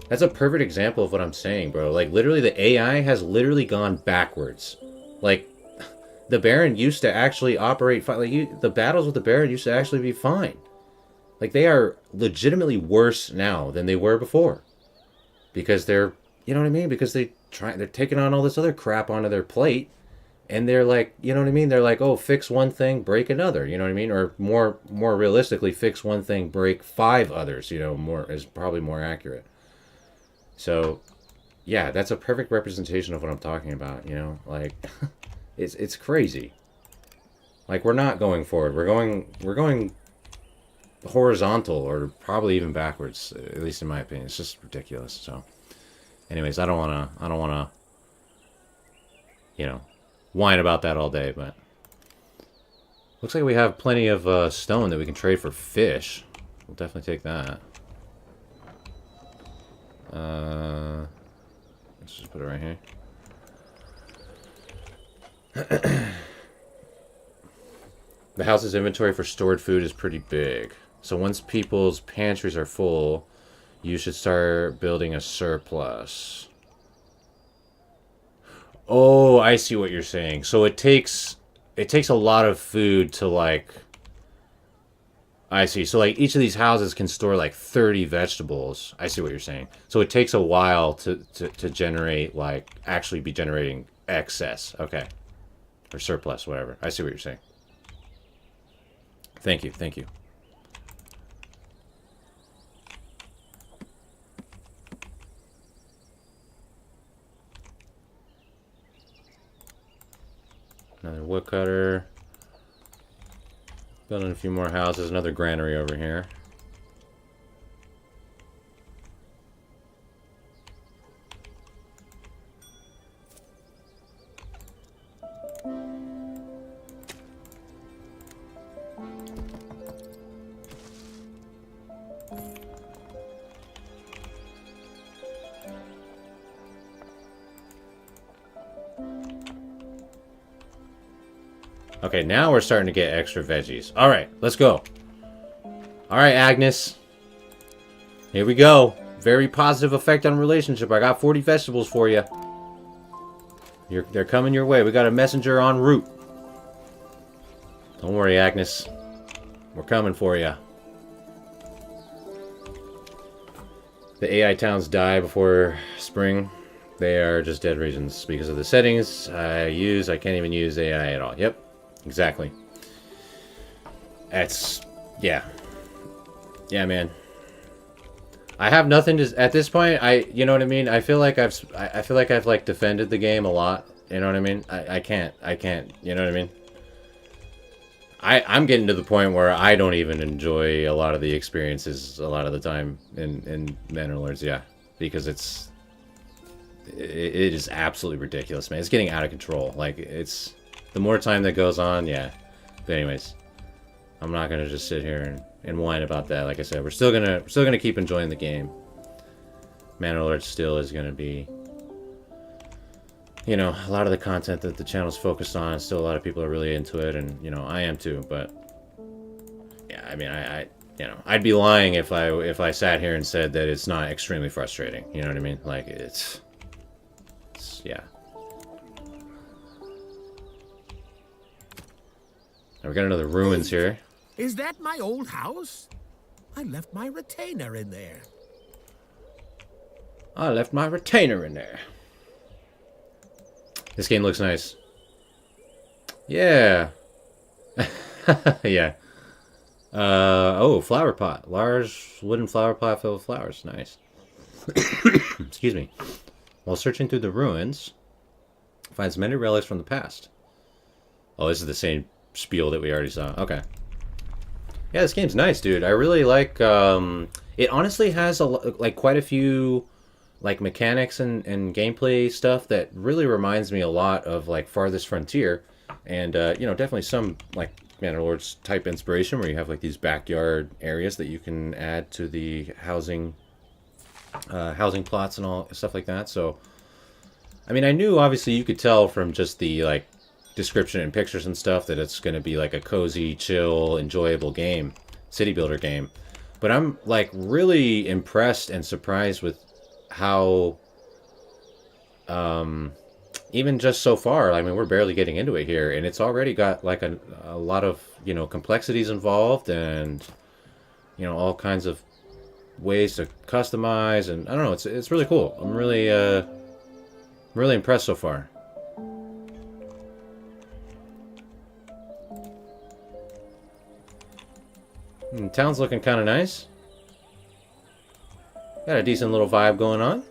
that's a perfect example of what I'm saying, bro. Like, literally the AI has literally gone backwards. Like, the Baron used to actually operate fine. Like, the battles with the Baron used to actually be fine. Like, they are legitimately worse now than they were before. Because they're, you know what I mean? Because they're taking on all this other crap onto their plate. And they're like, you know what I mean? They're like, oh, fix one thing, break another. You know what I mean? Or more realistically, fix one thing, break 5 others. You know, more is probably more accurate. So, yeah, that's a perfect representation of what I'm talking about. You know, like, it's crazy. Like, we're not going forward. We're going horizontal, or probably even backwards. At least in my opinion, it's just ridiculous. So, anyways, I don't wanna, you know, whine about that all day, but looks like we have plenty of stone that we can trade for fish. We'll definitely take that. Let's just put it right here. The house's inventory for stored food is pretty big. So once people's pantries are full, you should start building a surplus. Oh, I see what you're saying. So it takes a lot of food to, like, I see. So like each of these houses can store like 30 vegetables. I see what you're saying. So it takes a while to generate, like, actually be generating excess. Okay. Or surplus, whatever. I see what you're saying. Thank you. Thank you. Another woodcutter. Building a few more houses. Another granary over here. Okay, now we're starting to get extra veggies. Alright, let's go. Alright, Agnes. Here we go. Very positive effect on relationship. I got 40 vegetables for you. They're coming your way. We got a messenger en route. Don't worry, Agnes. We're coming for you. The AI towns die before spring. They are just dead regions because of the settings I use. I can't even use AI at all. Yep, exactly. That's, yeah. Yeah, man. I have nothing to, at this point, you know what I mean? I feel like I've like defended the game a lot. You know what I mean? I can't, you know what I mean? I'm getting to the point where I don't even enjoy a lot of the experiences a lot of the time in Bannerlords, yeah. Because it is absolutely ridiculous, man. It's getting out of control. Like, it's, the more time that goes on, yeah. But anyways, I'm not gonna just sit here and whine about that. Like I said, we're still gonna keep enjoying the game. Bannerlords still is gonna be, you know, a lot of the content that the channel's focused on, still a lot of people are really into it, and, you know, I am too, but, yeah, I mean, you know, I'd be lying if I sat here and said that it's not extremely frustrating, you know what I mean? Like, it's yeah. Now we got another ruins here. Is that my old house? I left my retainer in there. I left my retainer in there. This game looks nice. Yeah. Yeah. Oh, flower pot. Large wooden flower pot filled with flowers. Nice. Excuse me. While searching through the ruins, finds many relics from the past. Oh, this is the same spiel that we already saw. Okay. Yeah, this game's nice, dude. I really like, it honestly has like quite a few like mechanics and gameplay stuff that really reminds me a lot of like Farthest Frontier, and you know, definitely some like Bannerlords type inspiration where you have like these backyard areas that you can add to the housing plots and all stuff like that. So I mean, I knew obviously you could tell from just the like description and pictures and stuff that it's going to be like a cozy, chill, enjoyable game, city builder game, but I'm like really impressed and surprised with how even just so far, I mean, we're barely getting into it here, and it's already got like a lot of, you know, complexities involved, and, you know, all kinds of ways to customize, and I don't know, it's really cool. I'm really impressed so far. Town's looking kind of nice. Got a decent little vibe going on.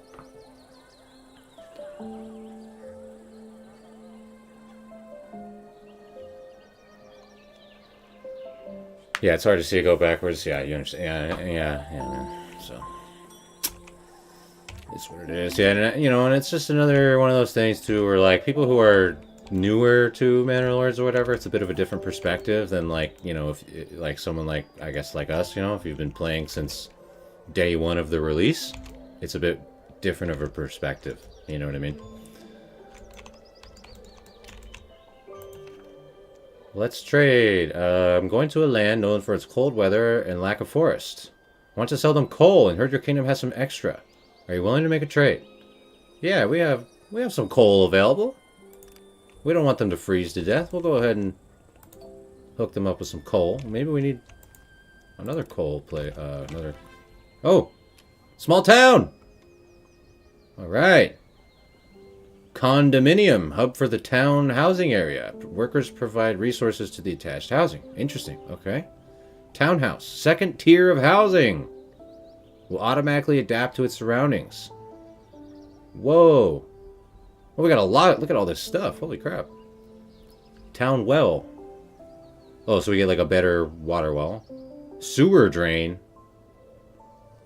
Yeah, it's hard to see it go backwards. Yeah, you understand. Yeah, man. So it's what it is. Yeah, and you know, and it's just another one of those things too, where like people who are newer to Bannerlords or whatever, it's a bit of a different perspective than like, you know, if like someone like, I guess like us, you know, if you've been playing since day one of the release, it's a bit different of a perspective. You know what I mean? Let's trade. I'm going to a land known for its cold weather and lack of forest. I want to sell them coal and heard your kingdom has some extra. Are you willing to make a trade? Yeah, we have some coal available. We don't want them to freeze to death. We'll go ahead and hook them up with some coal. Maybe we need another coal another... Oh! Small town! Alright. Condominium. Hub for the town housing area. Workers provide resources to the attached housing. Interesting. Okay. Townhouse. Second tier of housing. Will automatically adapt to its surroundings. Whoa. Oh, we got a lot. Look at all this stuff. Holy crap. Town well. Oh, so we get like a better water well. Sewer drain.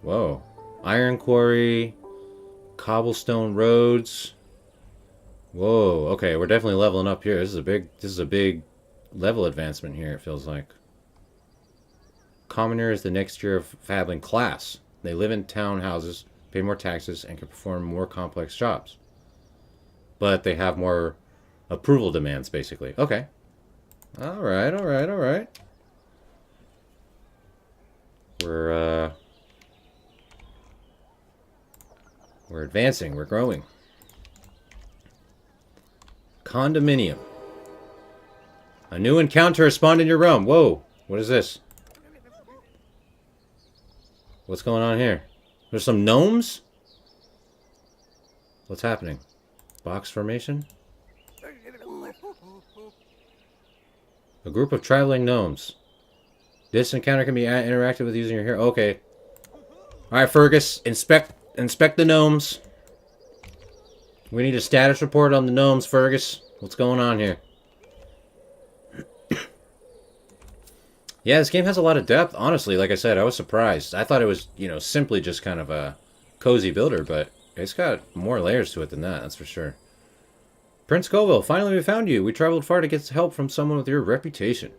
Whoa. Iron quarry. Cobblestone roads. Whoa. Okay, we're definitely leveling up here. This is a big level advancement here, it feels like. Commoner is the next tier of Fabledom class. They live in townhouses, pay more taxes, and can perform more complex jobs. But they have more approval demands, basically. Okay. Alright, alright, alright. We're advancing, we're growing. Condominium. A new encounter has spawned in your realm. Whoa, what is this? What's going on here? There's some gnomes? What's happening? Box formation? A group of traveling gnomes. This encounter can be interacted with using your hero. Okay. Alright, Fergus. Inspect the gnomes. We need a status report on the gnomes, Fergus. What's going on here? Yeah, this game has a lot of depth. Honestly, like I said, I was surprised. I thought it was, you know, simply just kind of a cozy builder, but it's got more layers to it than that, that's for sure. Prince Colville, finally we found you. We traveled far to get help from someone with your reputation.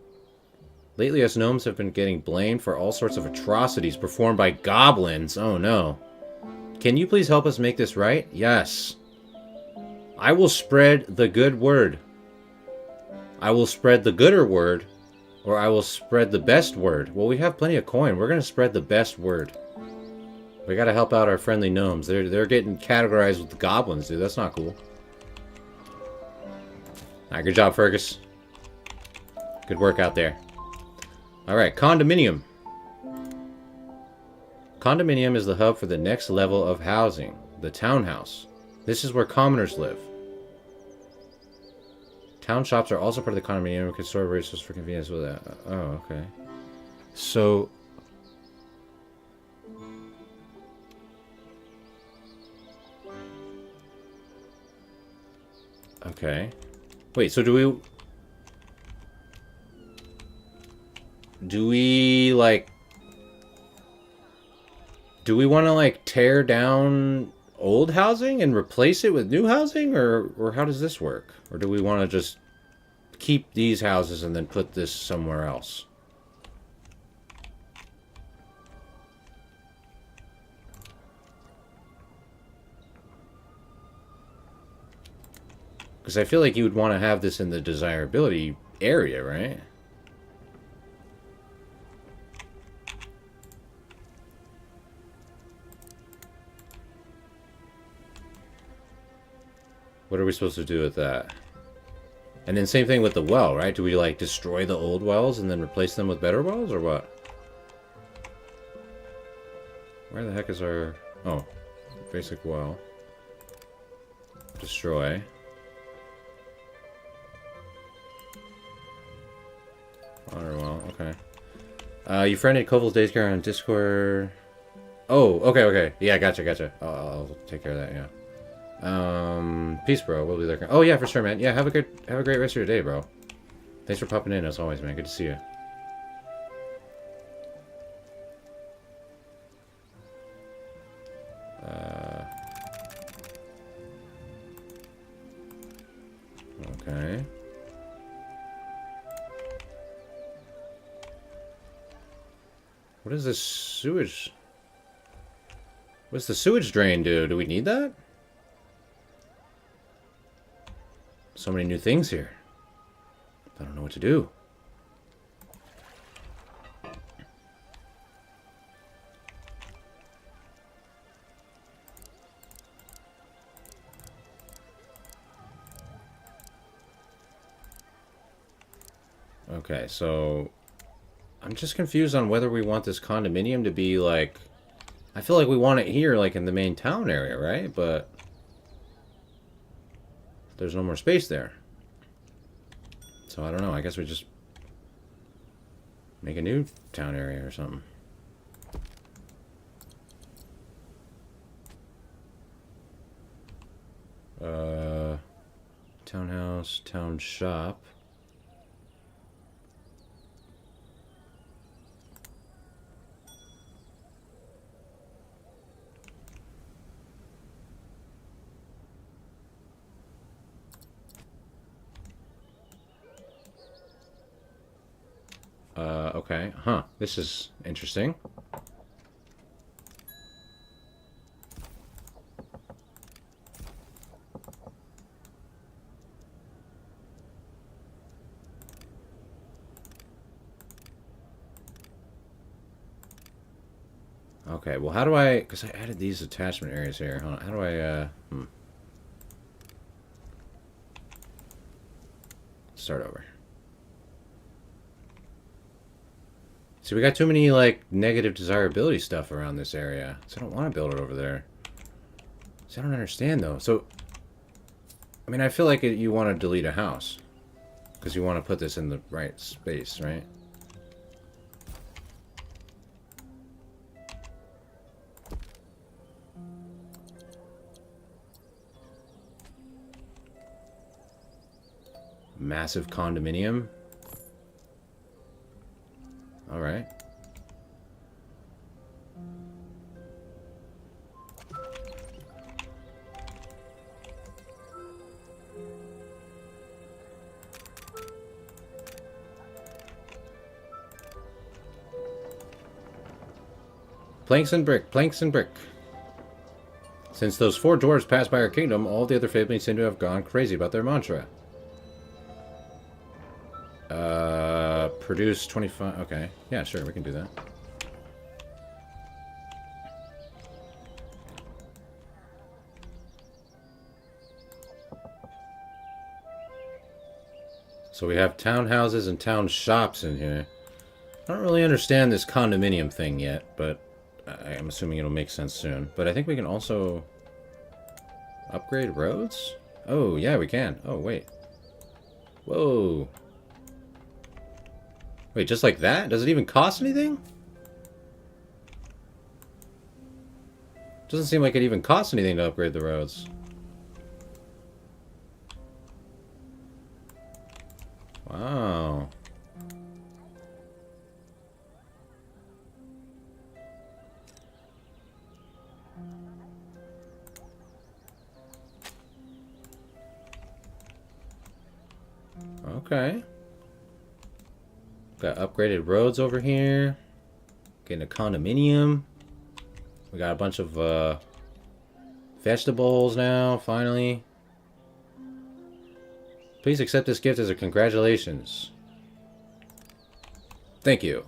Lately, us gnomes have been getting blamed for all sorts of atrocities performed by goblins. Oh no. Can you please help us make this right? Yes. I will spread the good word. I will spread the gooder word. Or I will spread the best word. Well, we have plenty of coin. We're going to spread the best word. We got to help out our friendly gnomes. They're getting categorized with the goblins, dude. That's not cool. Alright, good job, Fergus. Good work out there. Alright, condominium. Condominium is the hub for the next level of housing. The townhouse. This is where commoners live. Town shops are also part of the condominium. We can store resources for convenience with that. Oh, okay. So... Okay. Wait, so do we, like... Do we want to, like, tear down old housing and replace it with new housing? Or how does this work? Or do we want to just keep these houses and then put this somewhere else? Because I feel like you would want to have this in the desirability area, right? What are we supposed to do with that? And then same thing with the well, right? Do we, like, destroy the old wells and then replace them with better wells, or what? Where the heck is our... Oh. Basic well. Destroy. Water well, okay. You friended Koval's Days Care on Discord... Oh, okay. Yeah, gotcha. I'll take care of that, yeah. Peace, bro. We'll be there. Oh, yeah, for sure, man. Yeah, have a great rest of your day, bro. Thanks for popping in, as always, man. Good to see you. Okay. What is this sewage? What's the sewage drain do? Do we need that? So many new things here. I don't know what to do. Okay, so I'm just confused on whether we want this condominium to be like... I feel like we want it here, like in the main town area, right? But there's no more space there. So I don't know. I guess we just make a new town area or something. Townhouse, town shop. Okay. Huh. This is interesting. Okay, well, how do I... Because I added these attachment areas here. Hold on, how do I... Start over. See, we got too many, like, negative desirability stuff around this area. So I don't want to build it over there. So I don't understand, though. So, I mean, I feel like you want to delete a house. Because you want to put this in the right space, right? Massive condominium. All right. Planks and brick, planks and brick. Since those 4 dwarves passed by our kingdom, all the other Fabelings seem to have gone crazy about their mantra. Produce 25... Okay. Yeah, sure, we can do that. So we have townhouses and town shops in here. I don't really understand this condominium thing yet, but I'm assuming it'll make sense soon. But I think we can also upgrade roads? Oh, yeah, we can. Oh, wait. Whoa. Wait, just like that? Does it even cost anything? Doesn't seem like it even costs anything to upgrade the roads. Wow. Okay. Got upgraded roads over here. Getting a condominium. We got a bunch of vegetables now, finally. Please accept this gift as a congratulations. Thank you.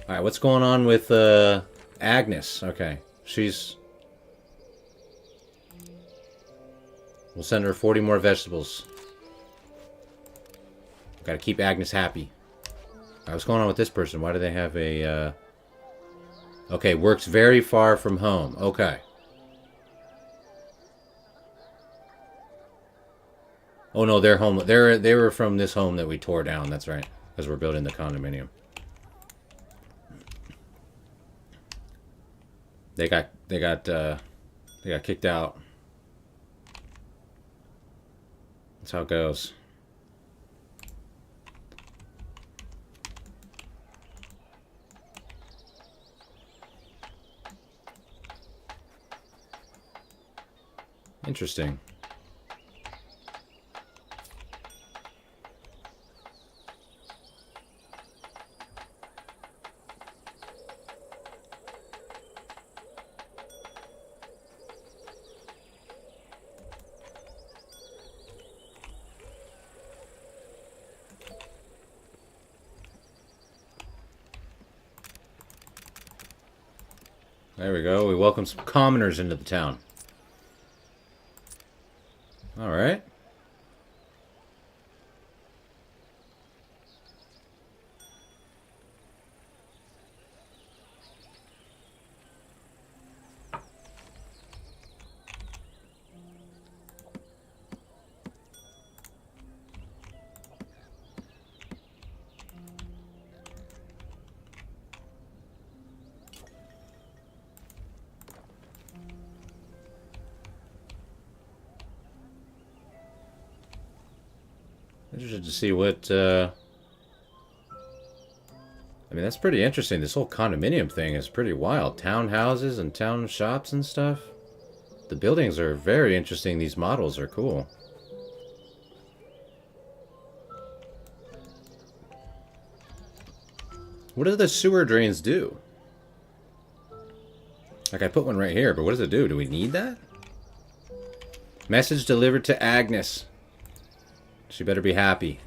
Alright, what's going on with Agnes? Okay, she's... We'll send her 40 more vegetables. Gotta keep Agnes happy. Alright, what's going on with this person? Why do they have a... Okay, works very far from home. Okay. Oh no, they're home. They were from this home that we tore down. That's right, because we're building the condominium. They got kicked out. That's how it goes. Interesting. There we go. We welcome some commoners into the town. All right. Interested to see what, I mean, that's pretty interesting. This whole condominium thing is pretty wild. Townhouses and town shops and stuff. The buildings are very interesting. These models are cool. What do the sewer drains do? Like, I put one right here, but what does it do? Do we need that? Message delivered to Agnes. She better be happy.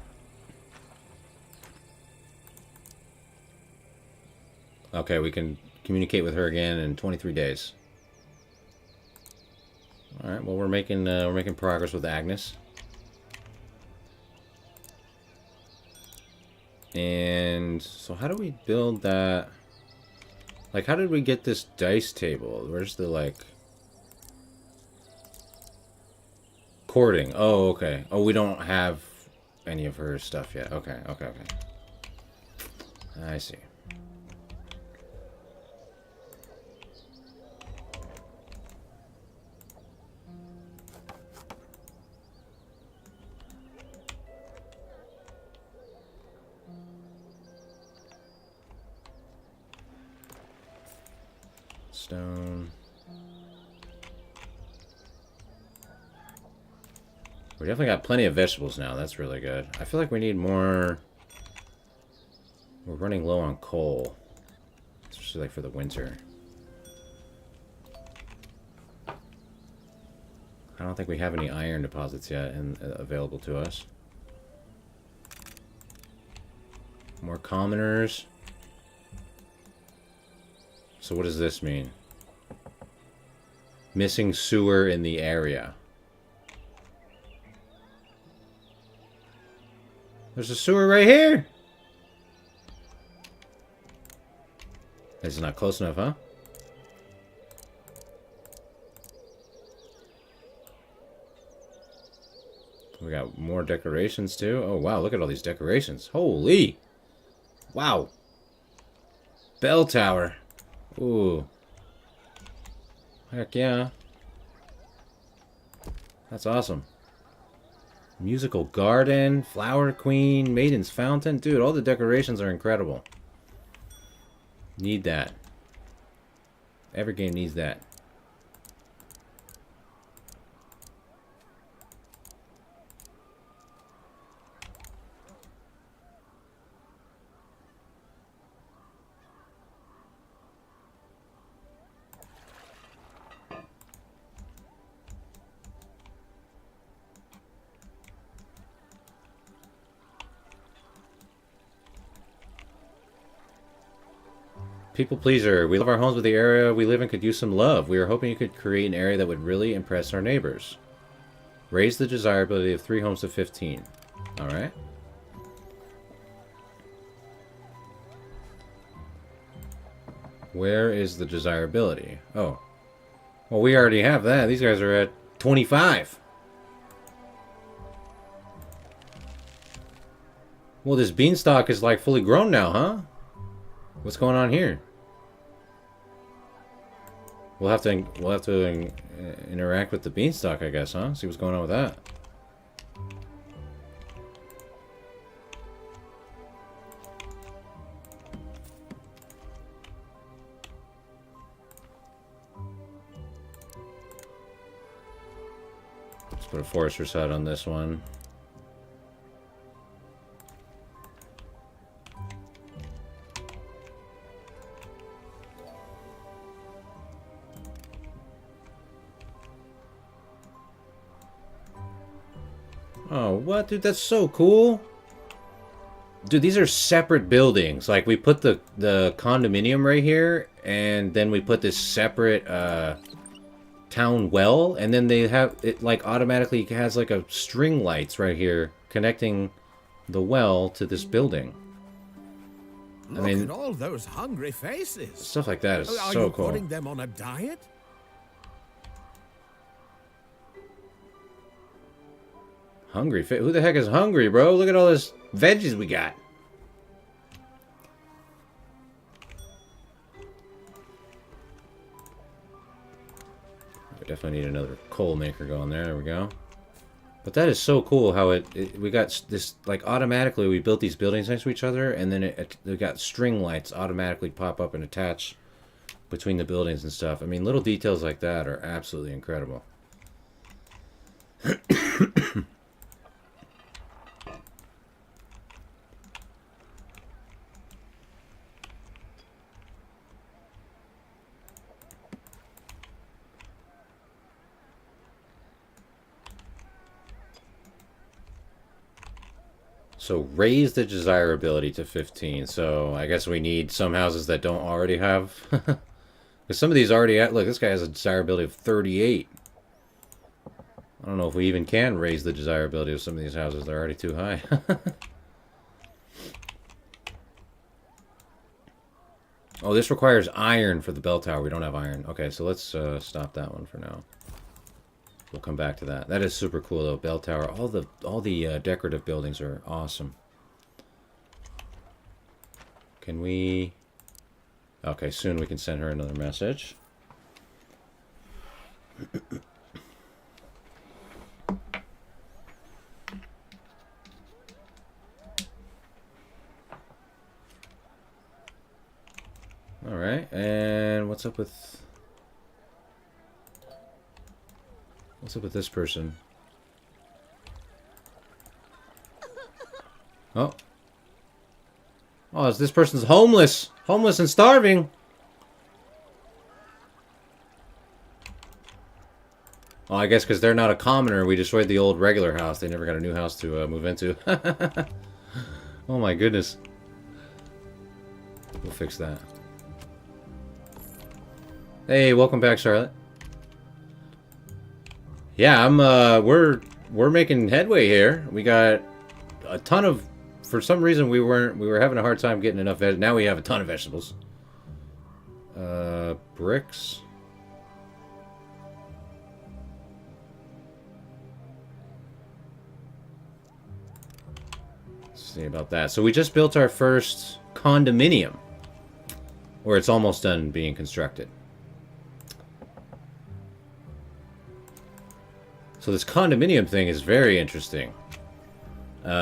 Okay, we can communicate with her again in 23 days. All right. Well, we're making progress with Agnes. And so, how do we build that? Like, how did we get this dice table? Where's the like courting? Oh, okay. Oh, we don't have any of her stuff yet. Okay, okay, okay. I see. Stone. We definitely got plenty of vegetables now. That's really good. I feel like we need more. We're running low on coal, especially like for the winter. I don't think we have any iron deposits yet available to us. More commoners. So what does this mean? Missing sewer in the area. There's a sewer right here! This is not close enough, huh? We got more decorations too. Oh wow, look at all these decorations. Holy! Wow! Bell tower. Ooh. Heck yeah. That's awesome. Musical garden, flower queen, maiden's fountain. Dude, all the decorations are incredible. Need that. Every game needs that. People pleaser. We love our homes, but the area we live in could use some love. We are hoping you could create an area that would really impress our neighbors. Raise the desirability of 3 homes to 15. Alright. Where is the desirability? Oh. Well, we already have that. These guys are at 25. Well, this beanstalk is like fully grown now, huh? What's going on here? We'll have to interact with the beanstalk, I guess, huh? See what's going on with that. Let's put a forester's hut on this one. Oh, what? Dude, that's so cool. Dude, these are separate buildings. Like, we put the condominium right here, and then we put this separate town well, and then they have it, like, automatically has, like, a string lights right here connecting the well to this building. Look at all those hungry faces. Stuff like that is Are so you cool. putting them on a diet? Hungry fit? Who the heck is hungry, bro? Look at all this veggies we got. We definitely need another coal maker going there. There we go. But that is so cool how we got this, like, automatically we built these buildings next to each other, and then we got string lights automatically pop up and attach between the buildings and stuff. I mean, little details like that are absolutely incredible. So raise the desirability to 15. So I guess we need some houses that don't already have. Because some of these already have, look, this guy has a desirability of 38. I don't know if we even can raise the desirability of some of these houses. They're already too high. Oh, this requires iron for the bell tower. We don't have iron. Okay, so let's stop that one for now. We'll come back to that. That is super cool though. Bell tower. All the decorative buildings are awesome. Can we? Okay, soon we can send her another message. All right, and what's up with this person? Oh, this person's homeless and starving. Oh, I guess because they're not a commoner, we destroyed the old regular house. They never got a new house to move into. Oh my goodness. We'll fix that. Hey, welcome back, Charlotte. Yeah, we're making headway here. We got a ton of, for some reason we were having a hard time getting enough now we have a ton of vegetables. Bricks. Let's see about that. So we just built our first condominium, where it's almost done being constructed. So this condominium thing is very interesting.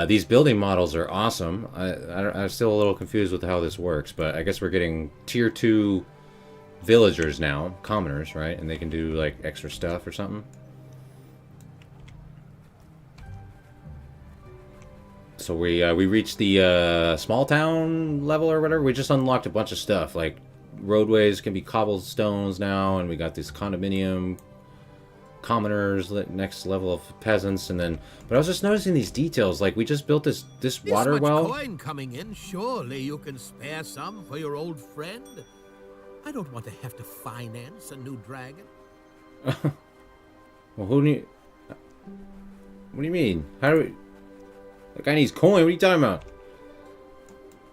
These building models are awesome. I'm still a little confused with how this works, but I guess we're getting tier 2 villagers now, commoners, right? And they can do like extra stuff or something. So we reached the small town level or whatever. We just unlocked a bunch of stuff, like roadways can be cobblestones now, and we got this condominium. Commoners, next level of peasants, and then. But I was just noticing these details. Like we just built this water well. Coin coming in. Surely you can spare some for your old friend. I don't want to have to finance a new dragon. Well, who need? What do you mean? How do we? That guy needs coin. What are you talking about?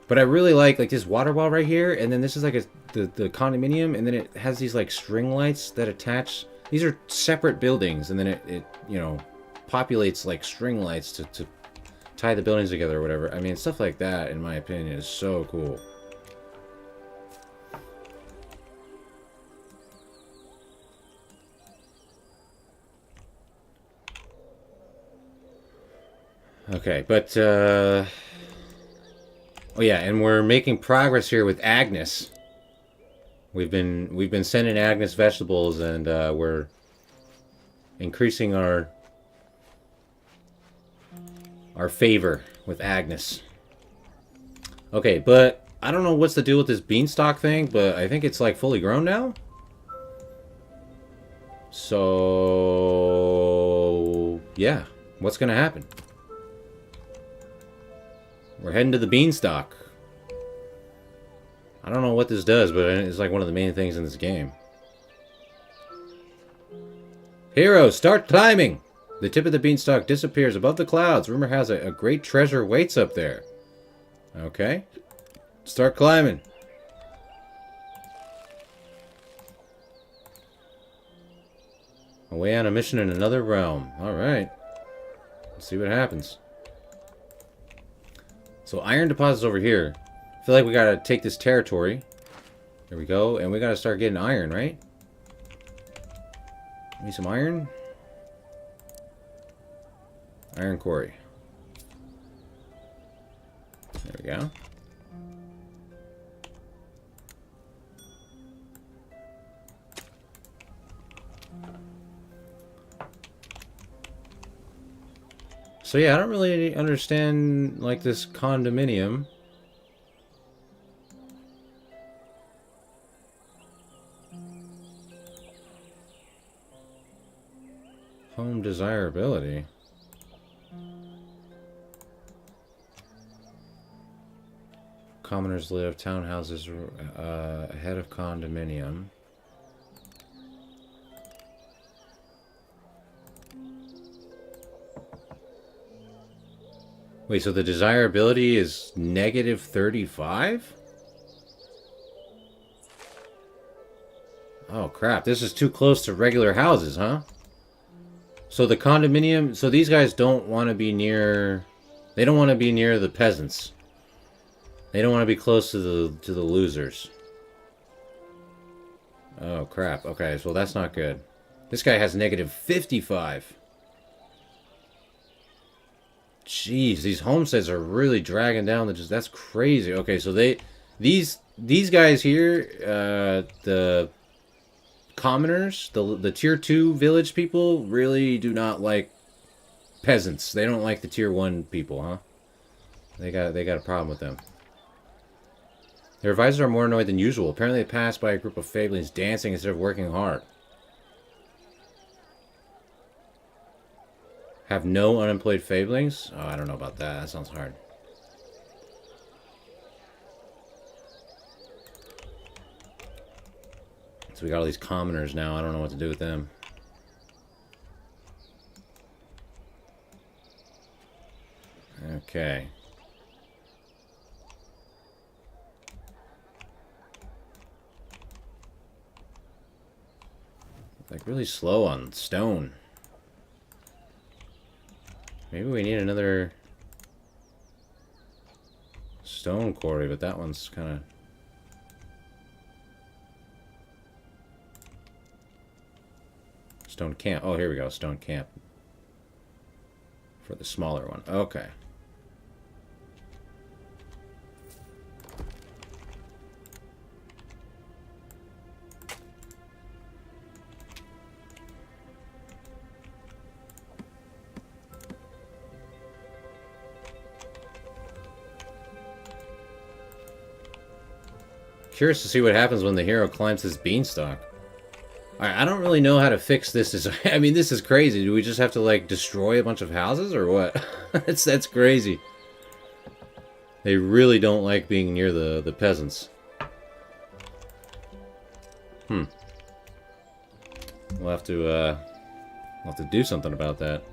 But I really like this water well right here, and then this is like the condominium, and then it has these like string lights that attach. These are separate buildings, and then it you know, populates like string lights to tie the buildings together or whatever. I mean, stuff like that, in my opinion, is so cool. Okay, but oh yeah, and we're making progress here with Agnes. We've been sending Agnes vegetables, and we're increasing our favor with Agnes. Okay, but I don't know what's the deal with this beanstalk thing, but I think it's like fully grown now. So yeah, what's gonna happen? We're heading to the beanstalk. I don't know what this does, but it's like one of the main things in this game. Hero, start climbing! The tip of the beanstalk disappears above the clouds. Rumor has it a great treasure waits up there. Okay. Start climbing. Away on a mission in another realm. Alright. Let's see what happens. So iron deposits over here. I feel like we gotta take this territory. There we go. And we gotta start getting iron, right? Need some iron? Iron quarry. There we go. So yeah, I don't really understand like this condominium. Home desirability. commoners live. Townhouses ahead of condominium. Wait, so the desirability is negative 35? Oh, crap. This is too close to regular houses, huh? So the condominium... So these guys don't want to be near... They don't want to be near the peasants. They don't want to be close to the losers. Oh, crap. Okay, so that's not good. This guy has negative 55. Jeez, these homesteads are really dragging down the... That's crazy. Okay, so these guys here, the commoners, the tier 2 village people, really do not like peasants. They don't like the tier 1 people, huh? They got a problem with them. Their advisors are more annoyed than usual. Apparently they passed by a group of Fabelings dancing instead of working hard. Have no unemployed Fabelings? Oh, I don't know about that. That sounds hard. So we got all these commoners now. I don't know what to do with them. Okay. Like really slow on stone. Maybe we need another stone quarry, but that one's kind of... Stone camp. Oh, here we go. Stone camp. For the smaller one. Okay. Curious to see what happens when the hero climbs this beanstalk. Alright, I don't really know how to fix this. I mean, this is crazy. Do we just have to, like, destroy a bunch of houses, or what? That's crazy. They really don't like being near the peasants. We'll have to do something about that.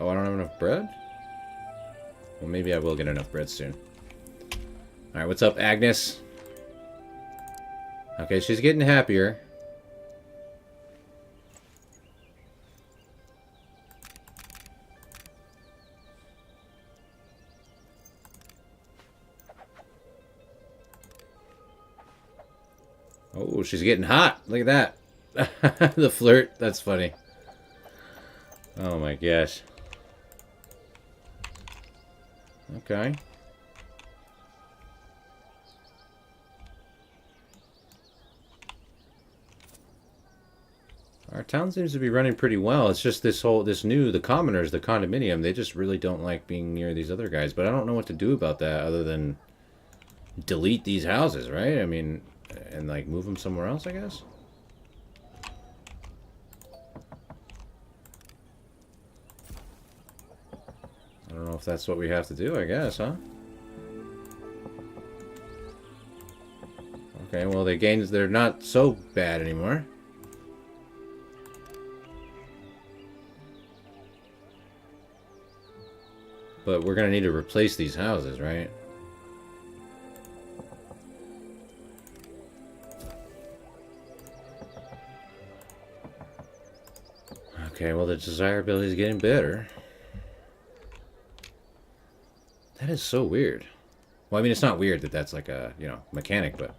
Oh, I don't have enough bread? Well, maybe I will get enough bread soon. Alright, what's up, Agnes? Okay, she's getting happier. Oh, she's getting hot. Look at that. The flirt. That's funny. Oh my gosh. Okay. Our town seems to be running pretty well. It's just the commoners, the condominium, they just really don't like being near these other guys. But I don't know what to do about that other than delete these houses, right? I mean, and like move them somewhere else, I guess? I don't know if that's what we have to do, I guess, huh? Okay, well, they're not so bad anymore. But we're gonna need to replace these houses, right? Okay, well, the desirability is getting better. That is so weird. Well, I mean, it's not weird that that's like a, you know, mechanic, but...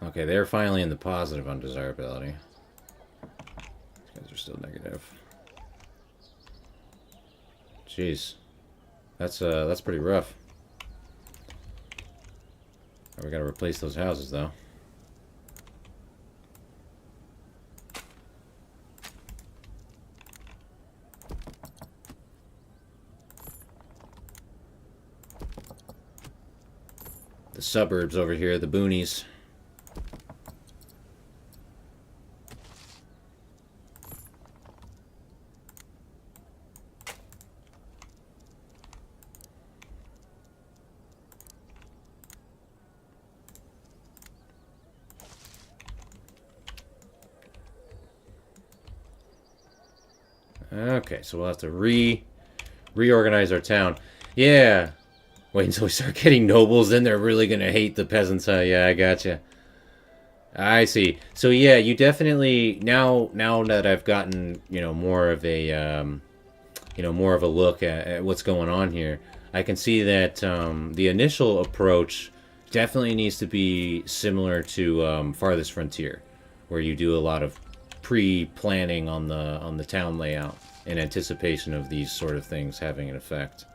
Okay, they're finally in the positive on desirability. These guys are still negative. Jeez. That's pretty rough. We gotta replace those houses, though. The suburbs over here, the boonies. Okay, so we'll have to reorganize our town. Yeah. Wait until we start getting nobles, then they're really gonna hate the peasants, huh? Yeah, I gotcha. I see. So yeah, you definitely now that I've gotten, more of a more of a look at what's going on here, I can see that the initial approach definitely needs to be similar to Farthest Frontier, where you do a lot of pre-planning on the town layout in anticipation of these sort of things having an effect.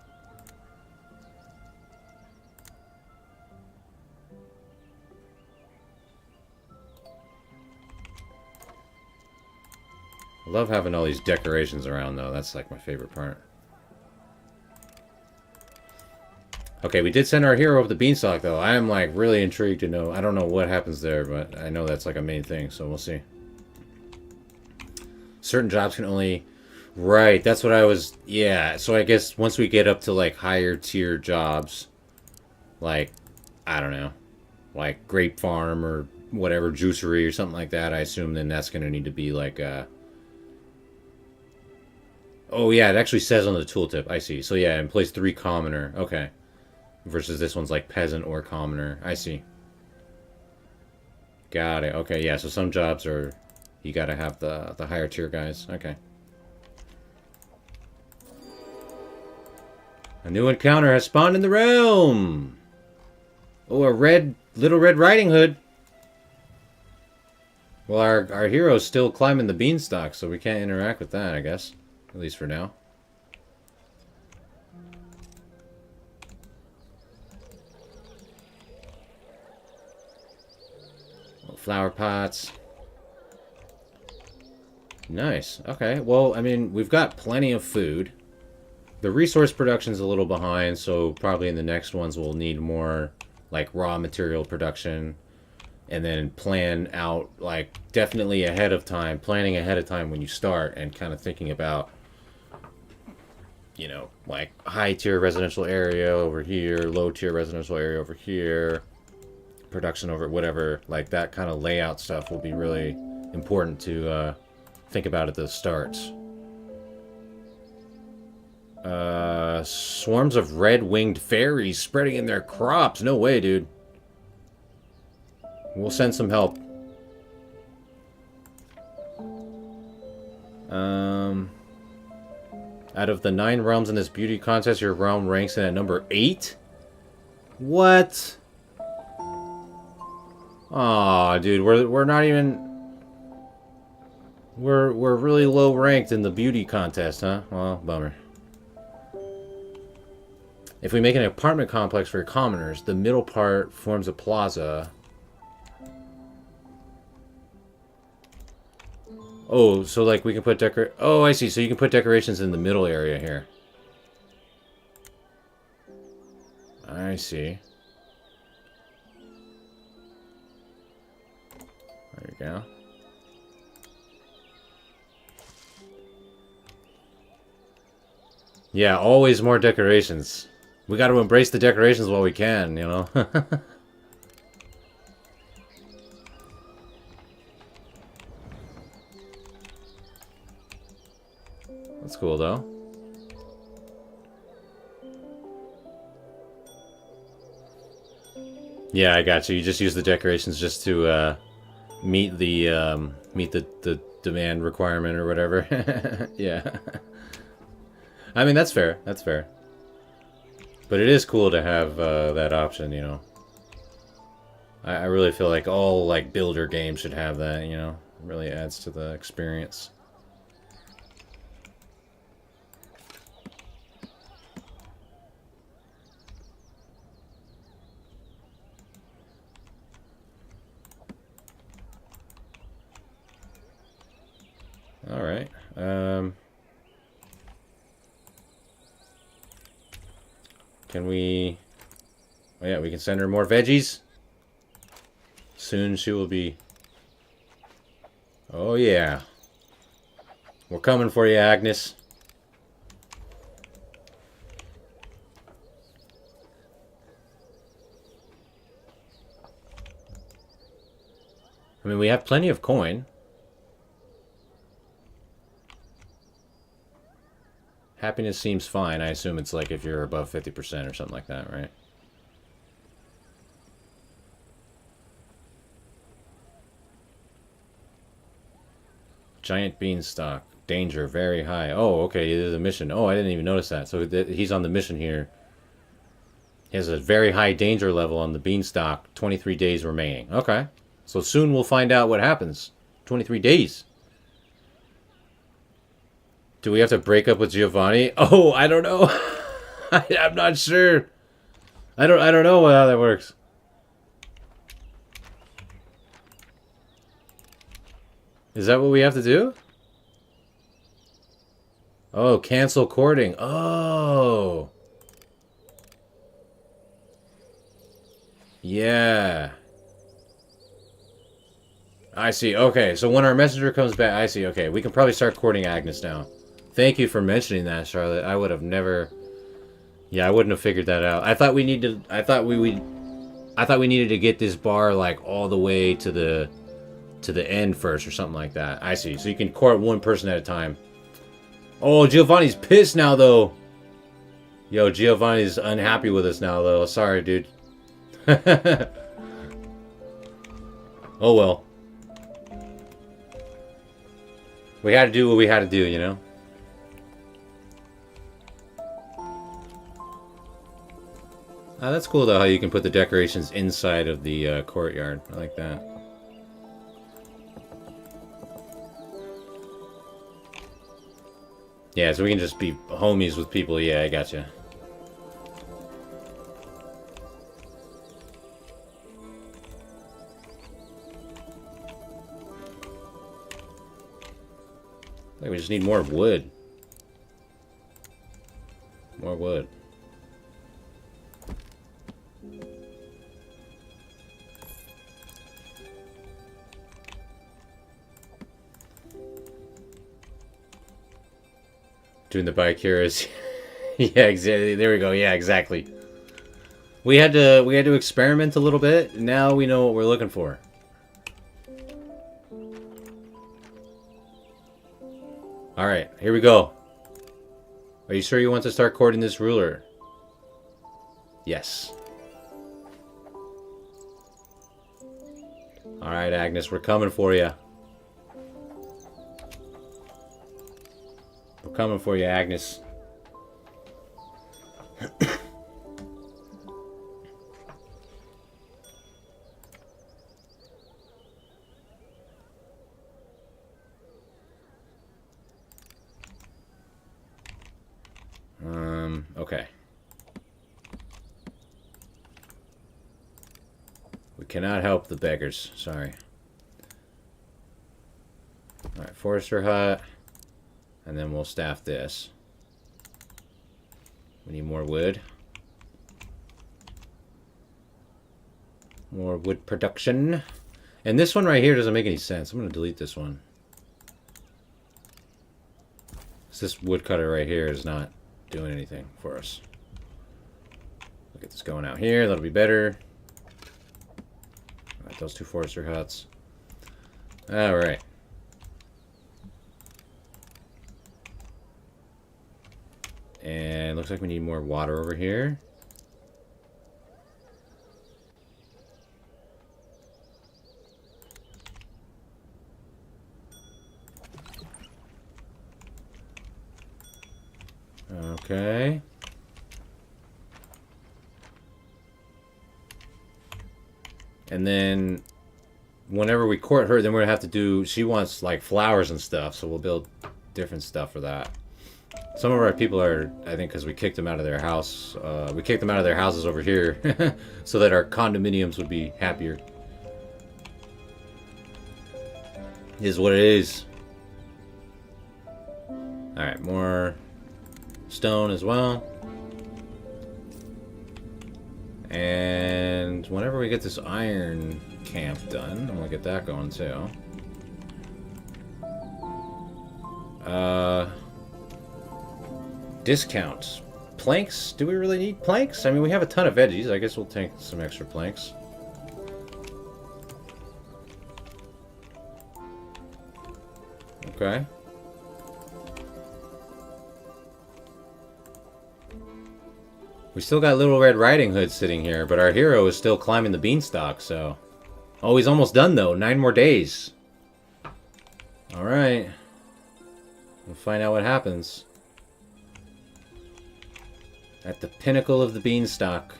I love having all these decorations around, though. That's like my favorite part. Okay, we did send our hero up the beanstalk, though. I am like really intrigued to know. I don't know what happens there, but I know that's like a main thing, so we'll see. Certain jobs can only... Right, that's what I was... Yeah, so I guess once we get up to like higher tier jobs, like, I don't know, like grape farm or whatever, juicery or something like that, I assume then that's going to need to be like Oh yeah, it actually says on the tooltip. I see. So yeah, in place 3 commoner. Okay. Versus this one's like peasant or commoner. I see. Got it. Okay, yeah, so some jobs are... You gotta have the higher tier guys. Okay. A new encounter has spawned in the realm! Oh, a Little Red Riding Hood! Well, our hero's still climbing the beanstalk, so we can't interact with that, I guess. At least for now. Flower pots. Nice. Okay, well, I mean, we've got plenty of food. The resource production's a little behind, so probably in the next ones we'll need more, like, raw material production. And then plan out, like, definitely ahead of time, planning ahead of time when you start, and kind of thinking about, like, high-tier residential area over here, low-tier residential area over here, production over whatever, like, that kind of layout stuff will be really important to think about at the start. Swarms of red-winged fairies spreading in their crops. No way, dude. We'll send some help. Out of the 9 realms in this beauty contest, your realm ranks in at number 8? What? Aw, dude, we're not even... We're really low ranked in the beauty contest, huh? Well, bummer. If we make an apartment complex for commoners, the middle part forms a plaza. Oh, so like we can put Oh, I see. So you can put decorations in the middle area here. I see. There you go. Yeah, always more decorations. We got to embrace the decorations while we can, you know? That's cool, though. Yeah, I got you. You just use the decorations just to meet the demand requirement or whatever. Yeah. I mean, that's fair. That's fair. But it is cool to have that option, you know. I really feel like all like builder games should have that, you know. It really adds to the experience. All right. Can we... Oh yeah, we can send her more veggies. Soon she will be... Oh yeah. We're coming for you, Agnes. I mean, we have plenty of coin. Happiness seems fine. I assume it's like if you're above 50% or something like that, right? Giant beanstalk. Danger very high. Oh, okay, there's a mission. Oh, I didn't even notice that. So he's on the mission here. He has a very high danger level on the beanstalk. 23 days remaining. Okay. So soon we'll find out what happens. 23 days. Do we have to break up with Giovanni? Oh, I don't know. I'm not sure. I don't know how that works. Is that what we have to do? Oh, cancel courting. Oh. Yeah. I see. Okay, so when our messenger comes back, I see. Okay, we can probably start courting Agnes now. Thank you for mentioning that, Charlotte. I would have never... Yeah, I wouldn't have figured that out. I thought we needed... I thought we needed to get this bar, like, all the way to the end first or something like that. I see. So you can court one person at a time. Oh, Giovanni's pissed now, though. Yo, Giovanni's unhappy with us now, though. Sorry, dude. Oh, well. We had to do what we had to do, you know? That's cool, though, how you can put the decorations inside of the courtyard. I like that. Yeah, so we can just be homies with people. Yeah, I gotcha. Like, we just need more wood. More wood. Doing the bike here is... Yeah, exactly. There we go. Yeah, exactly. We had to experiment a little bit. Now we know what we're looking for. Alright, here we go. Are you sure you want to start courting this ruler? Yes. Alright, Agnes, we're coming for you. We're coming for you, Agnes. Okay. We cannot help the beggars. Sorry. Alright, Forester Hut. And then we'll staff this. We need more wood. More wood production. And this one right here doesn't make any sense. I'm going to delete this one. This woodcutter right here is not doing anything for us. Look at this going out here. That'll be better. Alright, those two Forester huts. Alright. And looks like we need more water over here. Okay. And then whenever we court her, then we're gonna have to do, she wants like flowers and stuff, so we'll build different stuff for that. Some of our people are, I think, because we kicked them out of their house, we kicked them out of their houses over here so that our condominiums would be happier. Is what it is. Alright, more stone as well. And whenever we get this iron camp done, I'm gonna get that going too. Discounts. Planks? Do we really need planks? I mean, we have a ton of veggies. I guess we'll take some extra planks. Okay. We still got Little Red Riding Hood sitting here, but our hero is still climbing the beanstalk, so... Oh, he's almost done, though. 9 more days. Alright. We'll find out what happens. At the pinnacle of the beanstalk.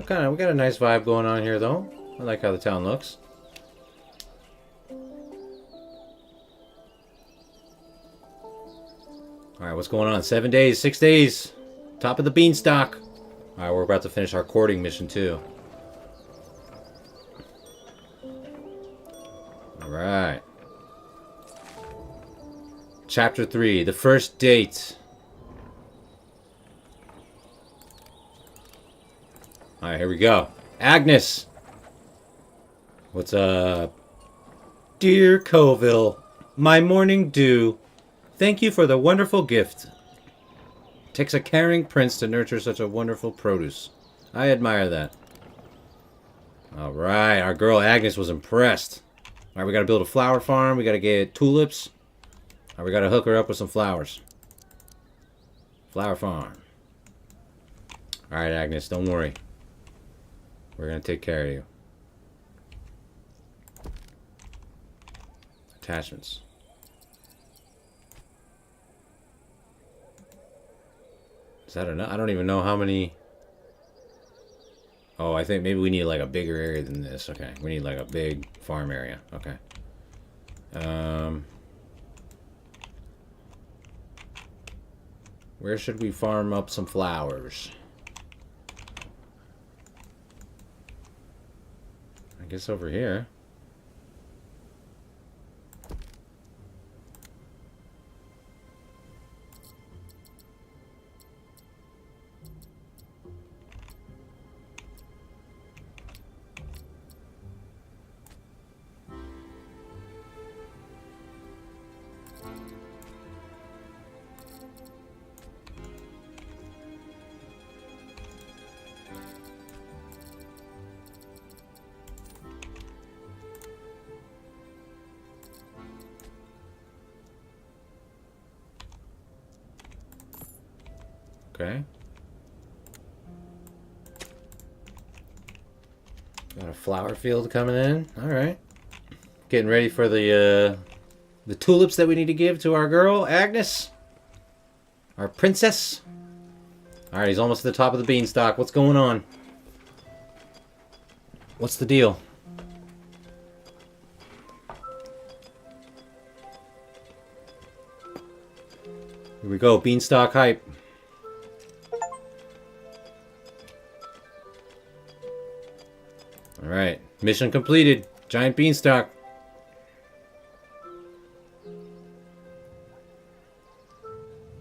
We got a nice vibe going on here, though. I like how the town looks. Alright, what's going on? 7 days, 6 days. Top of the beanstalk. Alright, we're about to finish our courting mission, too. Alright. Chapter 3, the first date. Alright, here we go. Agnes! What's up? Dear Coville, my morning dew, thank you for the wonderful gift. Takes a caring prince to nurture such a wonderful produce. I admire that. Alright, our girl Agnes was impressed. Alright, we gotta build a flower farm. We gotta get tulips. Alright, we gotta hook her up with some flowers. Flower farm. Alright, Agnes, don't worry. We're going to take care of you. Attachments. Is that enough? I don't even know how many... Oh, I think maybe we need like a bigger area than this. Okay, we need like a big farm area. Okay. Where should we farm up some flowers? I guess over here. Okay. Got a flower field coming in. All right. Getting ready for the tulips that we need to give to our girl, Agnes. Our princess. All right, he's almost at the top of the beanstalk. What's going on? What's the deal? Here we go, beanstalk hype. Alright, mission completed. Giant beanstalk.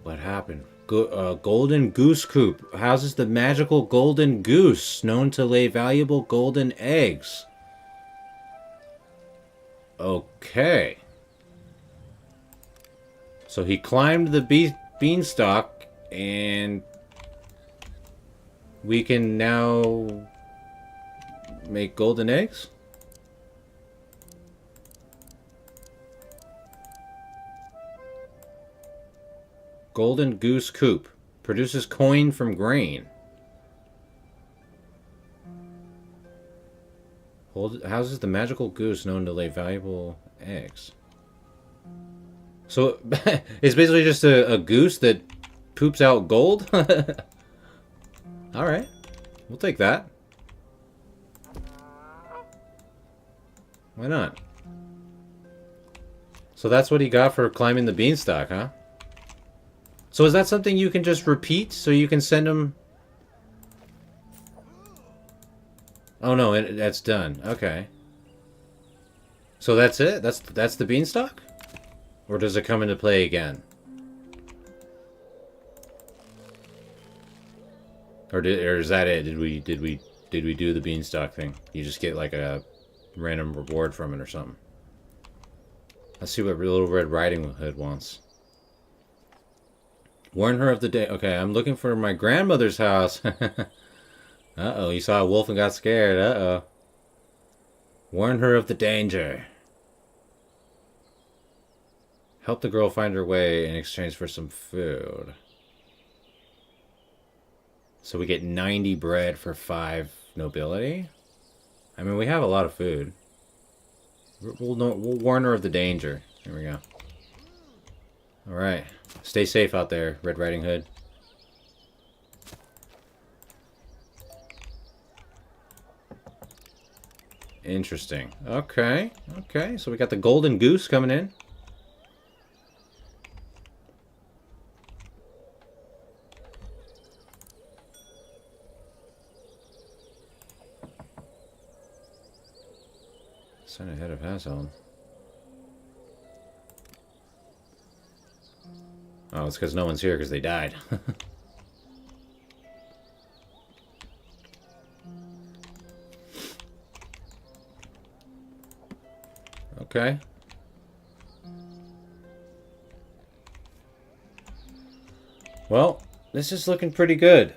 What happened? Golden goose coop houses the magical golden goose, known to lay valuable golden eggs. Okay. So he climbed the beanstalk, and we can now make golden eggs? Golden goose coop. Produces coin from grain. Houses the magical goose known to lay valuable eggs. So, it's basically just a goose that poops out gold? Alright. We'll take that. Why not? So that's what he got for climbing the beanstalk, huh? So is that something you can just repeat? So you can send him Oh no, that's done. Okay. So that's it? That's the beanstalk? Or does it come into play again? Or is that it? Did we do the beanstalk thing? You just get like a random reward from it or something. Let's see what Little Red Riding Hood wants. Warn her of the day. Okay, I'm looking for my grandmother's house. Uh-oh, you saw a wolf and got scared. Uh-oh. Warn her of the danger. Help the girl find her way in exchange for some food. So we get 90 bread for 5 nobility? I mean, we have a lot of food. We'll warn her of the danger. Here we go. Alright. Stay safe out there, Red Riding Hood. Interesting. Okay. Okay. So we got the golden goose coming in. Sign ahead of Hazon. Oh, it's because no one's here because they died. Okay. Well, this is looking pretty good.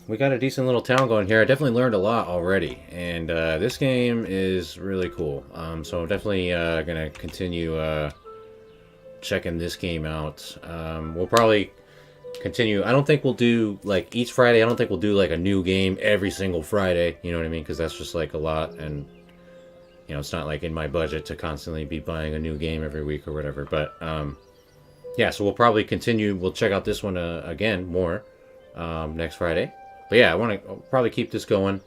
We got a decent little town going here. I definitely learned a lot already, and this game is really cool. So I'm definitely gonna continue checking this game out. We'll probably continue. I don't think we'll do like each Friday. I don't think we'll do like a new game every single Friday. You know what I mean? Because that's just like a lot, and you know, it's not like in my budget to constantly be buying a new game every week or whatever. But yeah, so we'll probably continue. We'll check out this one again more next Friday. But yeah, I want to probably keep this going.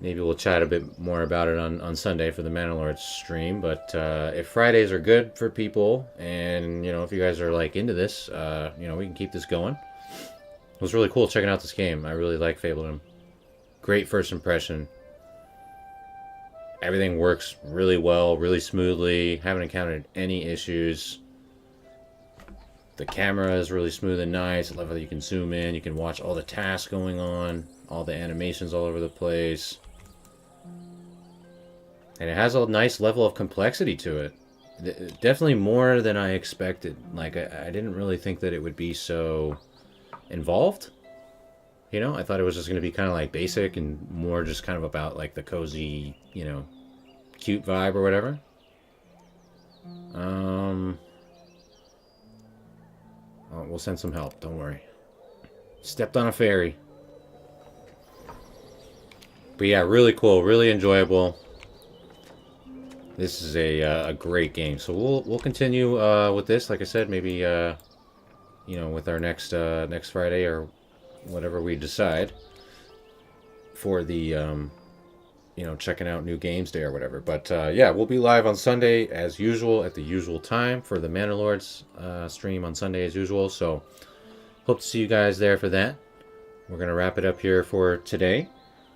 Maybe we'll chat a bit more about it on Sunday for the Manalord stream. But if Fridays are good for people, and you know, if you guys are like into this, you know, we can keep this going. It was really cool checking out this game. I really like Fabledom. Great first impression. Everything works really well, really smoothly. Haven't encountered any issues. The camera is really smooth and nice. I love how you can zoom in. You can watch all the tasks going on. All the animations all over the place. And it has a nice level of complexity to it. Definitely more than I expected. Like, I didn't really think that it would be so involved. You know, I thought it was just going to be kind of like basic and more just kind of about like the cozy, you know, cute vibe or whatever. Oh, we'll send some help. Don't worry. Stepped on a ferry. But yeah, really cool, really enjoyable. This is a great game. So we'll continue with this. Like I said, maybe you know, with our next Friday or whatever we decide for the you know, checking out new games day or whatever. But yeah, we'll be live on Sunday as usual at the usual time for the Manalords stream on Sunday as usual. So hope to see you guys there for that. We're gonna wrap it up here for today.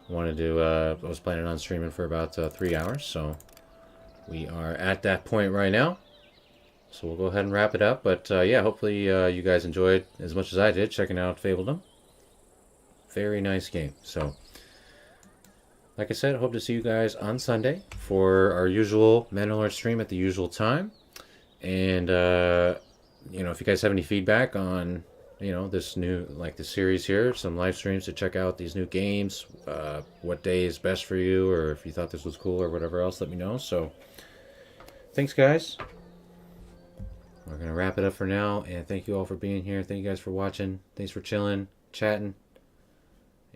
Wanted to I was planning on streaming for about 3 hours, so we are at that point right now. So we'll go ahead and wrap it up. But yeah, hopefully you guys enjoyed as much as I did checking out Fabledom. Very nice game. So like I said, I hope to see you guys on Sunday for our usual Mandalore stream at the usual time. And, you know, if you guys have any feedback on, you know, this new, like the series here, some live streams to check out these new games, what day is best for you, or if you thought this was cool or whatever else, let me know. So, thanks, guys. We're going to wrap it up for now. And thank you all for being here. Thank you guys for watching. Thanks for chilling, chatting.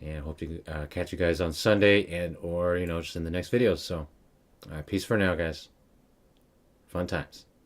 And I hope to catch you guys on Sunday and or, you know, just in the next videos. So, peace for now, guys. Fun times.